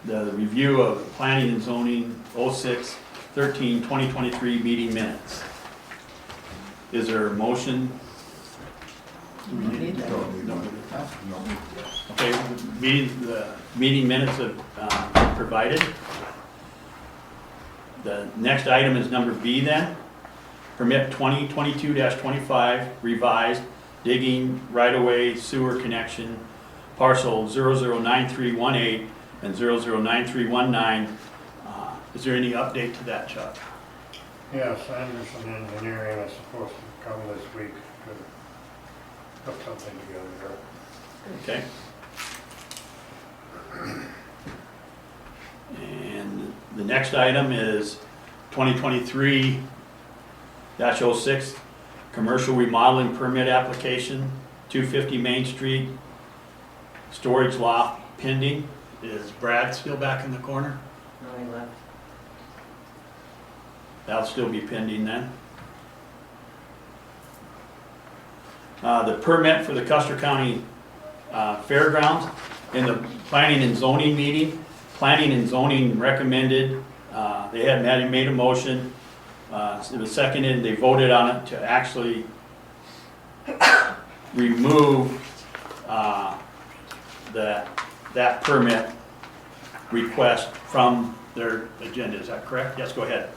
The review of planning and zoning 06/13/2023 meeting minutes. Is there a motion? Do we need that? Don't need No. one. No. Okay, the meeting minutes are provided. The next item is number B then. Permit 2022-25 revised digging right-of-way sewer connection parcel 009318 and 009319. Is there any update to that, Chuck? Yes, Anderson Engineering is supposed to come this week to put something together. Okay. And the next item is 2023-06, commercial remodeling permit application, 250 Main Street, storage loft pending. Is Brad still back in the corner? No, he left. That'll still be pending then. The permit for the Custer County Fairgrounds, in the planning and zoning meeting, planning and zoning recommended, they had made a motion, it was seconded, they voted on it to actually remove that permit request from their agenda. Is that correct? Yes, go ahead.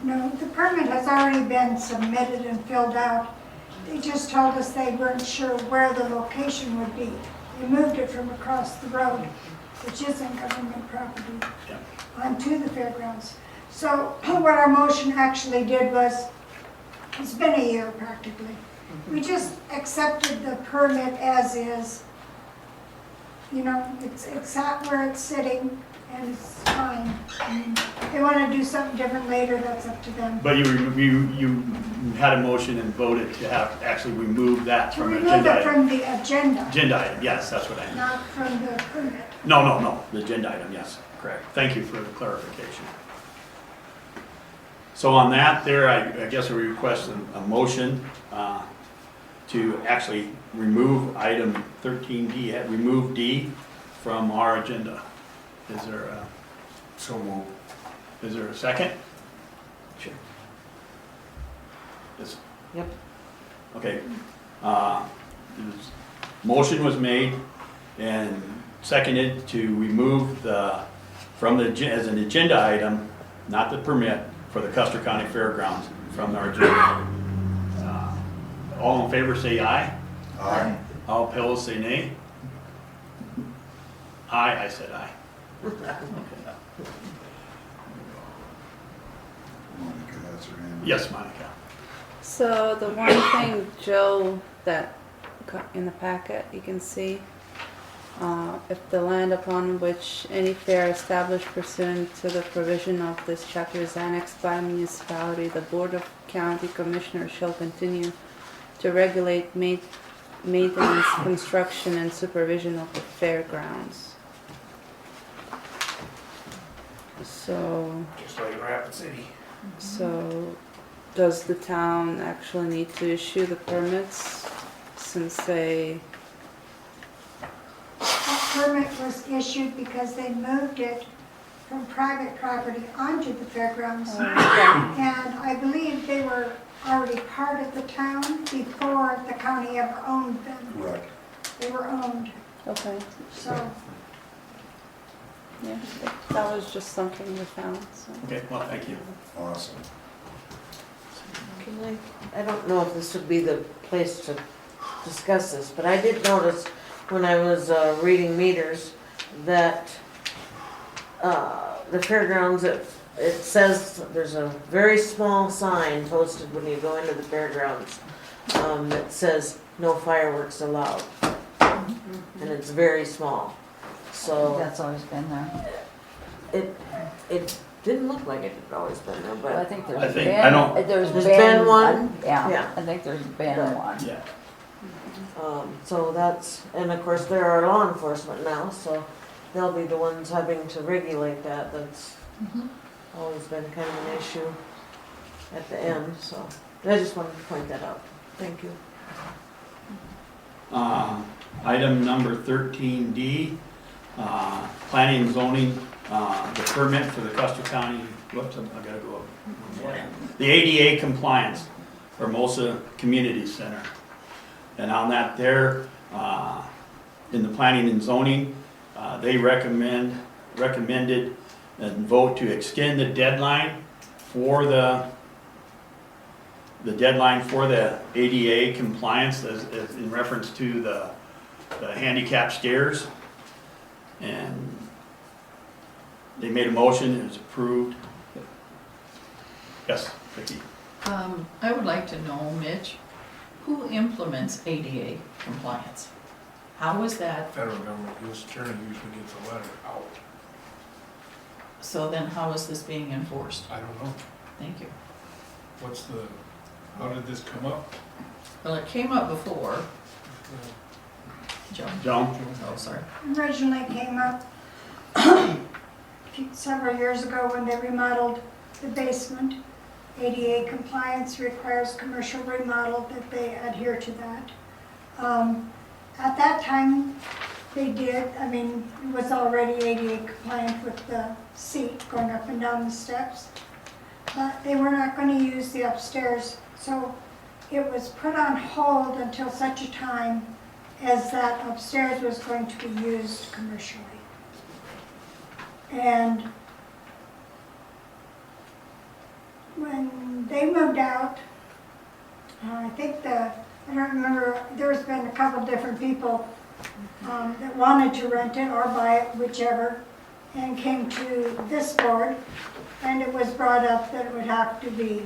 No, the permit has already been submitted and filled out. They just told us they weren't sure where the location would be. They moved it from across the road, which isn't government property, Yeah. onto the fairgrounds. So what our motion actually did was, it's been a year practically. We just accepted the permit as is. You know, it's at where it's sitting and it's fine. I mean, if they want to do something different later, that's up to them. But you had a motion and voted to have actually remove that To from the remove agenda it item. from the agenda, Agenda item, yes, that's what I meant. not from the permit. No, the agenda item, yes, correct. Thank you for the clarification. So on that there, I guess we request a motion to actually remove item 13D, remove D from our agenda. Is there a, So moved. is there a second? Sure. Yes. Yep. Okay. Motion was made and seconded to remove from the, as an agenda item, not the permit, for the Custer County Fairgrounds from our agenda. All in favor say aye. Aye. All opposed say nay. Aye, I said aye. Supervisor Hammond. Yes, Monica. So the one thing, Joe, that got in the packet, you can see, if the land upon which any fair established pursuant to the provision of this chapter is annexed by a municipality, the Board of County Commissioners shall continue to regulate maintenance, construction, and supervision of the fairgrounds. So, Just like Rapid City. so does the town actually need to issue the permits since they, That permit was issued because they moved it from private property onto the fairgrounds. And I believe they were already part of the town before the county ever owned them. Right. They were owned, okay, so. yeah, that was just something we found, so. Okay, well, thank you. Awesome. Can I don't know if this would be the place to discuss this, but I did notice when I was reading meters that the fairgrounds, it says, there's a very small sign posted when you go into the fairgrounds that says no fireworks allowed. And it's very small. So That's always been there. it didn't look like it had always been there, But I but think I there's think- been, I don't- there's There's been been one? one. Yeah, Yeah. I think there's been But- one. Yeah. so that's, and of course there are law enforcement now, so they'll be the ones having to regulate that. That's always been kind of an issue at the end, so I just wanted to point that out. Thank you. Item number 13D, planning and zoning, the permit for the Custer County, whoops, I gotta go up. The ADA compliance, Hermosa Community Center. And on that there, in the planning and zoning, they recommended and vote to extend the deadline for the deadline for the ADA compliance as in reference to the handicap stairs. And they made a motion, it was approved. Yes, Vicki? I would like to know, Mitch, who implements ADA compliance? How is that, Federal government, U.S. Attorney usually gets a letter out. so then how is this being enforced? I don't know. Thank you. How did this come up? Well, it came up before. Joan? Joan? Oh, sorry. Originally came up several years ago when they remodeled the basement. ADA compliance requires commercial remodel that they adhere to that. At that time, they did, it was already ADA compliant with the seat going up and down the steps. But they were not going to use the upstairs, so it was put on hold until such a time as that upstairs was going to be used commercially. And when they moved out, I don't remember, there's been a couple different people that wanted to rent it or buy it, whichever, and came to this board, and it was brought up that it would have to be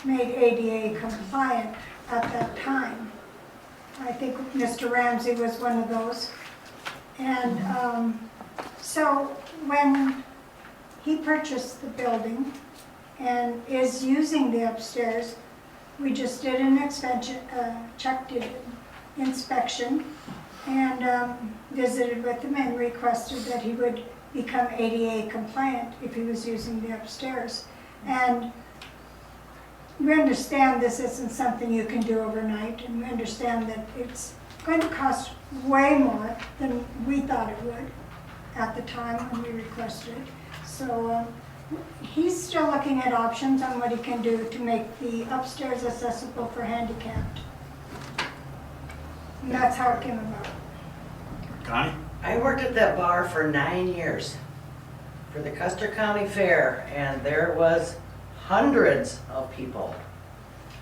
made ADA compliant at that time. I think Mr. Ramsey was one of those. And so when he purchased the building and is using the upstairs, we just did an inspection and visited with him and requested that he would become ADA compliant if he was using the upstairs. And we understand this isn't something you can do overnight, and we understand that it's going to cost way more than we thought it would at the time when we requested it. So he's still looking at options on what he can do to make the upstairs accessible for handicapped. And that's how it came about. Connie? I worked at that bar for 9 years for the Custer County Fair, and there was hundreds of people.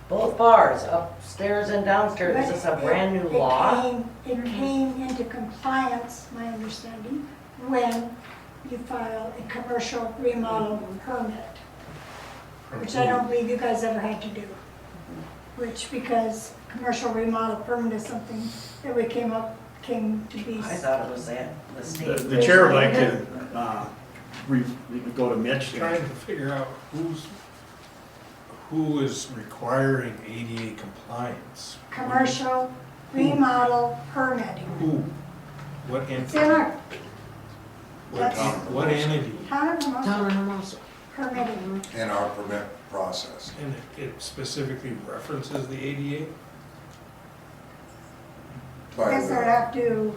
Both bars, upstairs and downstairs. Is this a brand new law? It came into compliance, my understanding, when you file a commercial remodel permit. which I don't believe you guys ever had to do. Which, because commercial remodel permit is something that we came to be. I thought it was that, the state. The chair would like to, we could go to Mitch. Trying to figure out who is requiring ADA compliance. Commercial remodel permitting. Who? What It's entity? in our What entity? town of Hermosa Town of Hermosa. permitting. In our permit process. And it specifically references the ADA? I guess I'd have to,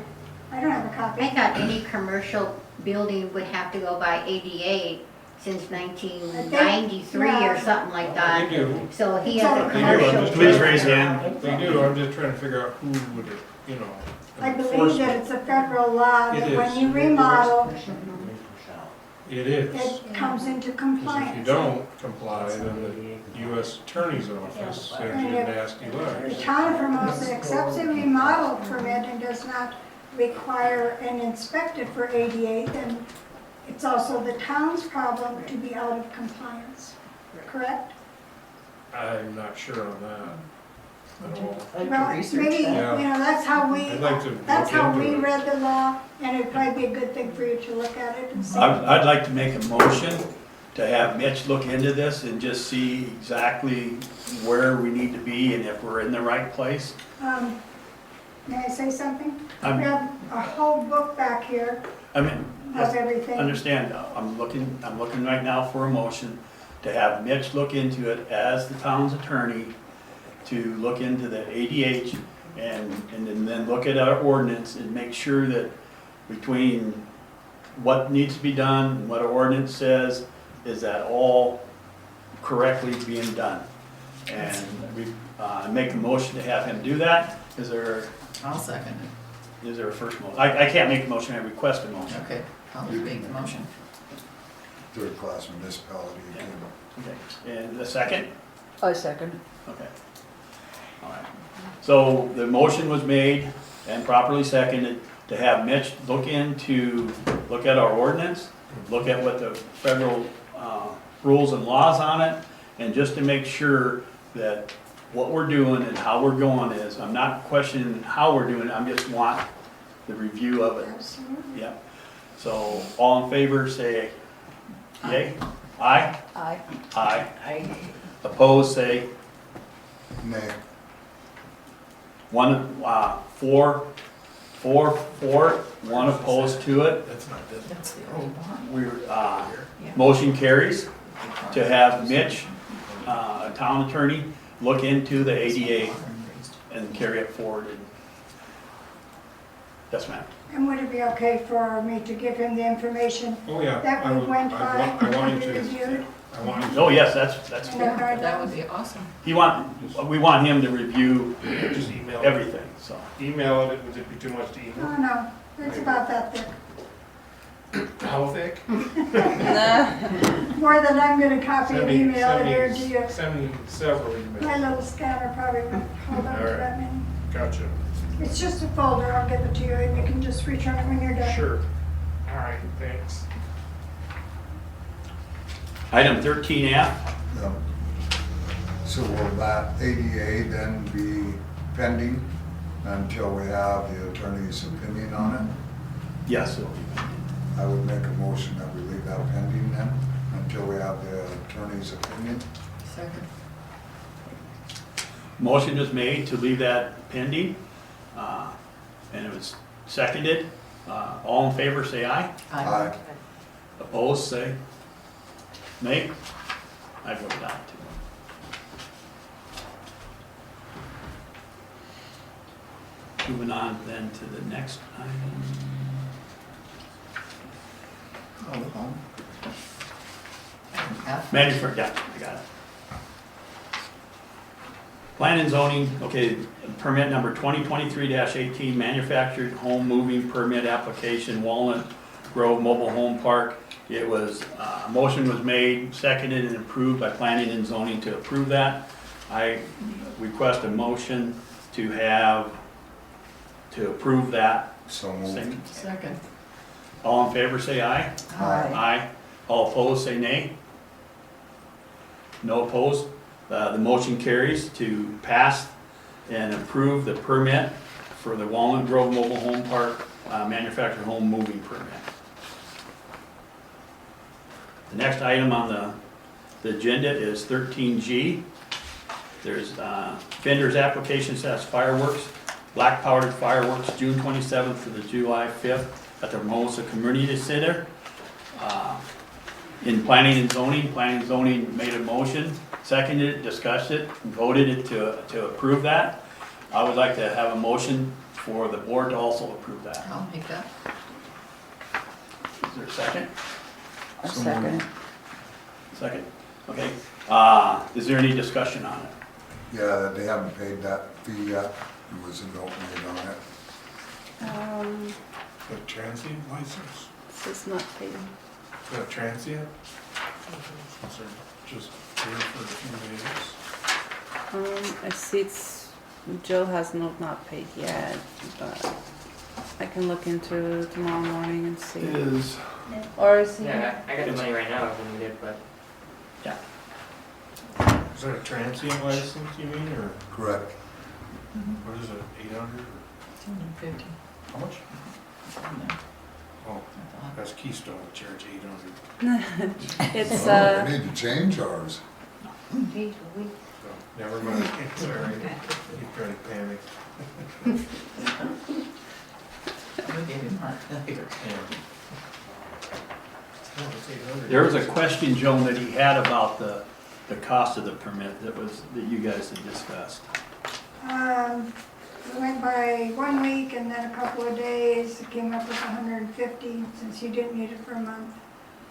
I don't have a copy. I thought any commercial building would have to go by ADA since 1993 or something like that. They do. So he It's has all- a They do, commercial. Please raise your hand. They do, I'm just trying to figure out who would, I believe enforce that it. it's a federal law It that is. when you remodel, It is. it comes into Because compliance. if you don't comply, then the U.S. Attorney's Office sends you a nasty The letter. town of Hermosa accepts a remodel permit and does not require and inspect it for ADA, then it's also the town's problem to be out of compliance, correct? I'm not sure on that at all. Well, maybe, you know, that's how we, I'd like to that's look how into we it. read the law, and it'd probably be a good thing for you to look at it and see. I'd like to make a motion to have Mitch look into this and just see exactly where we need to be and if we're in the right place. May I say something? I'm- We have a whole book back here I mean, of everything. understand, I'm looking right now for a motion to have Mitch look into it as the town's attorney, to look into the ADH and then look at our ordinance and make sure that between what needs to be done and what our ordinance says, is that all correctly being done. And we make a motion to have him do that. Is there, I'll second it. is there a first motion? I can't make a motion, I request a motion. Okay, I'll make the motion. Third class municipality again. Okay, and the second? I second. Okay. All right. So the motion was made and properly seconded to have Mitch look at our ordinance, look at what the federal rules and laws on it, and just to make sure that what we're doing and how we're going is, I'm not questioning how we're doing it, I just want the review of it. Absolutely. Yep. So all in favor, say yay. Aye? Aye. Aye. Opposed, say Nay. one, four, one opposed to it. That's not this. That's the old one. We're, motion carries to have Mitch, town attorney, look into the ADA and carry it forward. Yes, ma'am. And would it be okay for me to give him the information Oh, yeah. that I we would- went I by want- I want and you to- reviewed? I want you Oh, yes, that's And good. I've read That those? would be awesome. We want him to review to just email it. everything, so. Email it, would it be too much to email? Oh, no, it's about that thick. How thick? More than I'm gonna copy and Send me- email it send me- here to you. Send me several My emails. little scanner probably won't hold on to All right. that many. Gotcha. It's just a folder, I'll give it to you and you can just return it when you're done. Sure. All right, thanks. Item 13F, No. So will that ADA then be pending until we have the attorney's opinion on it? yes, it'll be. I would make a motion that we leave that pending then, until we have the attorney's opinion. Second. Motion was made to leave that pending, and it was seconded. All in favor, say aye. Aye. Opposed, say nay. I vote aye too. Moving on then to the next item. Call the home. Item F. Manufactured, yeah, I got it. Plan and zoning, okay, permit number 2023-18, manufactured home moving permit application, Walnut Grove Mobile Home Park. It was, motion was made, seconded, and approved by planning and zoning to approve that. I request a motion to approve that. So moved. Second. All in favor, say aye. Aye. Aye. All opposed, say nay. No opposed. The motion carries to pass and approve the permit for the Walnut Grove Mobile Home Park manufactured home moving permit. The next item on the agenda is 13G. There's vendor's application sets fireworks, black powdered fireworks, June 27th to the July 5th at the Hermosa Community Center. In planning and zoning made a motion, seconded it, discussed it, and voted it to approve that. I would like to have a motion for the board to also approve that. I'll make that. Is there a second? A second. Second, okay. Is there any discussion on it? Yeah, they haven't paid that fee yet. There was a note made on it. The transient license? This is not paid. Is that transient? Is there just here for a few days? I see Jill has not paid yet, but I can look into tomorrow morning and see. Is, Or is he? Yeah, I got the money right now if we need it, but yeah. Is that a transient license, you mean, or Correct. what is it, 800? 250. How much? No, Oh, I thought. that's Keystone, charge 800. It's, Oh, we need to change ours. Geez, we- So, never mind, sorry, you trying to panic. We gave him heart failure. No, it's 800. There was a question, Joan, that he had about the cost of the permit that you guys had discussed. We went by 1 week and then a couple of days, it came up with 150 since you didn't need it for a month.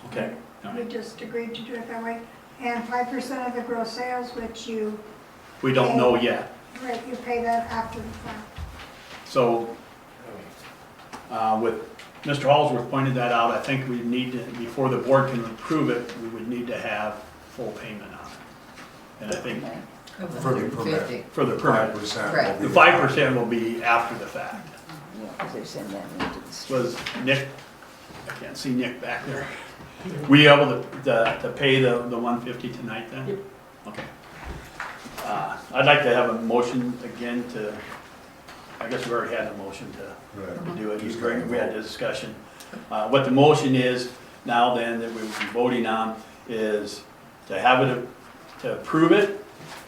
Okay, all We right. just agreed to do it that way. And 5% of the gross sales, which you, We don't know yet. right, you pay that after the fact. So, with Mr. Hallsworth pointed that out, I think we need to, before the board can approve it, we would need to have full payment on it. And I think Of the For the 150. permit. for the permit, 5% Right. will the be- 5% will be after the fact. Yeah, because they're sending that into the street. Was Nick, I can't see Nick back there. Were you able to pay the 150 tonight then? Yep. Okay. I'd like to have a motion again to, I guess we already had a motion to Right. do it. Just We had vote. a discussion. What the motion is now then that we will be voting on is to have it, to approve it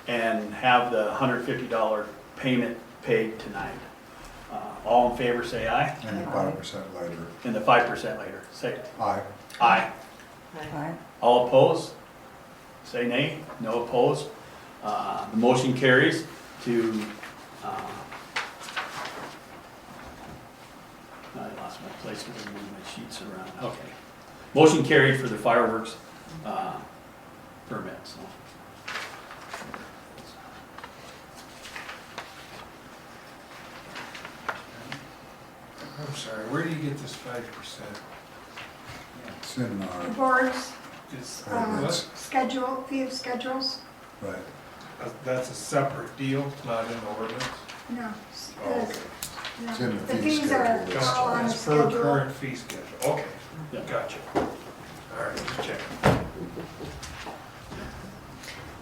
and have the $150 payment paid tonight. All in favor, say aye. And the 5% later. And the 5% later. Say Aye. aye. Aye. All opposed? Say nay. No opposed. The motion carries to, I lost my place because I moved my sheets around. Okay. Motion carried for the fireworks permit, so. I'm sorry, where do you get this 5%? It's in The our, board's It's, Permits. schedule, fee of schedules, right. that's a separate deal, not in the ordinance? no. Oh, okay. no. It's in the The fee fees are schedule. all on Gotcha, the it's per schedule. current fee schedule, okay, Yeah. gotcha. All right, just checking.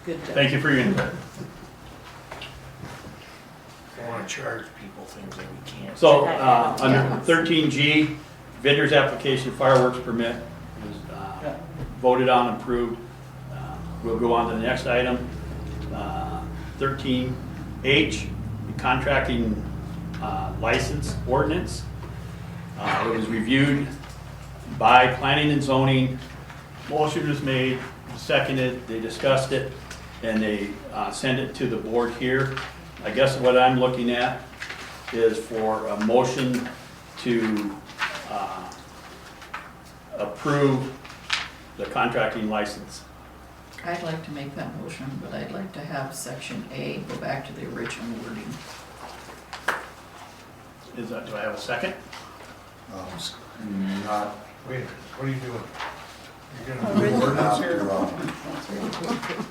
Good job. Thank you for your input. I wanna charge people things that we can't. So, under 13G, vendor's application fireworks permit was voted on, approved. We'll go on to the next item. 13H, the contracting license ordinance. It was reviewed by planning and zoning. Motion was made, seconded, they discussed it, and they sent it to the board here. I guess what I'm looking at is for a motion to approve the contracting license. I'd like to make that motion, but I'd like to have section A go back to the original wording. Do I have a second? Not, Wait, what are you doing? You're Oh, gonna really? do we're ordinance not, here?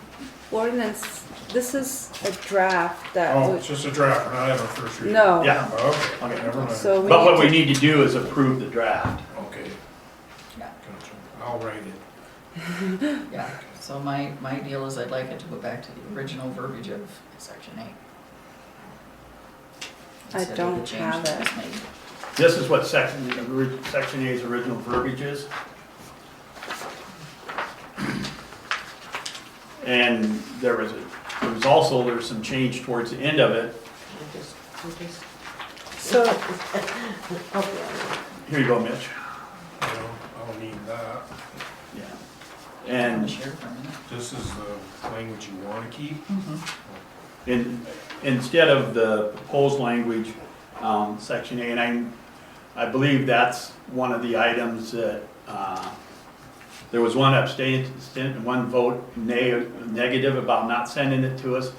Ordinance, this is a draft that Oh, would, it's just a draft, we're not having a first reading? no. Yeah. Okay, Okay. never mind. So we But what need we to- need to do is approve the draft. Okay. Yeah. Gotcha. I'll write it. Yeah, so my deal is I'd like it to go back to the original verbiage of section 8. I Instead of don't the change have that it. was made. This is what section A's original verbiage is. And there's some change towards the end of it. So, Here you go, Mitch. I'll need that. Yeah. I'm And gonna share for a minute. This is the language you want to keep. instead of the proposed language, section A, and I believe that's one of the items that, there was one abstain, one vote negative about not sending it to us,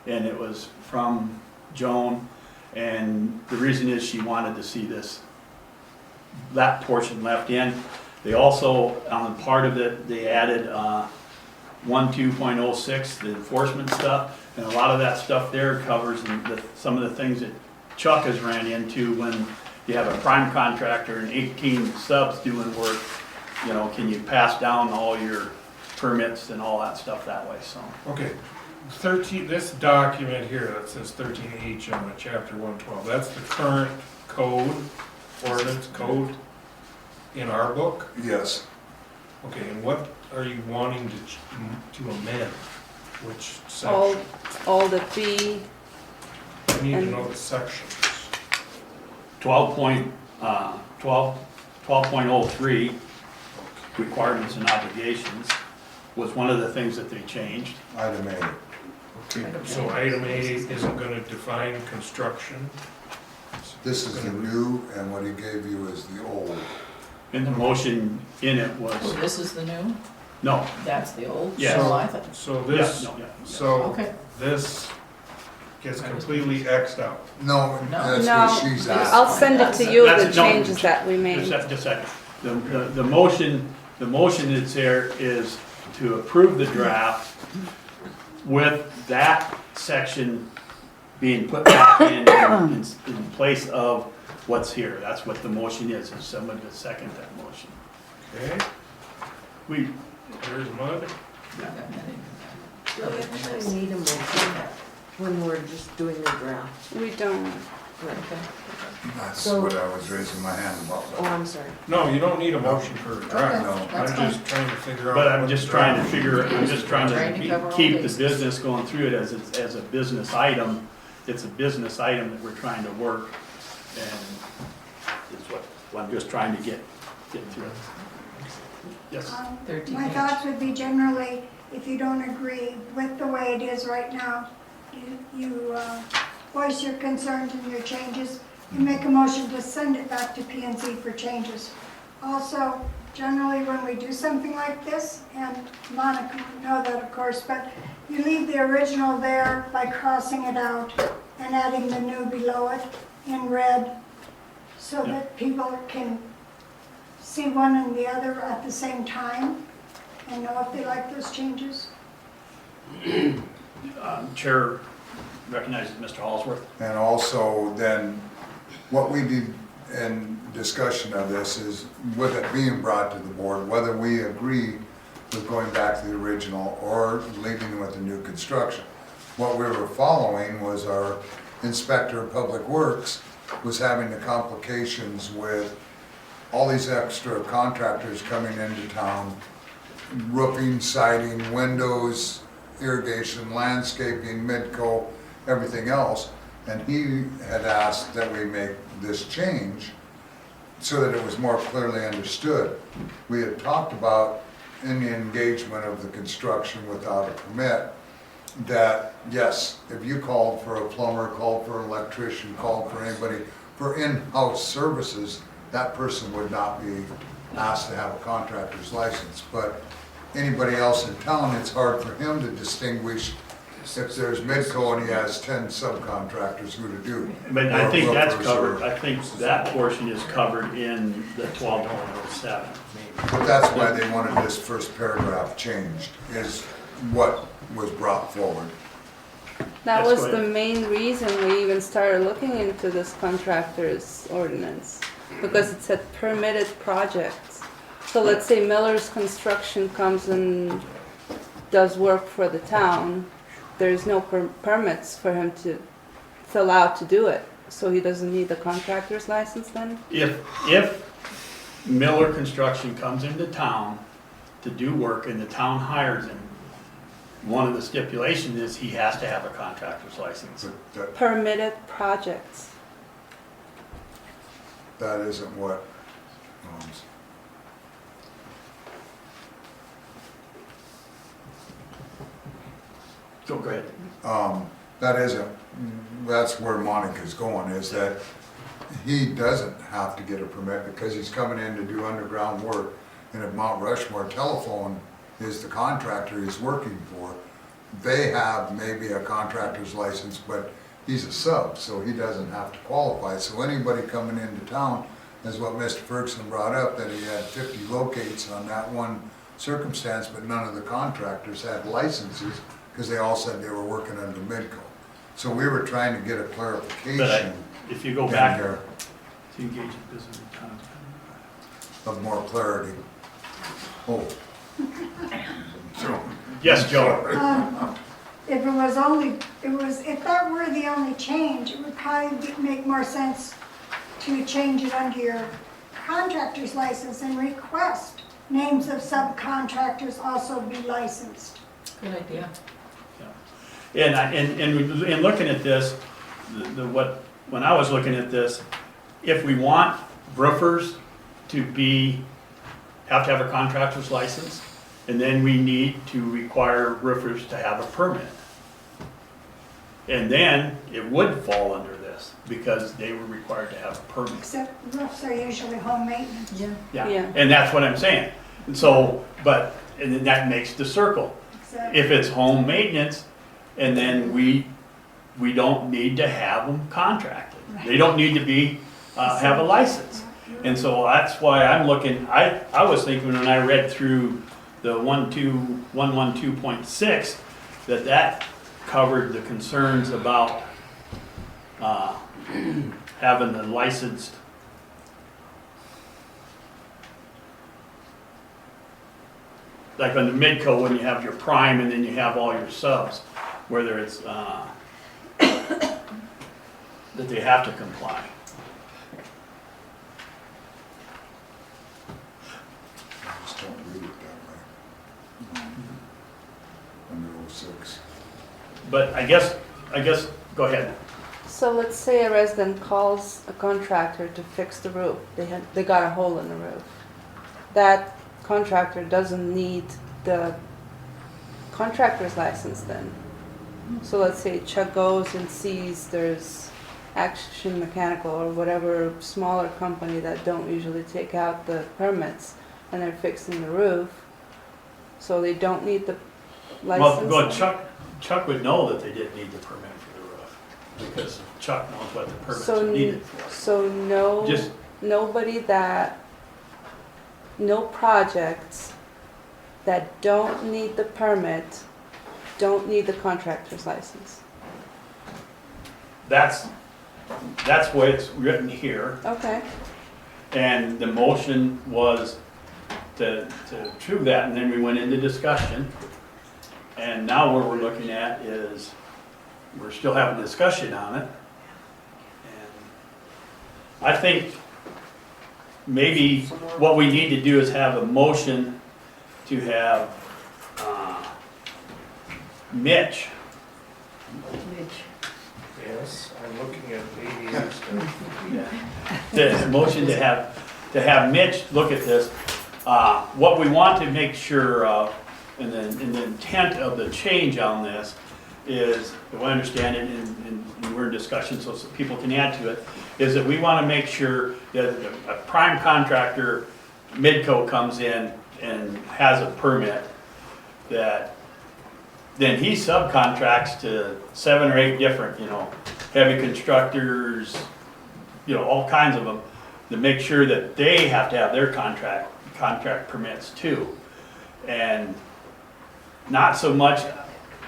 and it was from Joan, and the reason is she wanted to see that portion left in. They also, on part of it, they added 12.06, the enforcement stuff, and a lot of that stuff there covers some of the things that Chuck has ran into when you have a prime contractor and 18 subs doing work. You know, can you pass down all your permits and all that stuff that way, so. Okay, 13, this document here that says 13H on the chapter 112, that's the current code, ordinance code in our book? Yes. Okay, and what are you wanting to amend? Which section? all the B, I need to know the sections. 12.03, requirements and obligations, was one of the things that they changed. Item A. Okay, so item A isn't gonna define construction? This is the new, and what he gave you is the old. And the motion in it Oh, was, this is the new? no, That's the old? Yes. So I thought, So yeah, this, no, yeah. okay. this gets completely X'd out. No, No. that's no, what she's asking. I'll send it to you, the That's- no, changes that we made. Just a second. The motion that's there is to approve the draft with that section being put back in place of what's here. That's what the motion is, and someone to second that motion. Okay, there's mud. Do we actually need a motion when we're just doing the draft? We don't. That's So- what I was raising my hand about. Oh, I'm sorry. No, you don't need a motion for a draft. No. That's I'm just trying to figure out. But I'm what just the trying to draft figure, I'm just trying Trying to cover to all keep the bases. business going through it as a business item. It's a business item that we're trying to work, and is what I'm just trying to get through. Yes, 13 My H. thoughts would be generally, if you don't agree with the way it is right now, you voice your concerns and your changes, and make a motion to send it back to P&Z for changes. Also, generally when we do something like this, and Monica would know that of course, but you leave the original there by crossing it out and adding the new below it in red, so that people can see one and the other at the same time and know if they like those changes. Chair recognizes Mr. Hallsworth. And also then, what we did in discussion of this is, with it being brought to the board, whether we agree with going back to the original or leaving with the new construction. What we were following was our inspector of public works was having the complications with all these extra contractors coming into town, roofing, siding, windows, irrigation, landscaping, Midco, everything else. And he had asked that we make this change so that it was more clearly understood. We had talked about in the engagement of the construction without a permit, that yes, if you called for a plumber, called for an electrician, called for anybody for in-house services, that person would not be asked to have a contractor's license. But anybody else in town, it's hard for him to distinguish if there's Midco and he has 10 subcontractors who to do. But I think that's Roofers covered, or- I think that portion is covered in the 12.07. But that's why they wanted this first paragraph changed, is what was brought forward. That That's was good. the main reason we even started looking into this contractor's ordinance, because it said permitted projects. So let's say Miller's Construction comes and does work for the town. There's no permits for him to fill out to do it. So he doesn't need the contractor's license then? If Miller Construction comes into town to do work and the town hires him, one of the stipulations is he has to have a contractor's license. Permitted projects. That isn't what, Go ahead. that isn't, that's where Monica's going, is that he doesn't have to get a permit because he's coming in to do underground work. And if Mount Rushmore Telephone is the contractor he's working for, they have maybe a contractor's license, but he's a sub, so he doesn't have to qualify. So anybody coming into town, is what Mr. Ferguson brought up, that he had 50 locates on that one circumstance, but none of the contractors had licenses because they all said they were working under Midco. So we were trying to get a clarification. If you go in back there to engage in business in town. of more clarity. Oh. So. Yes, Joe. If if that were the only change, it would probably make more sense to change it under your contractor's license and request names of subcontractors also be licensed. Good idea. And in looking at this, when I was looking at this, if we want roofers to have to have a contractor's license, and then we need to require roofers to have a permit. And then it would fall under this, because they were required to have a permit. Except roofs are usually home maintenance. Yeah. And that's what I'm saying. And so, and then that makes the circle. Exactly. If it's home maintenance, and then we don't need to have them contracted. They don't need to have a license. And so that's why I'm looking, I was thinking when I read through the 112.6, that covered the concerns about having the licensed like on the Midco, when you have your prime and then you have all your subs, whether it's that they have to comply. I just don't read it that way. Under 06. But I guess, go ahead. So let's say a resident calls a contractor to fix the roof. They got a hole in the roof. That contractor doesn't need the contractor's license then. So let's say Chuck goes and sees there's Action Mechanical or whatever smaller company that don't usually take out the permits, and they're fixing the roof. So they don't need the license. Well, Chuck would know that they didn't need the permit for the roof, because Chuck knows what the permits are needed for. So no projects that don't need the permit don't need the contractor's license. That's why it's written here. Okay. And the motion was to prove that, and then we went into discussion. And now what we're looking at is, we're still having a discussion on it. And I think maybe what we need to do is have a motion to have Mitch. Yes, I'm looking at 88 stuff. The motion to have Mitch look at this. What we want to make sure of, and the intent of the change on this is, if I understand it, and we're in discussion so people can add to it, is that we want to make sure that a prime contractor, Midco, comes in and has a permit, that then he subcontracts to 7 or 8 different, heavy constructors, all kinds of them, to make sure that they have to have their contract permits too. And not so much,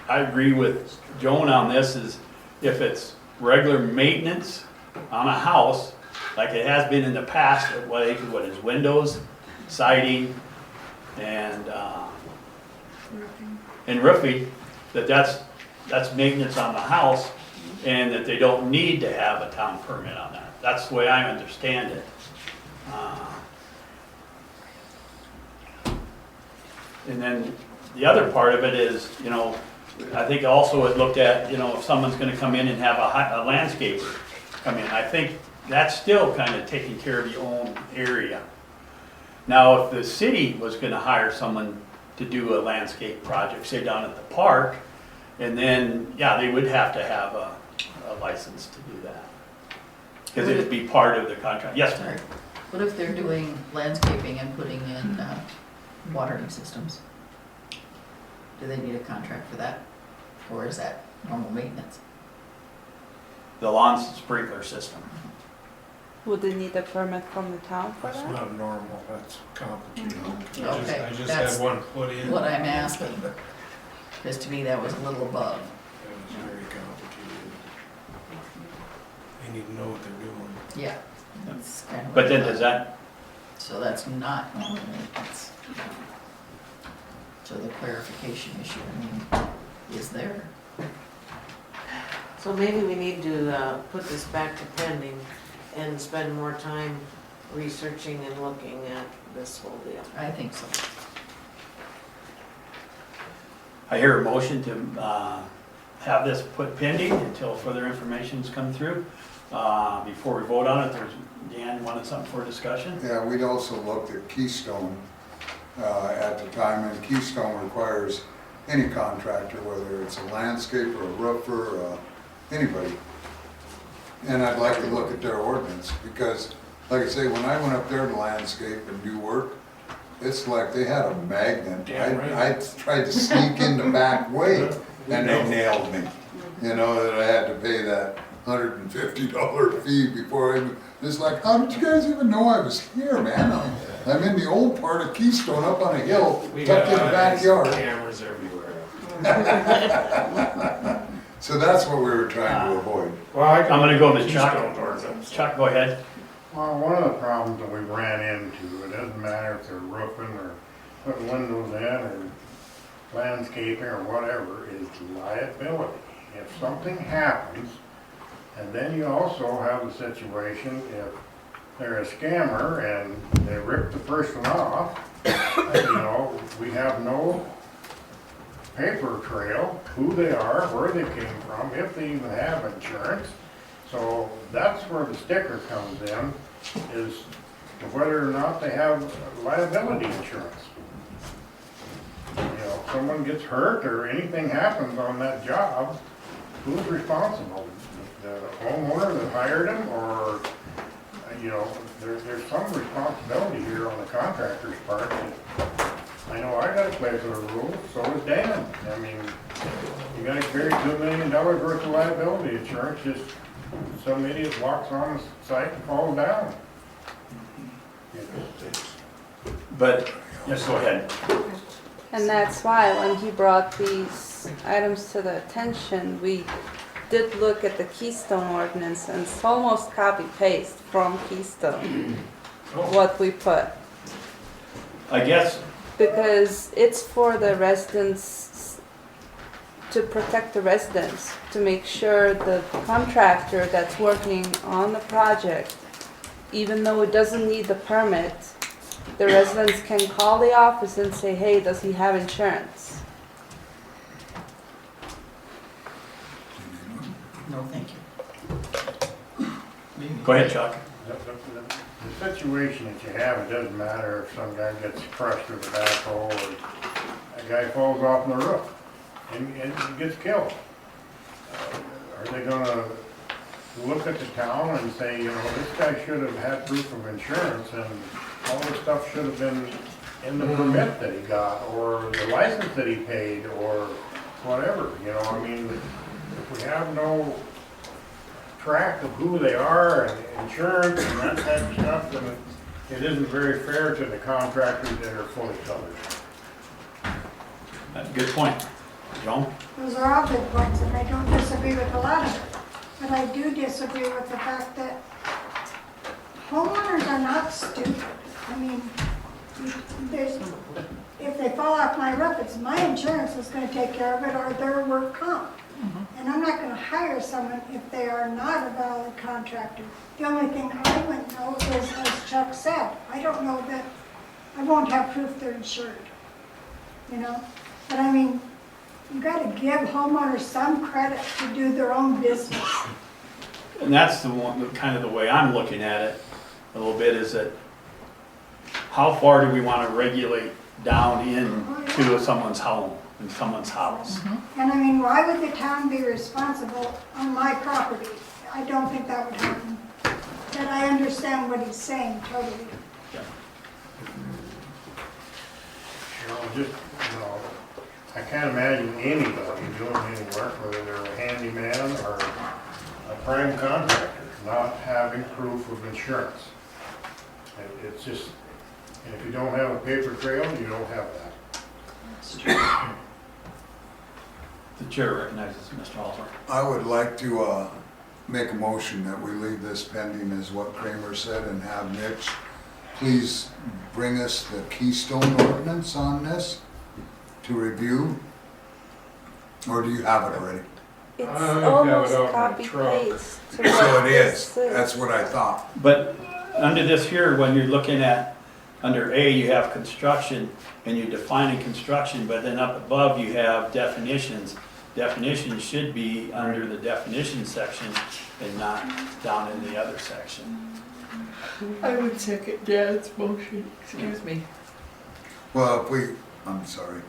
I agree with Joan on this, is if it's regular maintenance on a house, like it has been in the past, what is windows, siding and roofing, that's maintenance on the house, and that they don't need to have a town permit on that. That's the way I understand it. And then the other part of it is, you know, I think also it looked at, you know, if someone's gonna come in and have a landscaper come in, I think that's still kind of taking care of your own area. Now, if the city was gonna hire someone to do a landscape project, say down at the park, and then, yeah, they would have to have a license to do that. Because it'd be part of the contract. Yes, Sorry. What if they're doing landscaping and putting in watering systems? Do they need a contract for that? Or is that normal maintenance? the lawn sprinkler system. Would they need a permit from the town for That's that? not normal, that's complicated. Okay, I just that's had one put in. what I'm asking. Because to me, that was a little above. It was very complicated. They need to know what they're doing. Yeah, that's kind of. But then does that, So that's not normal maintenance. So the clarification issue, I mean, is there. So maybe we need to put this back to pending and spend more time researching and looking at this whole deal. I think so. I hear a motion to have this put pending until further information's come through. Before we vote on it, there's, Dan wanted something for discussion? Yeah, we'd also looked at Keystone at the time, and Keystone requires any contractor, whether it's a landscaper, a roofer, anybody. And I'd like to look at their ordinance, because, like I say, when I went up there to landscape and do work, it's like they had a magnet. I tried to sneak in the back way, and they nailed me. You know, that I had to pay that $150 fee before I, it's like, how did you guys even know I was here, man? I'm in the old part of Keystone up on a hill, tucked in the backyard. Cameras everywhere. So that's what we were trying to avoid. Well, I'm gonna go to Keystone Chuck. ordinance. Chuck, go ahead. Well, one of the problems that we ran into, it doesn't matter if they're roofing or putting windows in or landscaping or whatever, is liability. If something happens, and then you also have the situation if they're a scammer and they rip the person off, you know, we have no paper trail, who they are, where they came from, if they even have insurance. So that's where the sticker comes in, is whether or not they have liability insurance. You know, if someone gets hurt or anything happens on that job, who's responsible? The homeowner that hired him, or, you know, there's some responsibility here on the contractor's part. I know I gotta play for the rules, so does Dan. I mean, you gotta carry $2 million worth of liability insurance, just some idiot walks on the site and falls down. But, yes, go ahead. And that's why when he brought these items to the attention, we did look at the Keystone ordinance, and it's almost copy paste from Keystone, what we put. I guess, Because it's for the residents, to protect the residents, to make sure the contractor that's working on the project, even though it doesn't need the permit, the residents can call the office and say, hey, does he have insurance? No, thank you. go ahead, Chuck. The situation that you have, it doesn't matter if some guy gets crushed with a backhoe or a guy falls off the roof and gets killed. Are they gonna look at the town and say, you know, this guy should have had proof of insurance and all this stuff should have been in the permit that he got, or the license that he paid, or whatever, you know, I mean, if we have no track of who they are and insurance and that type of stuff, then it isn't very fair to the contractors that are fully covered. That's a good point. Joan? Those are all good points, and I don't disagree with a lot of it. But I do disagree with the fact that homeowners are not stupid. I mean, there's, if they fall off my roof, it's my insurance that's gonna take care of it, or their work comp. And I'm not gonna hire someone if they are not a valid contractor. The only thing I wouldn't know is, as Chuck said, I don't know that, I won't have proof they're insured, you know? But I mean, you gotta give homeowners some credit to do their own business. And that's the one, kind of the way I'm looking at it a little bit, is that how far do we want to regulate down into someone's home, in someone's house? And I mean, why would the town be responsible on my property? I don't think that would happen. But I understand what he's saying totally. I can't imagine anybody doing any work, whether they're a handyman or a prime contractor, not having proof of insurance. It's just, and if you don't have a paper trail, you don't have that. The chair recognizes Mr. Halter. I would like to make a motion that we leave this pending as what Kramer said and have Mitch please bring us the Keystone ordinance on this to review. Or do you have it already? It's I have it almost out in copy the truck. paste. to So what it this is. That's what I thought. But under this here, when you're looking at, under A, you have construction, and you're defining construction, but then up above you have definitions. Definitions should be under the definition section and not down in the other section. I would second Dan's motion, excuse me. Well, if we, I'm sorry.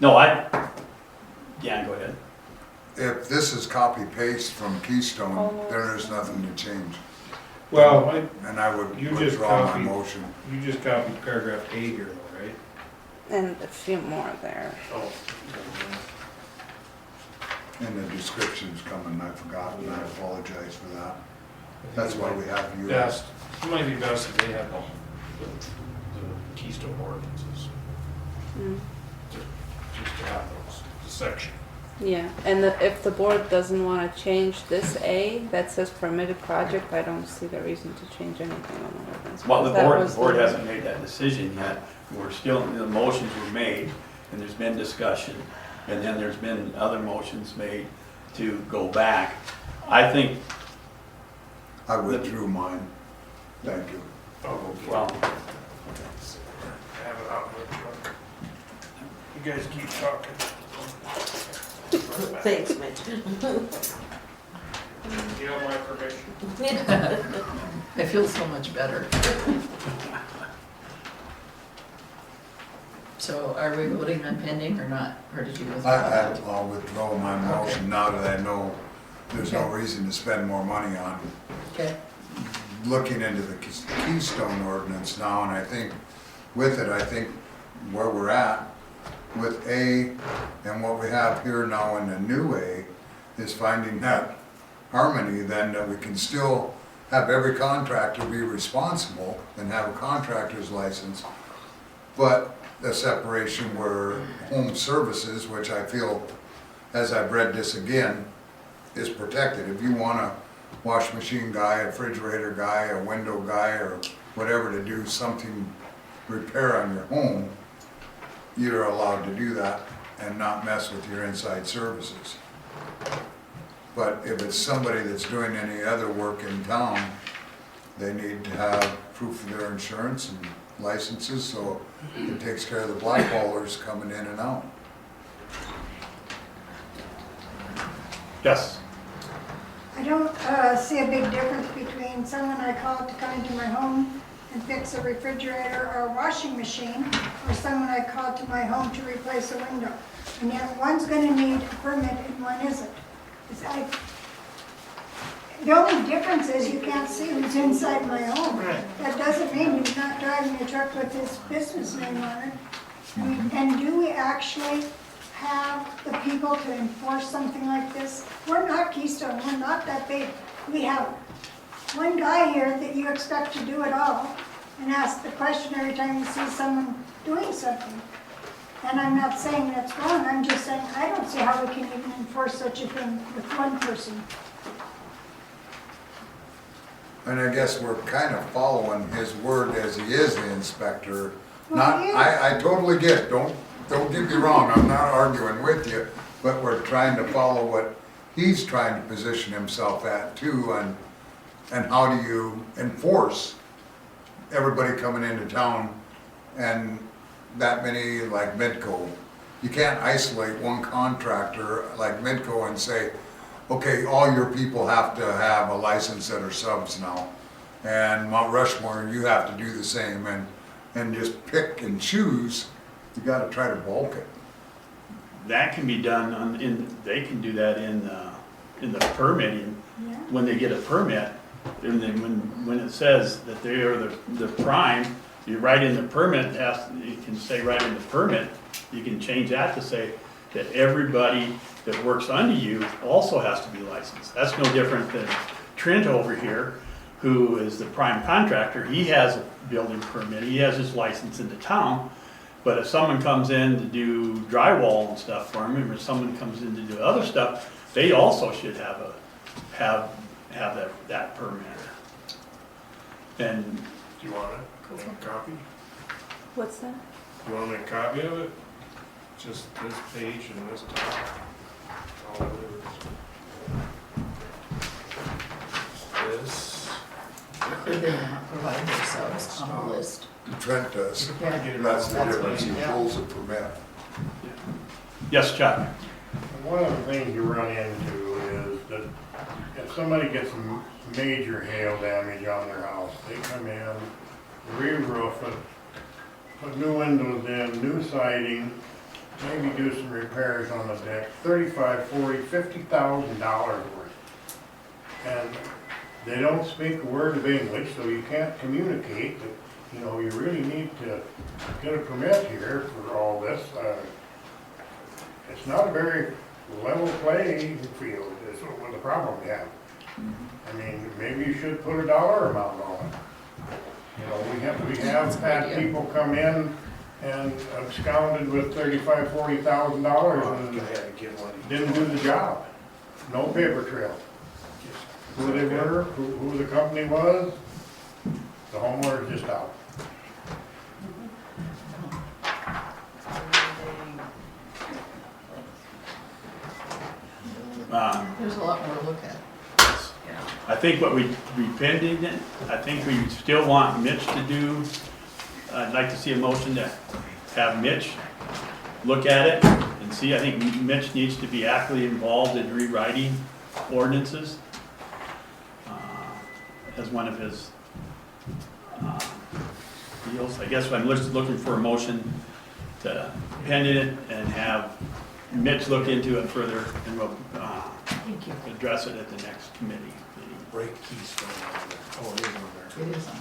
No, Dan, go ahead. If this is copy paste from Keystone, then there's nothing to change. Well, And I would you just withdraw my copied, motion. you just copied paragraph A here though, right? And a few more there. Oh. And the description's coming, I forgot, and I apologize for that. That's why we have you. Best, it might be best if they have the Keystone ordinances, Mm. just to have those, the section. Yeah, and if the board doesn't want to change this A that says permitted project, I don't see the reason to change anything on the ordinance. Well, the because that board was hasn't made that decision yet. We're still, the motions were made, and there's been discussion, and then there's been other motions made to go back. I think, I withdrew mine. Thank you. well, Have it out in the truck. You guys keep talking. Thanks, Mitch. You have my permission. I feel so much better. So are we voting on pending or not, or did you withdraw that? I'll withdraw my motion now that I know there's no reason to spend more money on Okay, looking into the Keystone ordinance now, and I think with it, I think where we're at with A and what we have here now in the new A is finding that harmony then that we can still have every contractor be responsible and have a contractor's license, but the separation where home services, which I feel, as I've read this again, is protected. If you want a wash machine guy, a refrigerator guy, a window guy, or whatever to do something, repair on your home, you're allowed to do that and not mess with your inside services. But if it's somebody that's doing any other work in town, they need to have proof of their insurance and licenses, so it takes care of the black haulers coming in and out. yes. I don't see a big difference between someone I call to come into my home and fix a refrigerator or a washing machine, or someone I call to my home to replace a window. And yet one's gonna need a permit and one isn't. The only difference is you can't see who's inside my home. That doesn't mean he's not driving a truck with his business name on it. I mean, and do we actually have the people to enforce something like this? We're not Keystone, we're not that big. We have one guy here that you expect to do it all and ask the question every time you see someone doing something. And I'm not saying that's wrong, I'm just saying I don't see how we can even enforce such a thing with one person. And I guess we're kind of following his word as he is the inspector. Well, Not, he is. I totally get it, don't get me wrong, I'm not arguing with you, but we're trying to follow what he's trying to position himself at too, and how do you enforce everybody coming into town and that many like Midco. You can't isolate one contractor like Midco and say, okay, all your people have to have a license that are subs now. And Mount Rushmore, you have to do the same, and just pick and choose. You gotta try to bulk it. That can be done they can do that in the permitting, when they get a permit. And then when it says that they are the prime, you write in the permit, you can say right in the permit, you can change that to say that everybody that works under you also has to be licensed. That's no different than Trent over here, who is the prime contractor. He has a building permit, he has his license in the town, but if someone comes in to do drywall and stuff for him, or someone comes in to do other stuff, they also should have that permit. And Do you want it? A copy? What's that? You want to make a copy of it? Just this page and this top. All it is. This. They will not provide themselves on the list. Trent does. Yeah. That's the difference, he Yeah. pulls a permit. yes, Chuck? One of the things you run into is that if somebody gets some major hail damage on their house, they come in, re-roof it, put new windows in, new siding, maybe do some repairs on the deck, $35,000, $40,000, $50,000 worth. And they don't speak a word of English, so you can't communicate that, you know, you really need to get a permit here for all this. It's not a very level playing field, is what the problem we have. I mean, maybe you should put a dollar amount on it. You know, we have had people come in and absconded with $35,000, $40,000 and didn't do the job. No paper trail. Who they were, who the company was, the homeowner's just out. There's a lot more to look at. I think what we pending it, I think we still want Mitch to do, I'd like to see a motion to have Mitch look at it and see. I think Mitch needs to be actively involved in rewriting ordinances as one of his deals. I guess I'm just looking for a motion to pen it and have Mitch look into it further, and we'll address it at the next committee meeting. Break keystone on there. Oh, it is on there. It is on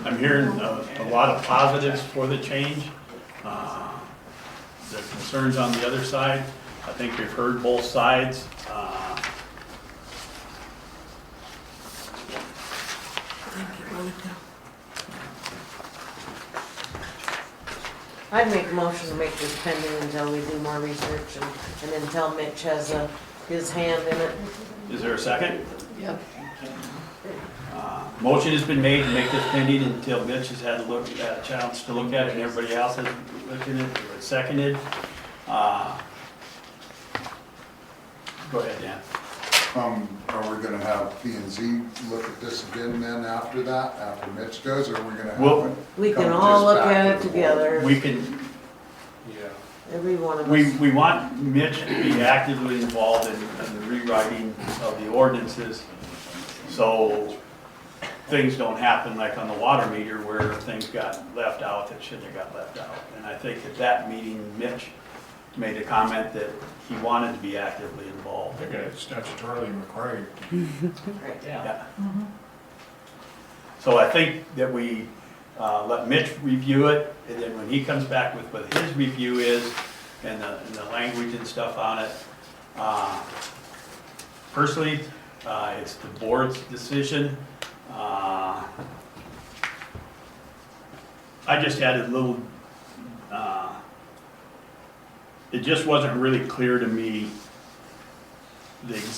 there. I'm hearing a lot of positives for the change. The concerns on the other side, I think we've heard both sides. I'd make a motion to make this pending until we do more research and until Mitch has his hand in it. Is there a second? Yep. Motion has been made to make this pending until Mitch has had a chance to look at it and everybody else has looked at it. It's seconded. Go ahead, Dan. Are we gonna have P and Z look at this again then after that, after Mitch does, or are we gonna have Well, it? We can come all just look back at to it the board? together, We can, every one of us. we want Mitch to be actively involved in the rewriting of the ordinances, so things don't happen like on the water meter where things got left out that shouldn't have got left out. And I think at that meeting, Mitch made a comment that he wanted to be actively involved. They're gonna statutorily required. Yeah. So I think that we let Mitch review it, and then when he comes back with what his review is, and the language and stuff on it, personally, it's the board's decision. I just had a little, it just wasn't really clear to me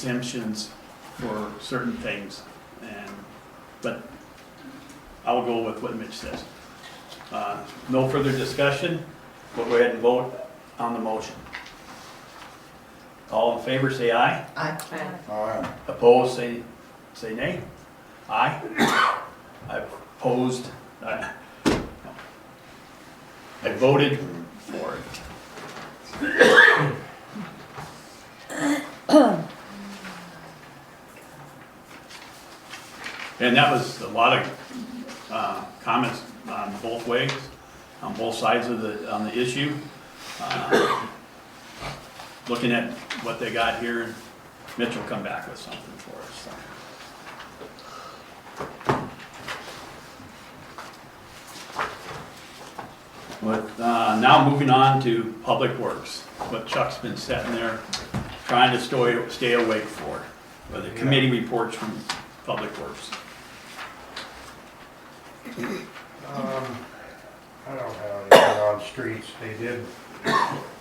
exemptions for certain things, but I'll go with what Mitch says. No further discussion, we'll go ahead and vote on the motion. All in favor, say aye. Aye. Opposed, say nay. Aye. I opposed, I voted for it. And that was a lot of comments on both ways, on both sides of on the issue. Looking at what they got here, Mitch will come back with something for us. But now moving on to Public Works, what Chuck's been sitting there trying to stay awake for, the committee reports from Public Works. I don't have anything on streets. They did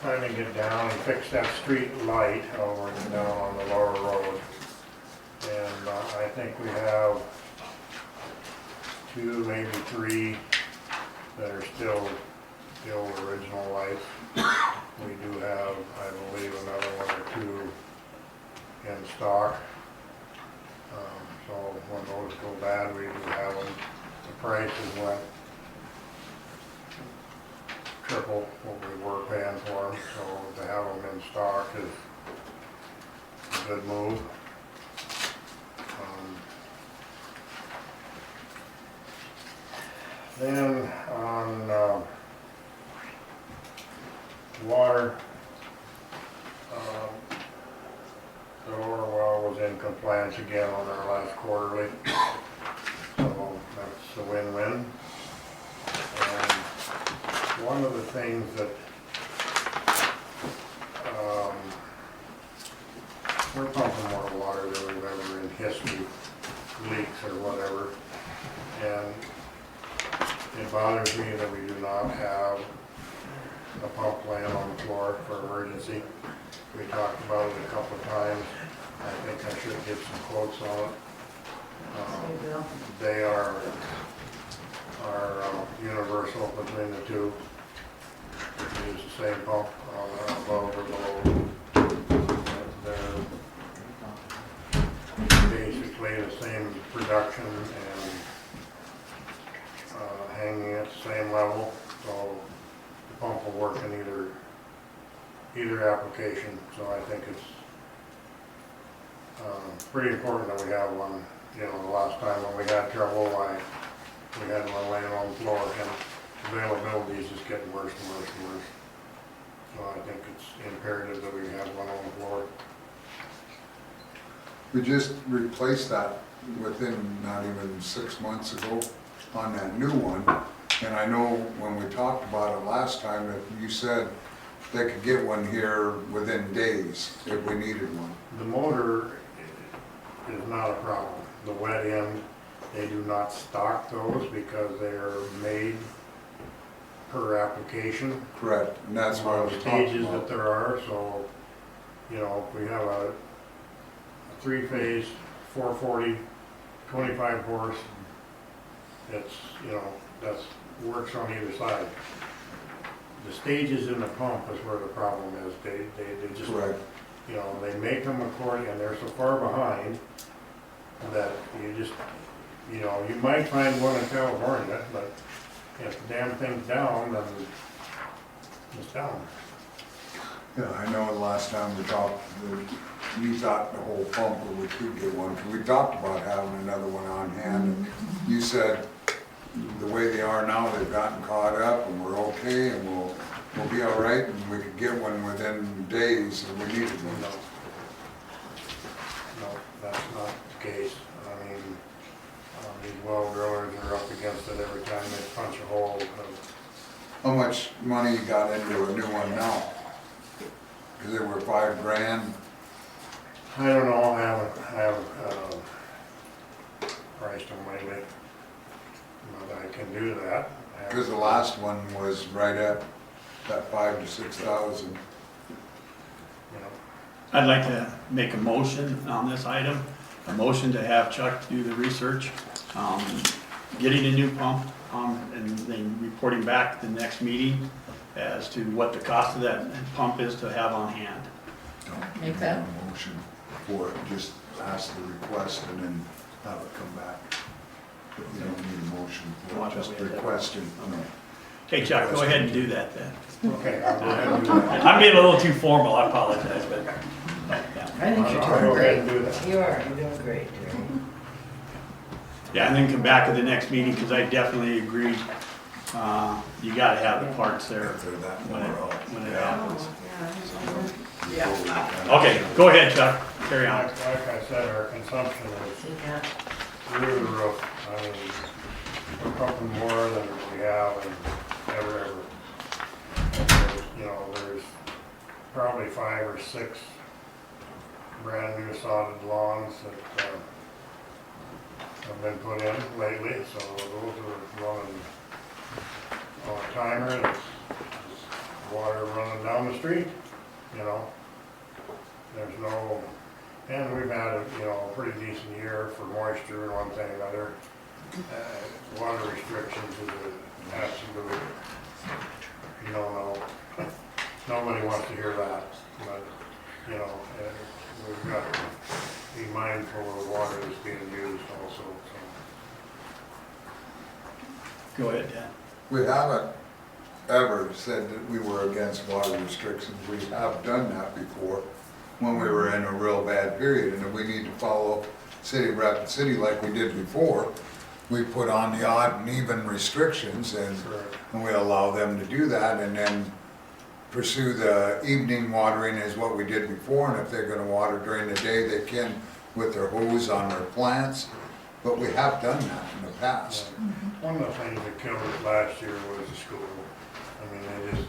finally get down and fix that street light over and down on the lower road. And I think we have 2, maybe 3 that are still the old original lights. We do have, I believe, another 1 or 2 in stock. So when those go bad, we do have them. The prices went triple what we were paying for them, so to have them in stock is a good move. Then on water, the lower well was in compliance again on our last quarterly, so that's a win-win. And one of the things that we're pumping more water than we've ever in history, leaks or whatever, and it bothers me that we do not have a pump laying on the floor for emergency. We talked about it a couple of times. I think I should get some quotes on it. They are universal between the two. We use the same pump above or below. They're basically the same production and hanging at the same level, so the pump will work in either application. So I think it's pretty important that we have one. You know, the last time when we had trouble, we had one laying on the floor, and availability is just getting worse and worse and worse. So I think it's imperative that we have one on the floor. We just replaced that within not even 6 months ago on that new one. And I know when we talked about it last time that you said they could get one here within days if we needed one. The motor is not a problem. The wet end, they do not stock those because they are made per application. Correct, and that's what I was talking stages about. that there are, so, you know, if we have a 3-phase, 440, 25 horse, it's, you know, that's works on either side. The stages in the pump is where the problem is. They just, Correct. you know, they make them according, and they're so far behind that you just, you know, you might find one in California, but if the damn thing's down, then it's down. Yeah, I know the last time we talked, you thought the whole pump, but we could get one. We talked about having another one on hand, and you said the way they are now, they've gotten caught up, and we're okay, and we'll be all right, and we could get one within days if we needed one. No, that's not the case. I mean, these well drillers are up against it every time they punch a hole. How much money you got into a new one now? Because they were $5 grand. I don't know, I haven't priced them lately. But I can do that. Because the last one was right at that 5,000 to 6,000. You know, I'd like to make a motion on this item, a motion to have Chuck do the research, getting a new pump, and then reporting back the next meeting as to what the cost of that pump is to have on hand. Make Make that. a motion for it, just ask the request and then have it come back. But you don't need a motion for it, just requesting. Okay, Chuck, go ahead and do that then. Okay, I'll go ahead and do that. I'm being a little too formal, I apologize, but. I think you're I'll doing go ahead and great. do that. You are, you're doing great, Jerry. Yeah, and then come back at the next meeting, because I definitely agree, you gotta have the parts there If they're that when far out. when it happens. Yeah. Okay, go ahead, Chuck, carry on. Like I said, our consumption is Yeah. through the roof. I mean, we're pumping more than we have in ever. And there's, you know, there's probably 5 or 6 brand new sodded lawns that have been put in lately, so those are running on a timer. There's water running down the street, you know. There's no, and we've had a, you know, pretty decent year for moisture and one thing or another. Water restrictions is an absolute, you don't know, nobody wants to hear that, but, you know, we've got to be mindful of the water that's being used also, so. Go ahead, Dan. We haven't ever said that we were against water restrictions. We have done that before when we were in a real bad period, and if we need to follow City of Rapid City like we did before, we put on the odd and even restrictions, and we allow them to do that, and then pursue the evening watering is what we did before, and if they're gonna water during the day, they can with their hose on their plants, but we have done that in the past. One of the things that killed us last year was the school. I mean, they just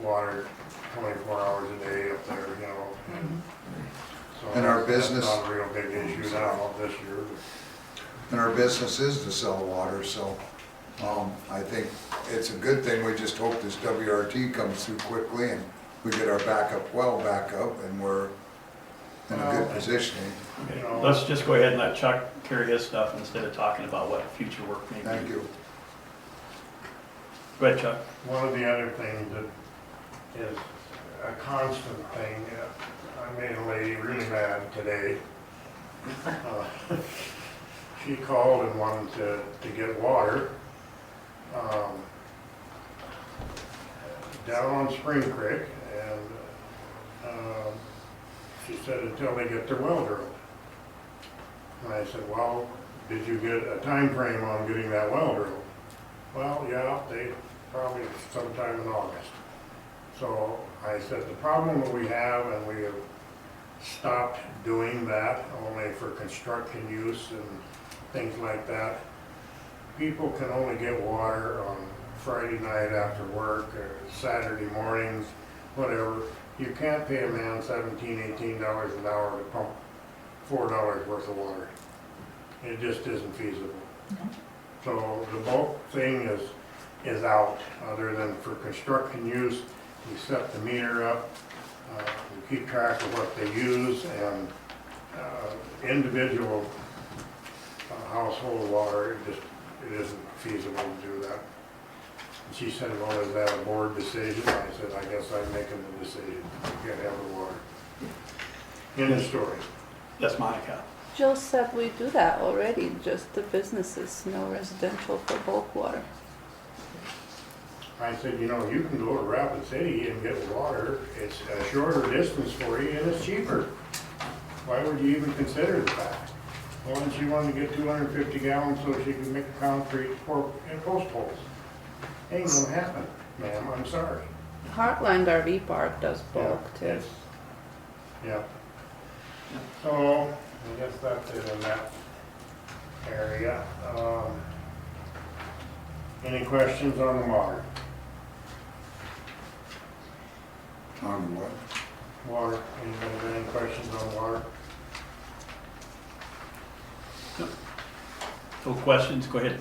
watered 24 hours a day up there, you know. So And our that's business- not a real big issue now this year. And our business is to sell water, so I think it's a good thing. We just hope this WRT comes through quickly and we get our backup well back up and we're in a good position. You know, Let's just go ahead and let Chuck carry his stuff instead of talking about what future work may be. Thank you. Go ahead, Chuck. one of the other things that is a constant thing, I made a lady really mad today. She called and wanted to get water down on Spring Creek, and she said until they get their well drilled. And I said, well, did you get a time frame on getting that well drilled? Well, yeah, they probably sometime in August. So I said, the problem that we have, and we have stopped doing that only for construction use and things like that. People can only get water on Friday night after work or Saturday mornings, whatever. You can't pay a man $17, $18 an hour to pump $4 worth of water. It just isn't feasible. So the bulk thing is out, other than for construction use. We set the meter up, we keep track of what they use, and individual household water, it isn't feasible to do that. And she said, well, is that a board decision? I said, I guess I'm making the decision. You can't have the water. In the story. Yes, Monica. Jill said we do that already, just the businesses, no residential for bulk water. I said, you know, you can go to Rapid City and get water. It's a shorter distance for you and it's cheaper. Why would you even consider that? Well, and she wanted to get 250 gallons so she could make a concrete post holes. Ain't gonna happen, ma'am, I'm sorry. Heartland RV Park does bulk too. It's- Yeah. So, I guess that's it in that area. Any questions on the water? On what? Water, anybody got any questions on water? No questions, go ahead,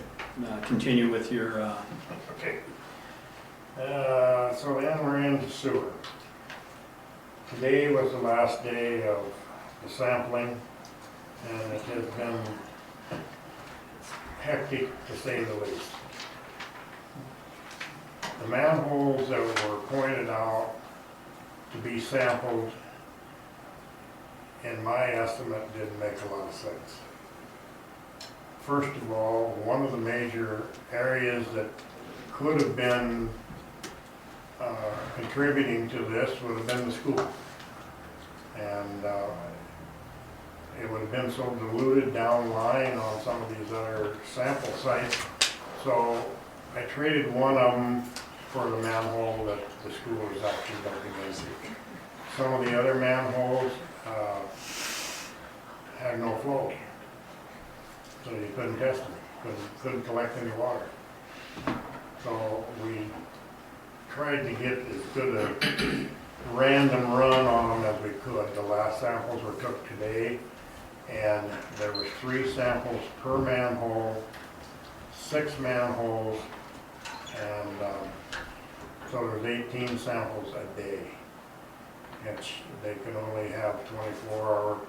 continue with your, Okay. So then we're into sewer. Today was the last day of the sampling, and it has been hectic to say the least. The manholes that were pointed out to be sampled, in my estimate, didn't make a lot of sense. First of all, one of the major areas that could have been contributing to this would have been the school. And it would have been so diluted down line on some of these other sample sites. So I traded one of them for the manhole that the school is actually dumping into. Some of the other manholes had no flow. So you couldn't test them, couldn't collect any water. So we tried to get as good a random run on them as we could. The last samples were took today, and there was 3 samples per manhole, 6 manholes, and so there's 18 samples a day. And they could only have 24-hour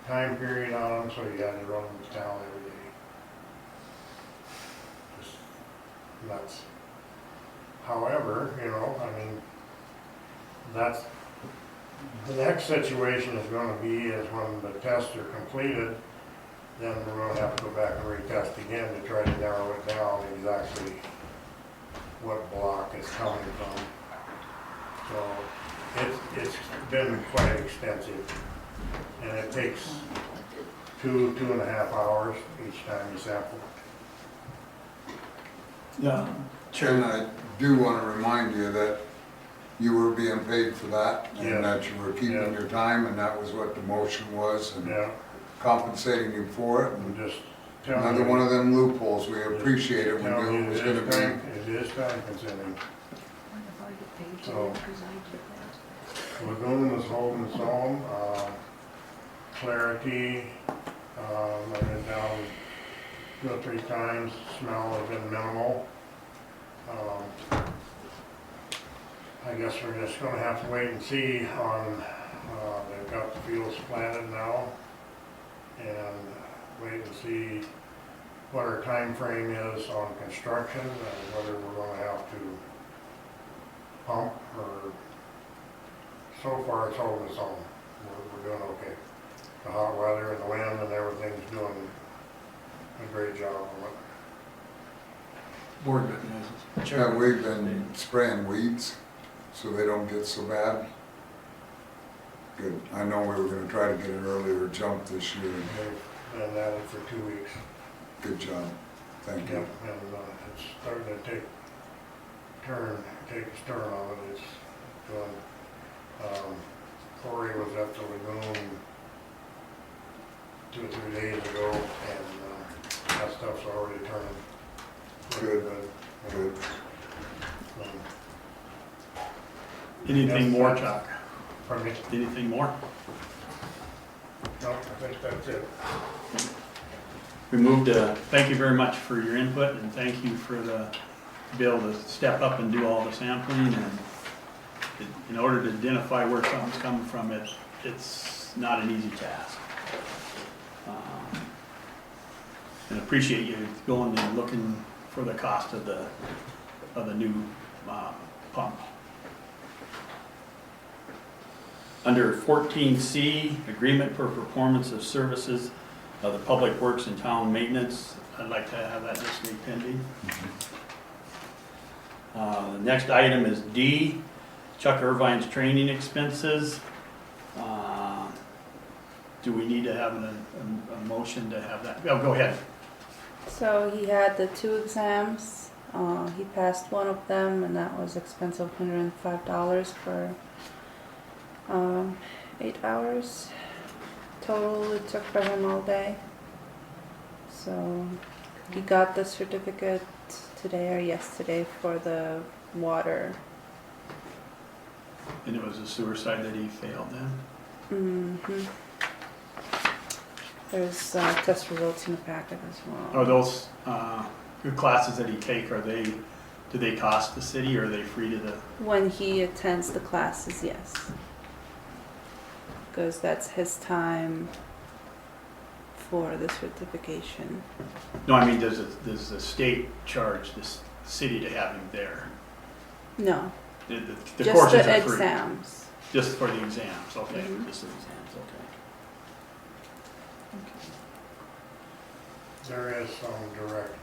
time period on them, so you had to run them to town every day. Just nuts. However, you know, I mean, that's, the next situation is gonna be is when the tests are completed, then we're gonna have to go back and retest again to try to narrow it down exactly what block it's coming from. So it's been quite extensive, and it takes 2.5 hours each time you sample. Yeah. And I do want to remind you that you were being paid for that, Yeah. and that you were keeping Yeah. your time, and that was what the motion was, and Yeah, compensating you for it. I'm And just telling another you. one of them loopholes, we appreciate it when Telling you you, knew it was it gonna is be. time, it is time consuming. So, Lagoon is holding its own, Clarity, I've been down 2 or 3 times, smell has been minimal. I guess we're just gonna have to wait and see on, they've got the fields planted now, and wait and see what our time frame is on construction, and whether we're gonna have to pump, or, so far it's holding its own. We're doing okay. The hot weather and the wind and everything's doing a great job on it. Board recognizes. Yeah, we've been spraying weeds, so they don't get so bad. Good, I know we were gonna try to get an earlier jump this year. They've been at it for 2 weeks. Good job, thank you. Yep, and it's starting to take its turn on it. It's doing, Corey was at the lagoon 2 or 3 days ago, and that stuff's already turning. Good, good. Anything Yes, more, that's- Chuck? Pardon me? Anything more? No, I think that's it. We moved to, thank you very much for your input, and thank you for to be able to step up and do all the sampling, and in order to identify where something's coming from, it's not an easy task. And appreciate you going and looking for the cost of the new pump. Under 14C, Agreement for Performance of Services of the Public Works and Town Maintenance, I'd like to have that just be pending. The next item is D, Chuck Irvine's training expenses. Do we need to have a motion to have that? Oh, go ahead. So he had the 2 exams. He passed one of them, and that was expensive, $105 for 8 hours. Total it took for him all day. So he got the certificate today or yesterday for the water. And it was the sewer side that he failed then? Mm-hmm. There's test results in the packet as well. Are those good classes that he take, do they cost the city, or are they free to the? When he attends the classes, yes. because that's his time for the certification. No, I mean, does the state charge this city to have him there? No, The just courses the are free? exams. Just for the exams, okay, Mhm. just the exams, okay. There is some direct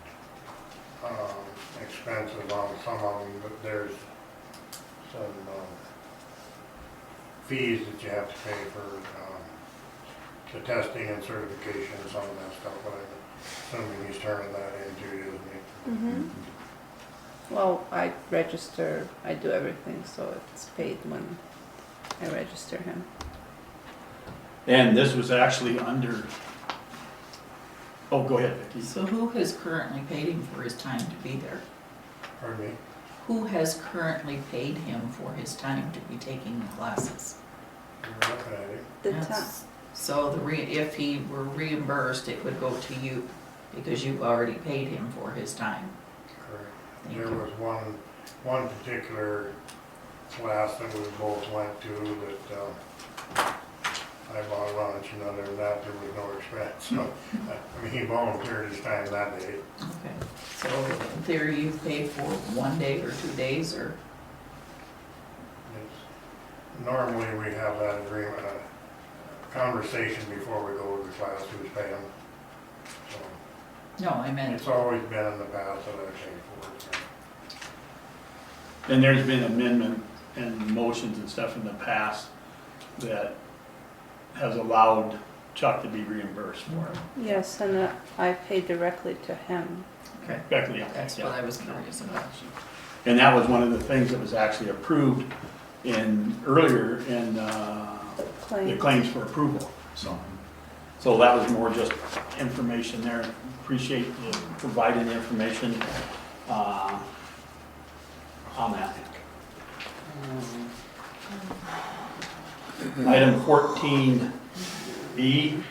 expenses on some of them, but there's some fees that you have to pay for the testing and certification and some of that stuff, but I'm assuming he's turning that into, isn't he? Mm-hmm. Well, I register, I do everything, so it's paid when I register him. And this was actually under, oh, go ahead, Vicki. So who has currently paid him for his time to be there? Pardon me? Who has currently paid him for his time to be taking the classes? You're looking at it. The That's- So if he were reimbursed, it would go to you because you've already paid him for his time. Correct. Thank There you. was one particular class that we both went to that I bought lunch, and other than that, there was no expense. So, I mean, he volunteered his time that day. Okay, so there you paid for 1 day or 2 days or? Normally, we have that agreement, conversation before we go to the class, who's paying. So, No, I meant, it's always been in the past that I paid for it. So. And there's been amendment and motions and stuff in the past that has allowed Chuck to be reimbursed for it. Yes, and I pay directly to him. okay, Directly, that's what I was curious about. And that was one of the things that was actually approved earlier in the claims for approval, so. So that was more just information there. Appreciate you providing the information on that. Item 14B,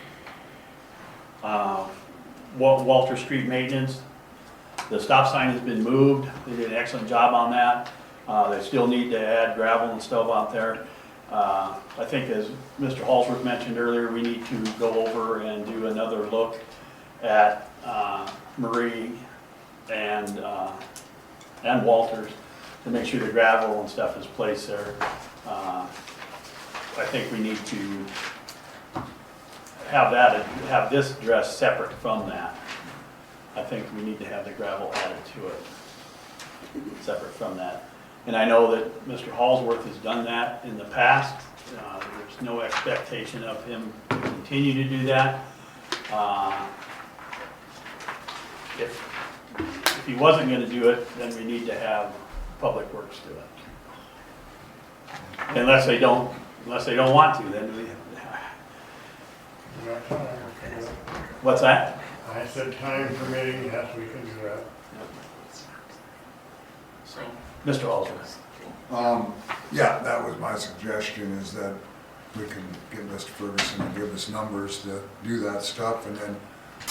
Walter Street maintenance. The stop sign has been moved. They did an excellent job on that. They still need to add gravel and stuff out there. I think as Mr. Halsworth mentioned earlier, we need to go over and do another look at Marie and Walters to make sure the gravel and stuff is placed there. I think we need to have this addressed separate from that. I think we need to have the gravel added to it, separate from that. And I know that Mr. Halsworth has done that in the past. There's no expectation of him to continue to do that. If he wasn't going to do it, then we need to have Public Works do it. Unless they don't want to, then we. What's that? I said time permitting, yes, we can do that. So, Mr. Halsworth. Yeah, that was my suggestion, is that we can get Mr. Ferguson to give us numbers to do that stuff, and then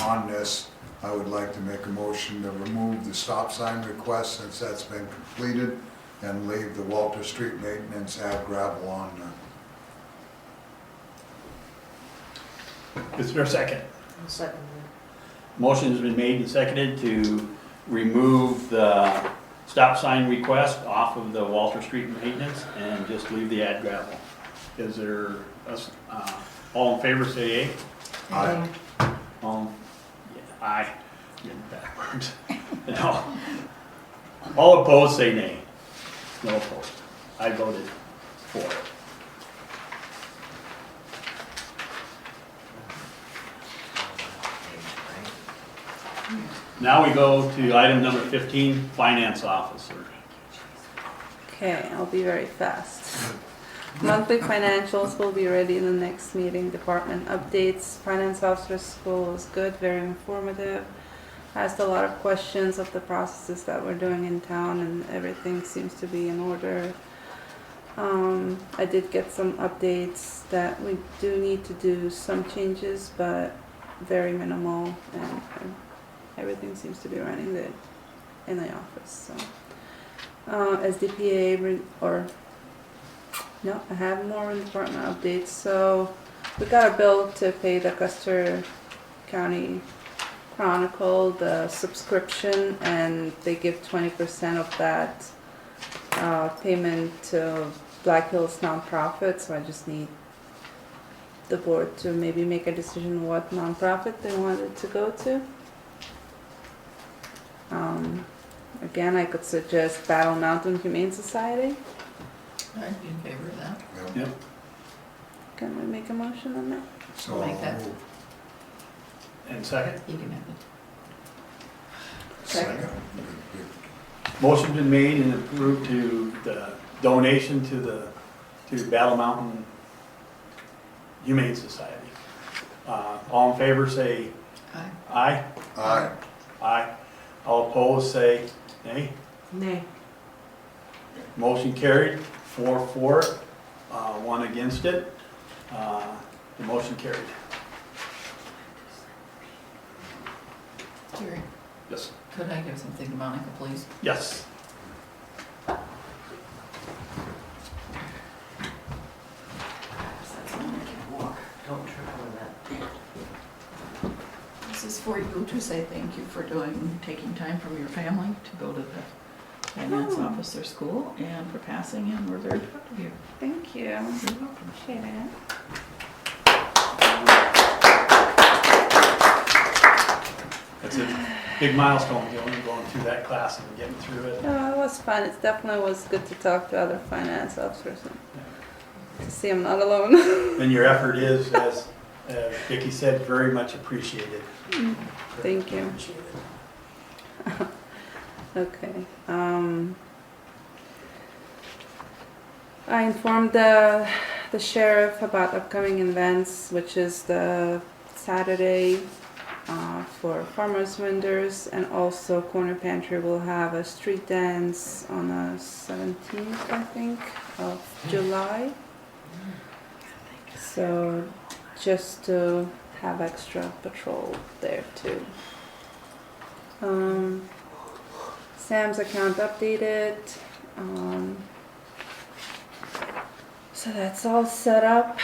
on this, I would like to make a motion to remove the stop sign request since that's been completed, and leave the Walter Street maintenance, add gravel on Is there a second? I'll second Motion has been made and seconded to remove the stop sign request off of the Walter Street maintenance and just leave the add gravel. Is there, all in favor say aye? Aye. Aye. Getting backwards. No. All opposed say nay. No opposed. I voted for it. Now we go to item number 15, Finance Officer. Okay, I'll be very fast. Monthly financials will be ready in the next meeting. Department updates. Finance officer school is good, very informative. Asked a lot of questions of the processes that we're doing in town, and everything seems to be in order. I did get some updates that we do need to do some changes, but very minimal, and everything seems to be running good in the office. So, SDPA, I have more in department updates. So, we got a bill to pay the Custer County Chronicle, the subscription, and they give 20% of that payment to Black Hills nonprofit, so I just need the board to maybe make a decision what nonprofit they want it to go to. Again, I could suggest Battle Mountain Humane Society. I'd be in favor of that. Yep. Can we make a motion on that? So Make that. And second? You can have it. Second. Motion been made and approved to the donation to Battle Mountain Humane Society. All in favor say Aye. aye. Aye. Aye. All opposed say nay. Nay. Motion carried, 4 for it, 1 against it. The motion carried. Jerry, Yes. could I give something to Monica, please? Yes. Don't trip on that. This is for you to say thank you for taking time from your family to go to the finance officer school and for passing, and we're very proud of you. Thank you. You're welcome. Appreciate it. That's a big milestone, going through that class and getting through it. No, it was fun. It definitely was good to talk to other finance officers and to see I'm not alone. And your effort is, as Vicki said, very much appreciated. Thank you. Okay. I informed the sheriff about upcoming events, which is the Saturday for farmers vendors, and also Corner Pantry will have a street dance on the 17th, I think, of July. So just to have extra patrol there too. Sam's account updated. So that's all set up.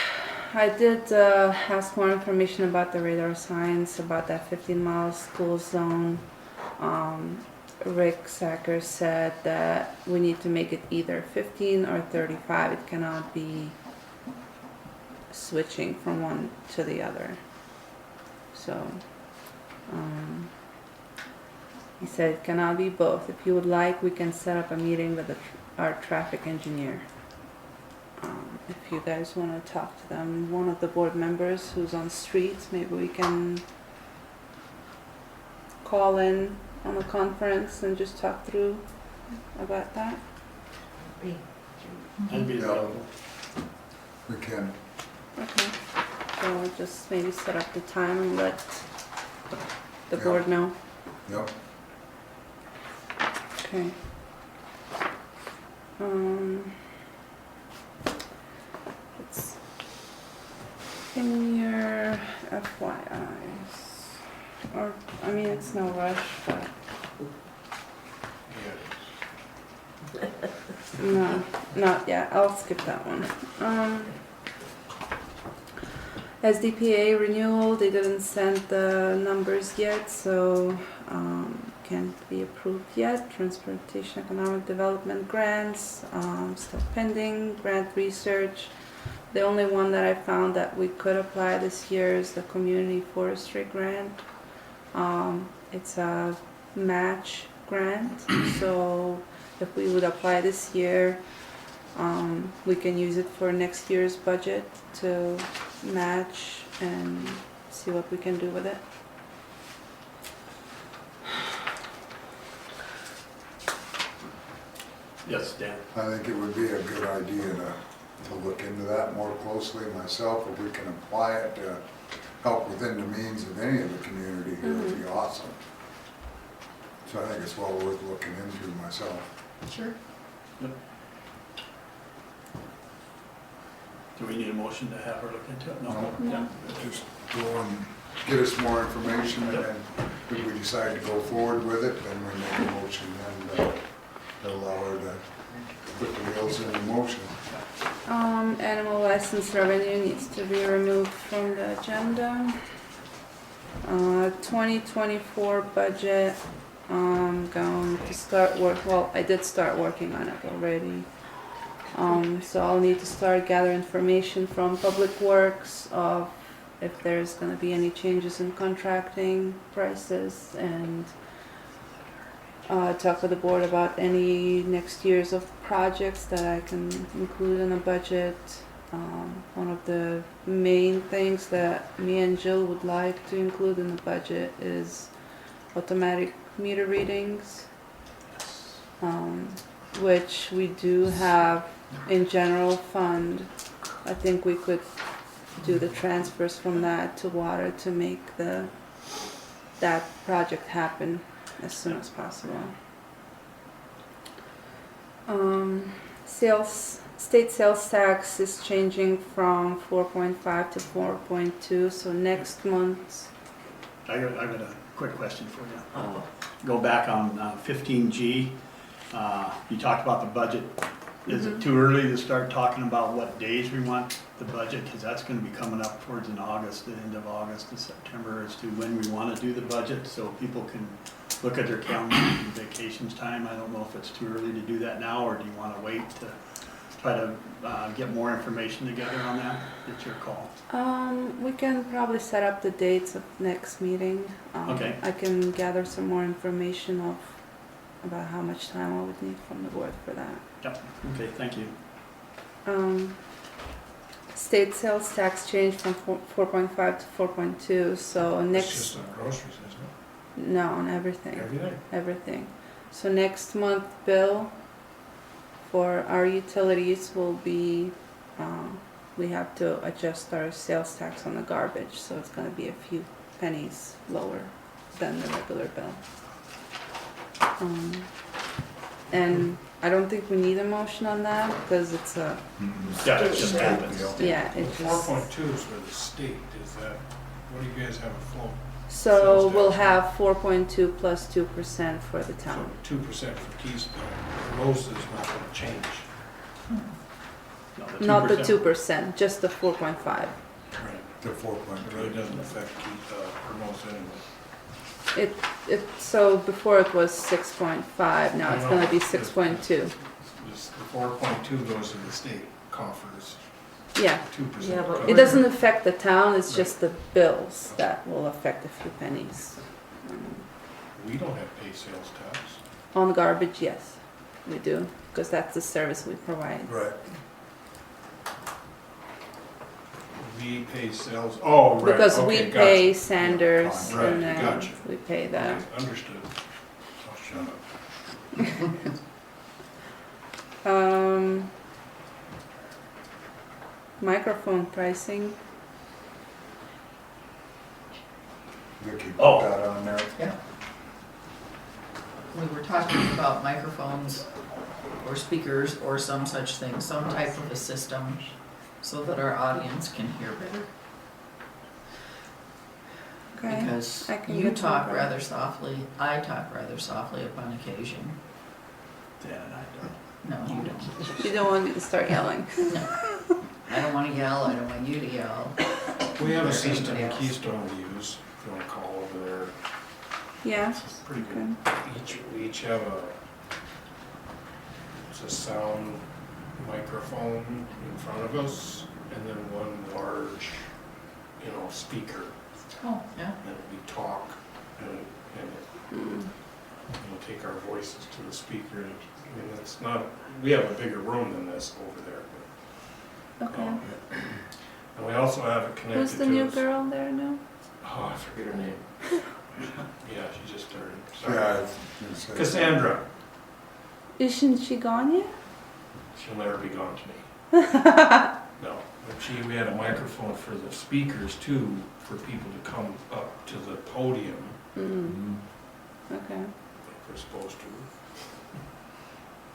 I did ask more information about the radar signs, about that 15-mile school zone. Rick Sacker said that we need to make it either 15 or 35. It cannot be switching from one to the other. So he said it cannot be both. If you would like, we can set up a meeting with our traffic engineer. If you guys want to talk to them, one of the board members who's on streets, maybe we can call in on a conference and just talk through about that. I'd be available. We can. Okay. So we'll just maybe set up the time and let the board know. Yep. Okay. It's in your FYIs. Or, I mean, it's no rush, but. No, not yet. I'll skip that one. SDPA renewal, they didn't send the numbers yet, so can't be approved yet. Transportation Economic Development grants, still pending. Grant research. The only one that I found that we could apply this year is the Community Forestry Grant. It's a match grant, so if we would apply this year, we can use it for next year's budget to match and see what we can do with it. Yes, Dan. I think it would be a good idea to look into that more closely myself. If we can apply it to help within the means of any of the community here, would be awesome. So I think it's well worth looking into myself. Sure. Yep. Do we need a motion to have her look into it? No. No. Just go and get us more information, and then if we decide to go forward with it, then we make a motion and allow her to put the wheels into motion. Animal license revenue needs to be removed from the agenda. 2024 budget, going to start well, I did start working on it already. So I'll need to start gathering information from Public Works of if there's gonna be any changes in contracting prices, and talk with the board about any next years of projects that I can include in a budget. One of the main things that me and Jill would like to include in the budget is automatic meter readings, which we do have in general fund. I think we could do the transfers from that to water to make that project happen as soon as possible. State sales tax is changing from 4.5 to 4.2, so next month. I got a quick question for you. Go back on 15G. You talked about the budget. Is it too early to start talking about what days we want the budget? Because that's going to be coming up towards in August, the end of August and September, as to when we want to do the budget, so people can look at their calendar and vacations time. I don't know if it's too early to do that now, or do you want to wait to try to get more information together on that? It's your call. We can probably set up the dates of next meeting. Okay. I can gather some more information about how much time I would need from the board for that. Yep. Okay, thank you. State sales tax changed from 4.5 to 4.2, so next. It's just on groceries, isn't it? No, on everything. Everything? Everything. So next month bill for our utilities will be, we have to adjust our sales tax on the garbage, so it's gonna be a few pennies lower than the regular bill. And I don't think we need a motion on that, because it's a, Yeah, it just happens. yeah, it just. 4.2 is for the state, is that, what do you guys have afloat? So we'll have 4.2 plus 2% for the town. So 2% for Keystone, Hermosa is not gonna change. No, Not the 2%, just the 4.5. Right. The 4. It really doesn't affect Hermosa anyway. So before it was 6.5, now it's gonna be 6.2. Just the 4.2 goes to the state coffers. Yeah. 2%. Yeah, but It doesn't affect the town, it's just the bills that will affect a few pennies. We don't have to pay sales tax. On garbage, yes, we do, because that's the service we provide. Right. We pay sales, oh, right, Because okay, we gotcha. pay Sanders Right, and then gotcha. we pay that. Okay, understood. Oh, shut up. Microphone pricing. Vicky put Oh. that on there. Yeah. We were talking about microphones or speakers or some such thing, some type of a system so that our audience can hear better. Okay. Because I can you get talk that. rather softly, I talk rather softly upon occasion. Yeah, I don't. No, you don't. You don't want me to start yelling. No. I don't want to yell, I don't want you to yell. We have Or a system in anybody else. Keystone we use, if you wanna call over there. Yeah. It's pretty good. We each have it's a sound microphone in front of us, and then one large, speaker. Oh, yeah. And we talk, and we'll take our voices to the speaker. I mean, it's not, we have a bigger room than this over there. Okay. And we also have it connected to us. Who's the new girl there now? Oh, I forget her name. Yeah, she just started. Sorry. Yeah, I was gonna say- Cassandra. Isn't she gone yet? She'll never be gone to me. No, but we had a microphone for the speakers too, for people to come up to the podium. Okay. Like they're supposed to.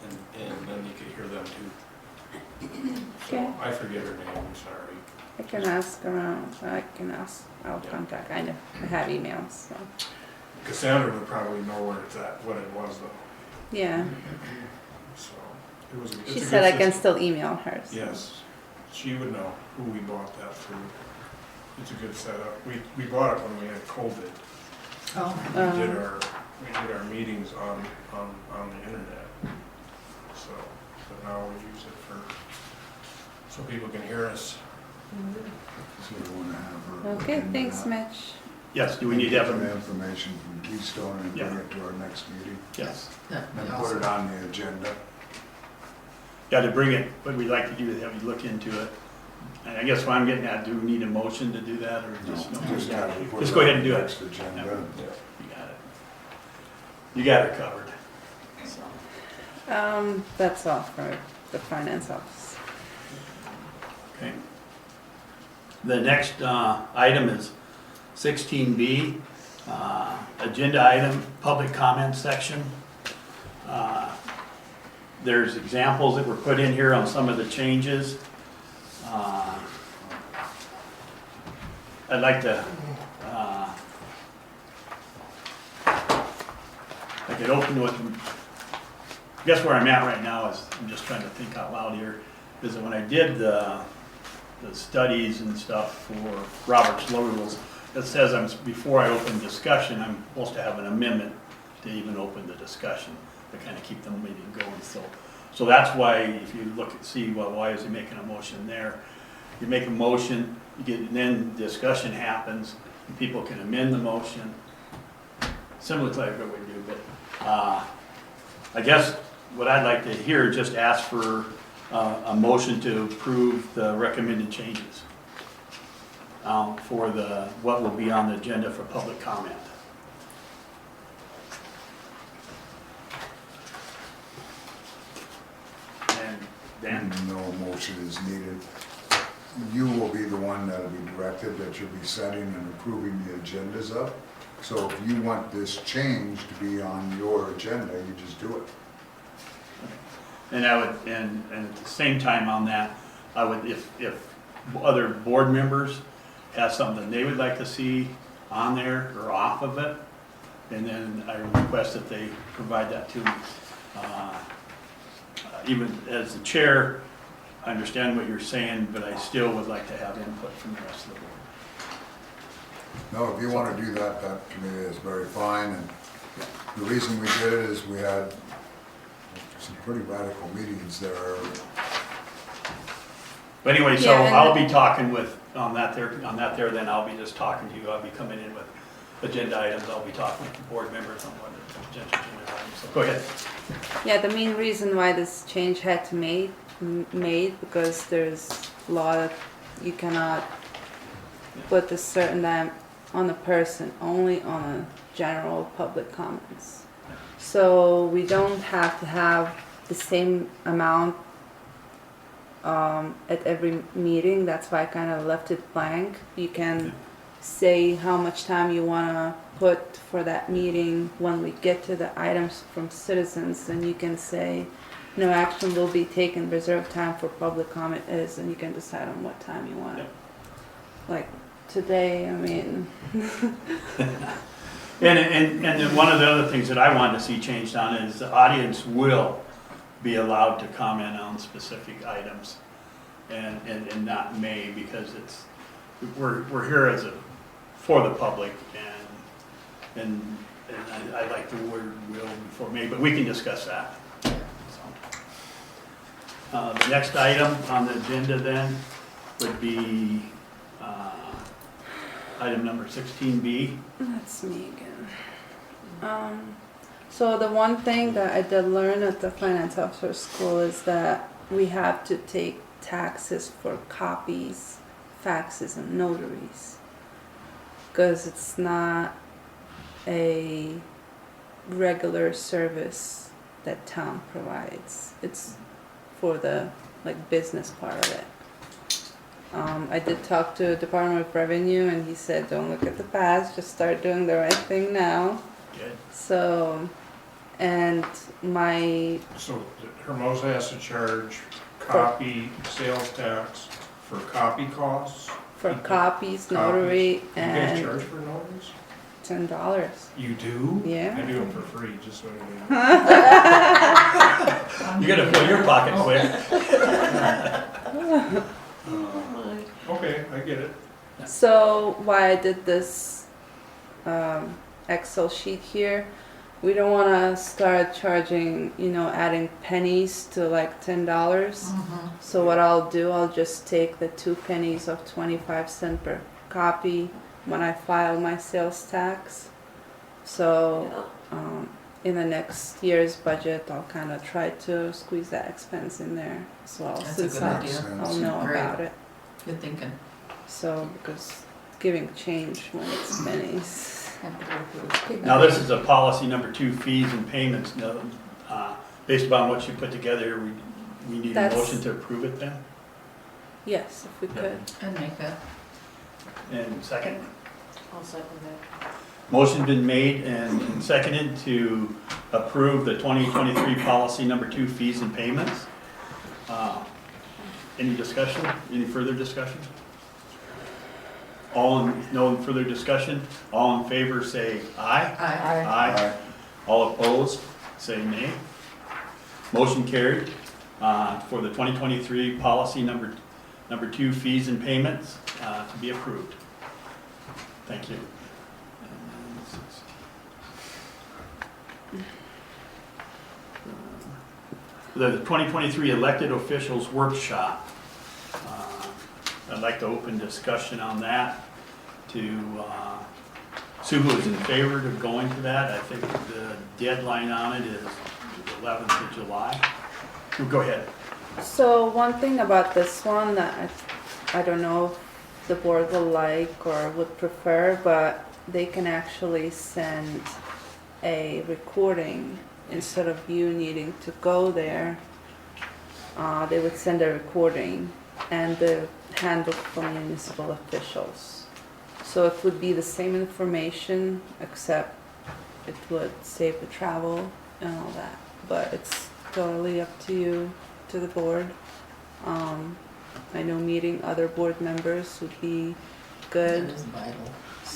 And then you could hear them too. So Okay. I forget her name, I'm sorry. I can ask around. I'll contact. I know. I have emails. So. Cassandra would probably know where it's at, what it was though. Yeah. So it was. She said I can still email her. So. Yes. she would know who we bought that through. It's a good setup. We bought it when we had COVID. We did our meetings on the internet. So, but now we use it so people can hear us. So we want to have her. Okay, thanks, Mitch. Yes, do we need to have some a, information from Keystone and bring it to our next meeting? yes. And put it on the agenda. Got to bring it, what we'd like to do is have you look into it. And I guess what I'm getting at, do we need a motion to do that, or just? No, just gotta put Just it go ahead on and do the it. next agenda. You got it. You got it covered. So, That's all for the finance office. okay. The next item is 16B, agenda item, public comment section. There's examples that were put in here on some of the changes. I'd like to, I could open with, I guess where I'm at right now is, I'm just trying to think out loud here, is that when I did the studies and stuff for Robert's Law Rules, it says before I open discussion, I'm supposed to have an amendment to even open the discussion, to kind of keep the meeting going. So that's why, if you look and see, well, why is he making a motion there? You make a motion, and then discussion happens, and people can amend the motion, similar to like what we do, but I guess what I'd like to hear, just ask for a motion to approve the recommended changes for what will be on the agenda for public comment. And Dan? No motion is needed. You will be the one that'll be directed, that you'll be setting and approving the agendas up. So if you want this change to be on your agenda, you just do it. And I would, and at the same time on that, I would, if other board members have something they would like to see on there or off of it, and then I request that they provide that to me. Even as the chair, I understand what you're saying, but I still would like to have input from the rest of the board. No, if you want to do that, that to me is very fine. And the reason we did it is we had some pretty radical meetings there. But anyway, so Yeah, and I'll be talking with, on that there, then I'll be just talking to you. I'll be coming in with agenda items. I'll be talking with the board members on what the potential agenda items. So go ahead. Yeah, the main reason why this change had to made because there's a lot of, you cannot put a certain time on a person, only on a general public comments. So we don't have to have the same amount at every meeting. That's why I kind of left it blank. You can say how much time you want to put for that meeting. When we get to the items from citizens, then you can say no action will be taken, reserved time for public comment is, and you can decide on what time you want it. Like today, I mean. And then one of the other things that I wanted to see changed on is the audience will be allowed to comment on specific items and not may, because we're here for the public, and I like the word will before may, but we can discuss that. The next item on the agenda then would be item number 16B. That's me again. So the one thing that I did learn at the finance officer school is that we have to take taxes for copies, faxes, and notaries, because it's not a regular service that town provides. It's for the business part of it. I did talk to Department of Revenue, and he said, don't look at the past, just start doing the right thing now. Good. So, and So Hermosa has to charge copy sales tax for copy costs? for copies, notary, You guys and charge for notaries? $10. You do? Yeah. I do them for free, just so you know. You're gonna fill your pocket quick. get it. So why I did this Excel sheet here, we don't want to start charging, adding pennies to like $10. So what I'll do, I'll just take the 2 pennies of 25 cents per copy when I file my sales tax. So in the next year's budget, I'll kind of try to squeeze that expense in there as well, That's a since good idea. I'll know Great. about it. Good thinking. So, because giving change when it's pennies. Now, this is a policy number 2, fees and payments. Now, based upon what you put together, we need a That's- motion to approve it then? Yes, if we could. I'd make that. And second? I'll second that. Motion been made and seconded to approve the 2023 policy number 2, fees and payments. Any discussion? Any further discussion? No further discussion? All in favor say aye. Aye. Aye. All opposed, say nay. Motion carried for the 2023 policy number 2, fees and payments to be approved. Thank you. The 2023 elected officials workshop. I'd like to open discussion on that to Sue, who is in favor of going to that. I think the deadline on it is the 11th of July. Go ahead. So one thing about this one that I don't know if the board will like or would prefer, but they can actually send a recording instead of you needing to go there. They would send a recording and the handbook for municipal officials. So it would be the same information, except it would save the travel and all that. But it's totally up to you, to the board. I know meeting other board members would be good. That is vital.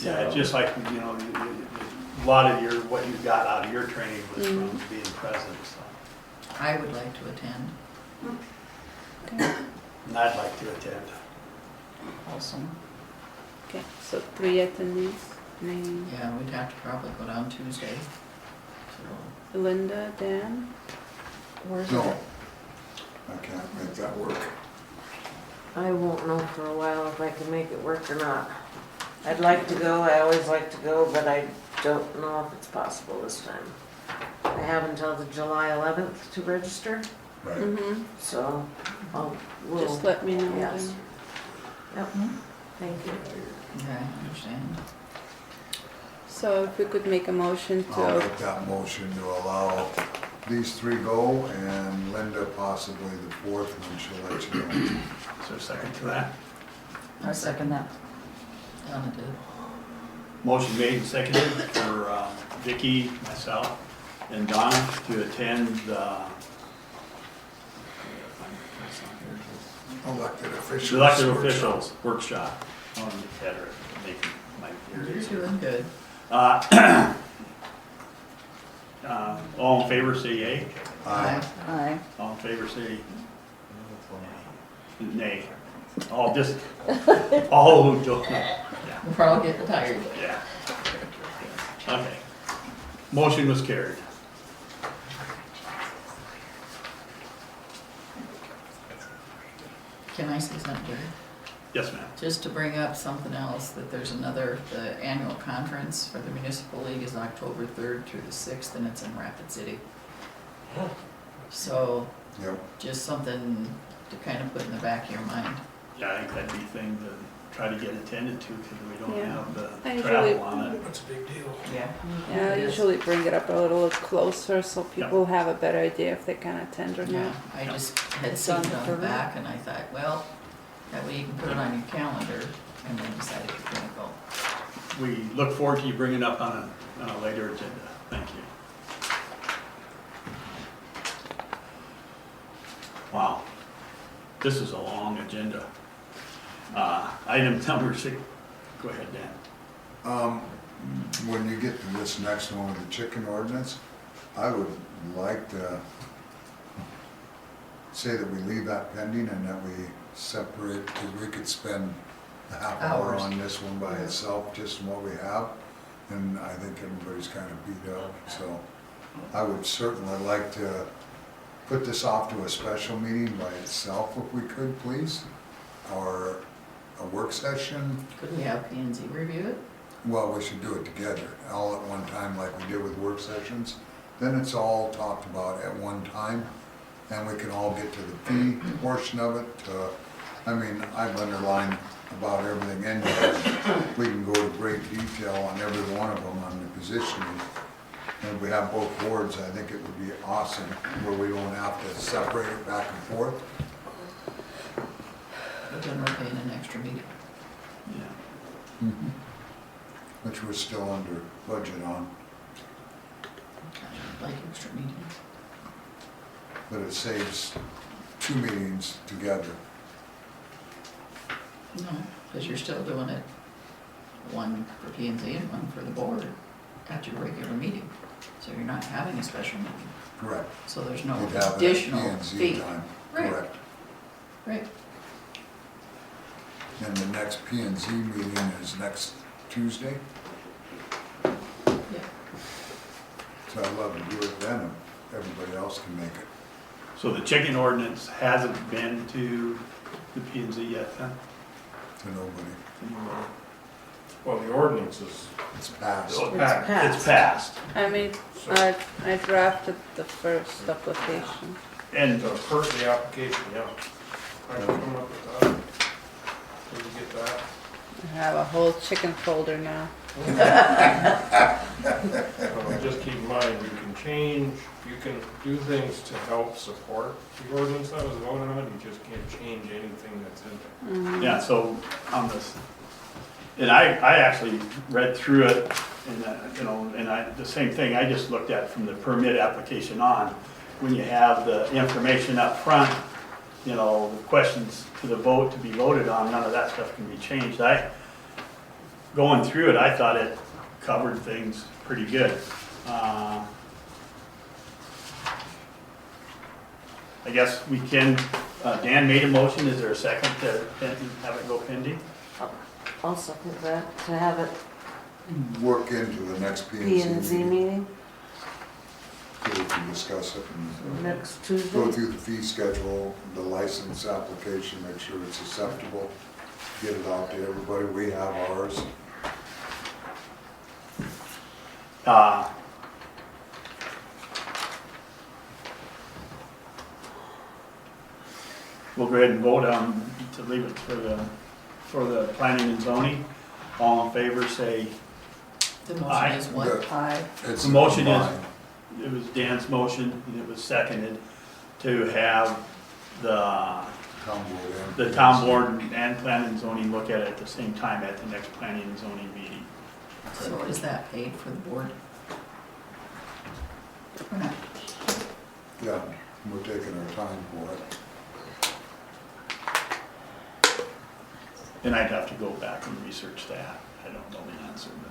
Yeah, it's just like, a lot of what you got out of your training was from being present, so. I would like to attend. And I'd like to attend. Awesome. Okay, so 3 attendees. Name, Yeah, we'd have to probably go down Tuesday. So, Linda, Dan. where's No, it? I can't make that work. I won't know for a while if I can make it work or not. I'd like to go, I always like to go, but I don't know if it's possible this time. I have until the July 11th to register, Right. Mm-hmm. so we'll. Just let me know. Yes. then. Yep, thank you. Okay, I understand. So if we could make a motion I'll to, make that motion to allow these 3 go and Linda possibly the 4th when she'll let you know. Is there a second to that? I second that. Donna did. Motion made and seconded for Vicki, myself, and Donna to attend the Elected officials. elected workshop. officials workshop. I want to get better at making my You're ears. doing good. All in favor say yea. Aye. Aye. All in favor say nay. All just, all who don't. Yeah. We're all getting tired. Yeah. Okay. Motion was carried. Can I say something, Jerry? Yes, ma'am. Just to bring up something else, that there's the annual conference for the municipal league is October 3rd through the 6th, and it's in Rapid City. So, Yep. just something to kind of put in the back of your mind. Yeah, I think that'd be a thing to try to get attended to because we don't Yeah. have the I usually- travel on it. That's a big deal. Yeah. yeah, I usually bring it up a little closer so people have a better idea if they can attend or Yeah, not. I just had seen it on the back, and I thought, well, that way you can put it on your calendar, and then decide if you're gonna go. We look forward to you bringing it up on a later agenda. Thank you. Wow, this is a long agenda. Item number 6, go ahead, Dan. When you get to this next one, the chicken ordinance, I would like to say that we leave that pending and that we separate, because we could spend a half hour Hours. on this one by itself, just from what we have. And I think everybody's kind of beat up, so I would certainly like to put this off to a special meeting by itself if we could, please. Or a work session. Could we have P and Z review it? Well, we should do it together, all at one time like we did with work sessions. Then it's all talked about at one time, and we can all get to the fee portion of it. I mean, I've underlined about everything in there. We can go to great detail on every one of them on the positioning. And if we have both boards, I think it would be awesome, where we don't have to separate it back and forth. But then we're paying an extra meeting. Yeah. Which we're still under budget on, I like extra meetings. but it saves 2 meetings together. No, because you're still doing it, one for P and Z and one for the board at your regular meeting. So you're not having a special meeting. Correct. So there's no We'd have it at additional P&Z fee. time. Right. Correct. Right. And the next P&Z meeting is next Tuesday, Yeah. so I'd love to do it then, if everybody else can make it. So the chicken ordinance hasn't been to the P and Z yet, huh? To nobody. Well, the ordinance is, It's passed. Oh, passed. It's passed. I mean, I drafted the first application. And the application, yeah. I can come up with that. Can you get that? I have a whole chicken folder now. Just keep in mind, you can change, you can do things to help support the ordinance that was voted on, you just can't change anything that's in there. yeah, so on this, and I actually read through it, and the same thing, I just looked at from the permit application on. When you have the information up front, the questions to the vote to be voted on, none of that stuff can be changed. Going through it, I thought it covered things pretty good. I guess we can, Dan made a motion, is there a second to have it go pending? I'll second that, to have it Work into the next P P&Z and Z meeting, meeting so we can discuss it and next go Tuesday. through the fee schedule, the license application, make sure it's acceptable, get it out to everybody, we have ours. We'll go ahead and vote on to leave it for the planning and zoning. All in favor, say, The motion Aye. is what? Aye. It's the motion is, combined. it was Dan's motion, and it was seconded to have the town board and planning and zoning look at it at the same time at the next planning and zoning meeting. So is that paid for the board? Or not? Yeah, we're taking our time for it. And I'd have to go back and research that. I don't know the answer, but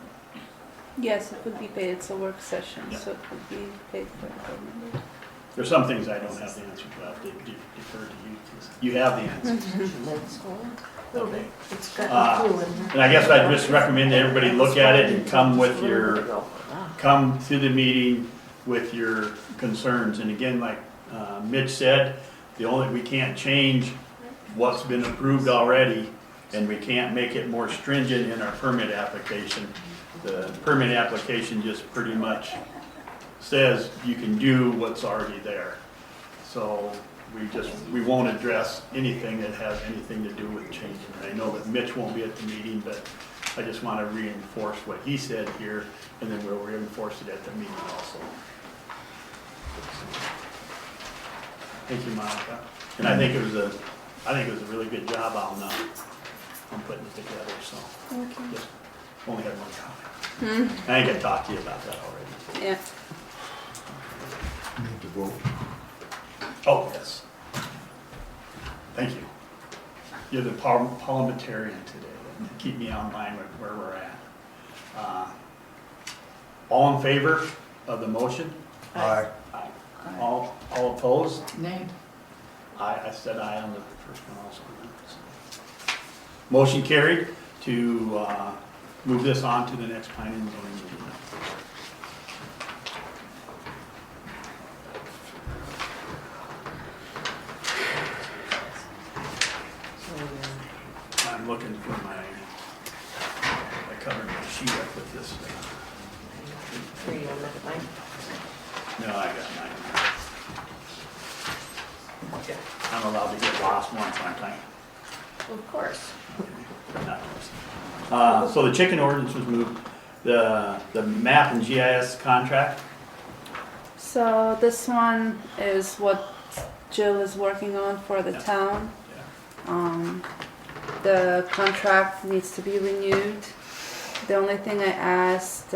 Yes, it would be paid, it's a work session, Yeah. so it would be paid for the board members. there's some things I don't have the answer to. I have to defer to you, 'cause you have the answers. Okay. It's got a clue in here. And I guess I'd just recommend that everybody look at it and come to the meeting with your concerns. And again, like Mitch said, we can't change what's been approved already, and we can't make it more stringent in our permit application. The permit application just pretty much says you can do what's already there. So we won't address anything that has anything to do with changing it. I know that Mitch won't be at the meeting, but I just want to reinforce what he said here, and then we'll reinforce it at the meeting also. Thank you, Monica. And I think it was a really good job on putting it together, so. Just only had one comment. I think I talked to you about that already. Yeah. Need to vote. Oh, yes. Thank you. You're the parliamentarian today, and keep me on line with where we're at. All in favor of the motion? Aye. Aye. All opposed? Nay. I said aye on the first one also. Motion carried to move this on to the next planning and zoning meeting. I'm looking for I covered my sheet up with this. Here you go, look at mine. No, I got mine. I'm allowed to get lost once, aren't I? Of course. So the chicken ordinance was moved, the map and GIS contract. So this one is what Jill is working on for the town. The contract needs to be renewed. The only thing I asked,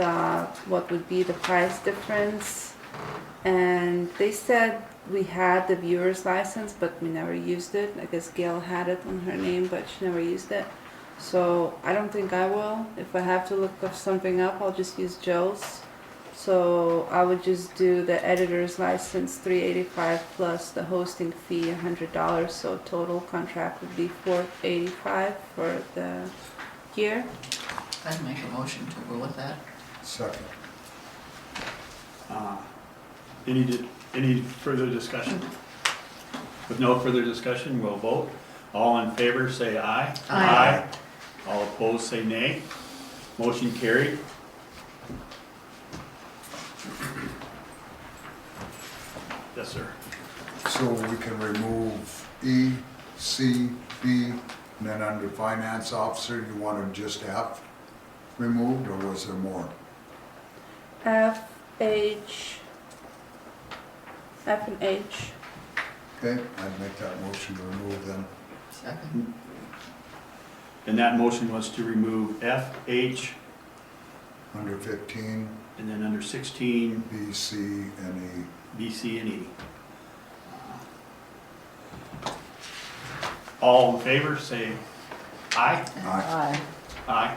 what would be the price difference? And they said we had the viewer's license, but we never used it. I guess Gail had it on her name, but she never used it. So I don't think I will. If I have to look something up, I'll just use Jill's. So I would just do the editor's license, $385 plus the hosting fee, $100. So total contract would be $485 for the year. I'd make a motion to go with that. Second. Any further discussion? With no further discussion, we'll vote. All in favor, say aye. Aye. All opposed, say nay. Motion carried. Yes, sir. So we can remove E, C, B, and then under finance officer, you wanted just F removed, or was there more? F, H, F and H. Okay, I'd make that motion to remove them. Second. And that motion was to remove F, H, Under 15, and then under 16, B, C, and B, C, and E. All in favor, say aye. E. Aye. Aye.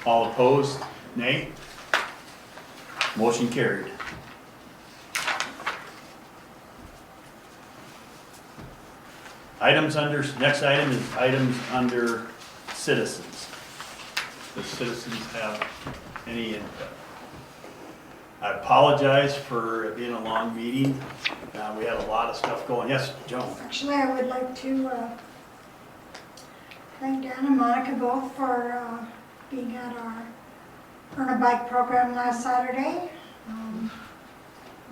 All opposed, nay. Motion carried. Next item is items under citizens. Does citizens have any input? I apologize for it being a long meeting. We had a lot of stuff going. Yes, Joan? Actually, I would like to thank Dan and Monica both for being at our Earn a Bike program last Saturday.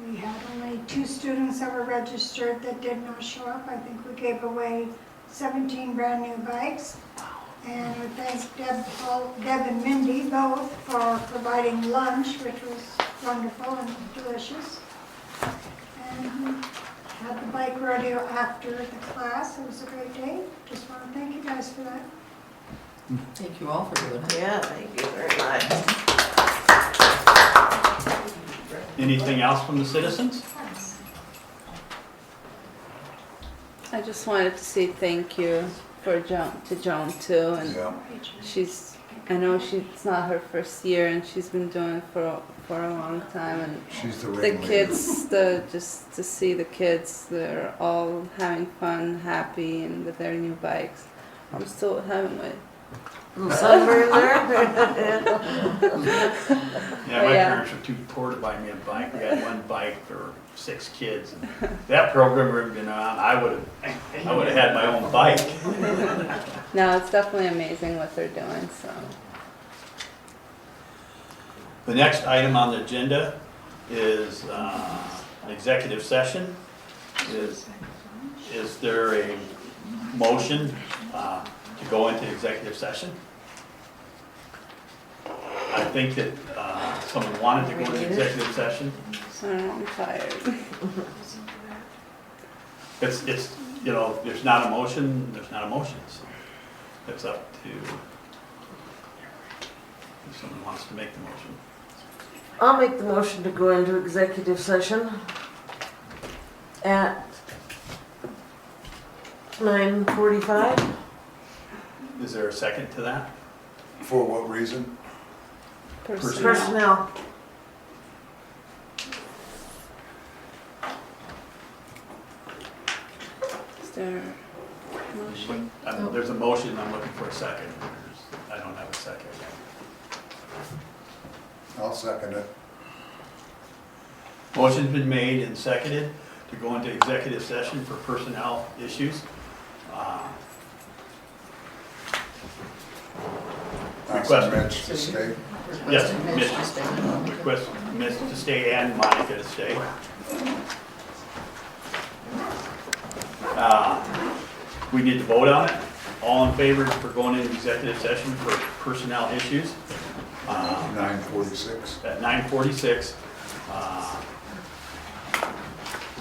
We had only 2 students that were registered that did not show up. I think we gave away 17 brand new bikes. And we thank Deb and Mindy both for providing lunch, which was wonderful and delicious. And we had the bike rodeo after the class. It was a great day. Just want to thank you guys for that. Thank you all for doing it. Yeah, thank you very much. Anything else from the citizens? I just wanted to say thank you for Joan too, and Yeah. I know it's not her first year, and she's been doing it for a long time, and She's the the ringleader. kids, just to see the kids, they're all having fun, happy, and with their new bikes. I'm still having my Little sunburn there. Yeah, my parents were too poor to buy me a bike. We had one bike for 6 kids. And if that program would have been on, I would have had my own bike. No, it's definitely amazing what they're doing. So The next item on the agenda is an executive session. Is there a motion to go into executive session? I think that someone wanted to go into executive session. I'm tired. It's, there's not a motion, so it's up to if someone wants to make the motion. I'll make the motion to go into executive session at 9:45. Is there a second to that? For what reason? Personnel. Is there Motion. There's a motion, I'm looking for a second. I don't have a second yet. I'll second it. Motion's been made and seconded to go into executive session for personnel issues. Ask Mitch to stay. Yes, Requesting Mitch to stay and Monica. Request Mitch to stay and Monica to stay. We need to vote on it. All in favor for going into executive session for personnel issues? 9:46. At 9:46.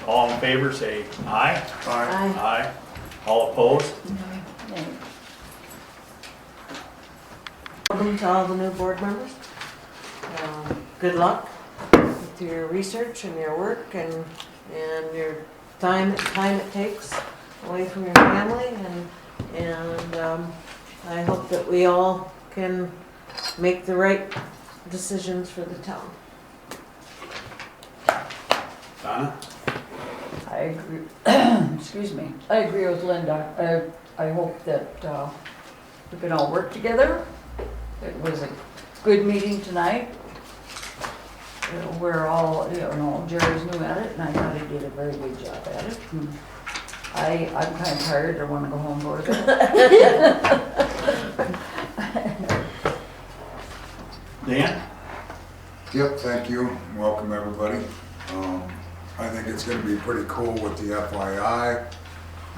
All in favor, say aye. Aye. Aye. All opposed? Welcome to all the new board members. Good luck with your research and your work and your time it takes away from your family, and I hope that we all can make the right decisions for the town. Donna? I agree, excuse me, I agree with Linda. I hope that we can all work together. It was a good meeting tonight. We're all, Jerry's new at it, and I thought he did a very good job at it. I'm kind of tired, I want to go home and go to bed. Dan? Yep, thank you. Welcome, everybody. I think it's going to be pretty cool with the FYI.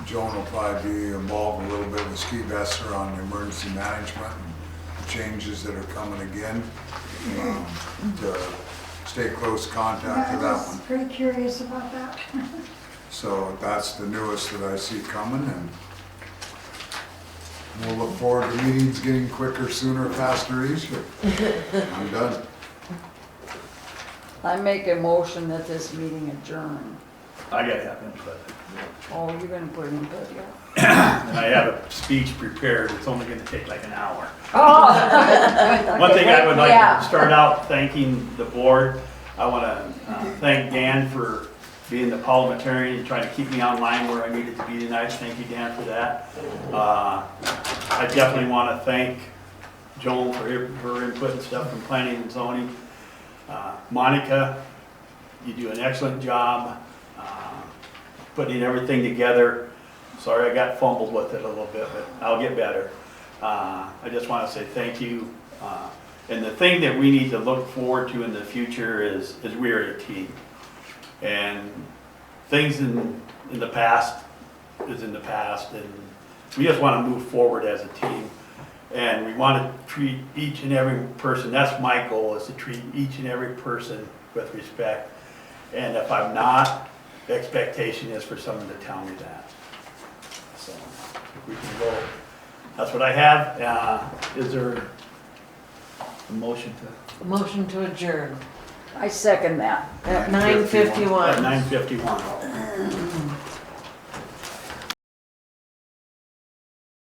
Joan will probably be involved a little bit with Steve Esser on the emergency management and changes that are coming again. To stay close contact I to that was one. pretty curious about that. So that's the newest that I see coming, and we'll look forward to meetings getting quicker, sooner, faster, easier. I'm done. I make a motion that this meeting adjourn. I gotta have input. Oh, you're gonna put it in, yeah. And I have a speech prepared, it's only gonna take like an hour. Oh. One thing I would like Yeah. to start out thanking the board. I wanna thank Dan for being the parliamentarian and trying to keep me online where I needed to be tonight. Thank you, Dan, for that. I definitely wanna thank Joan for her input and stuff from planning and zoning. Monica, you do an excellent job putting everything together. Sorry I got fumbled with it a little bit, but I'll get better. I just want to say thank you. And the thing that we need to look forward to in the future is we're a team. And things in the past is in the past, and we just want to move forward as a team. And we want to treat each and every person, that's my goal, is to treat each and every person with respect. And if I'm not, the expectation is for someone to tell me that. So we can go. That's what I have. Is there a motion to? Motion to adjourn I second that. at 9:51. At 9:51.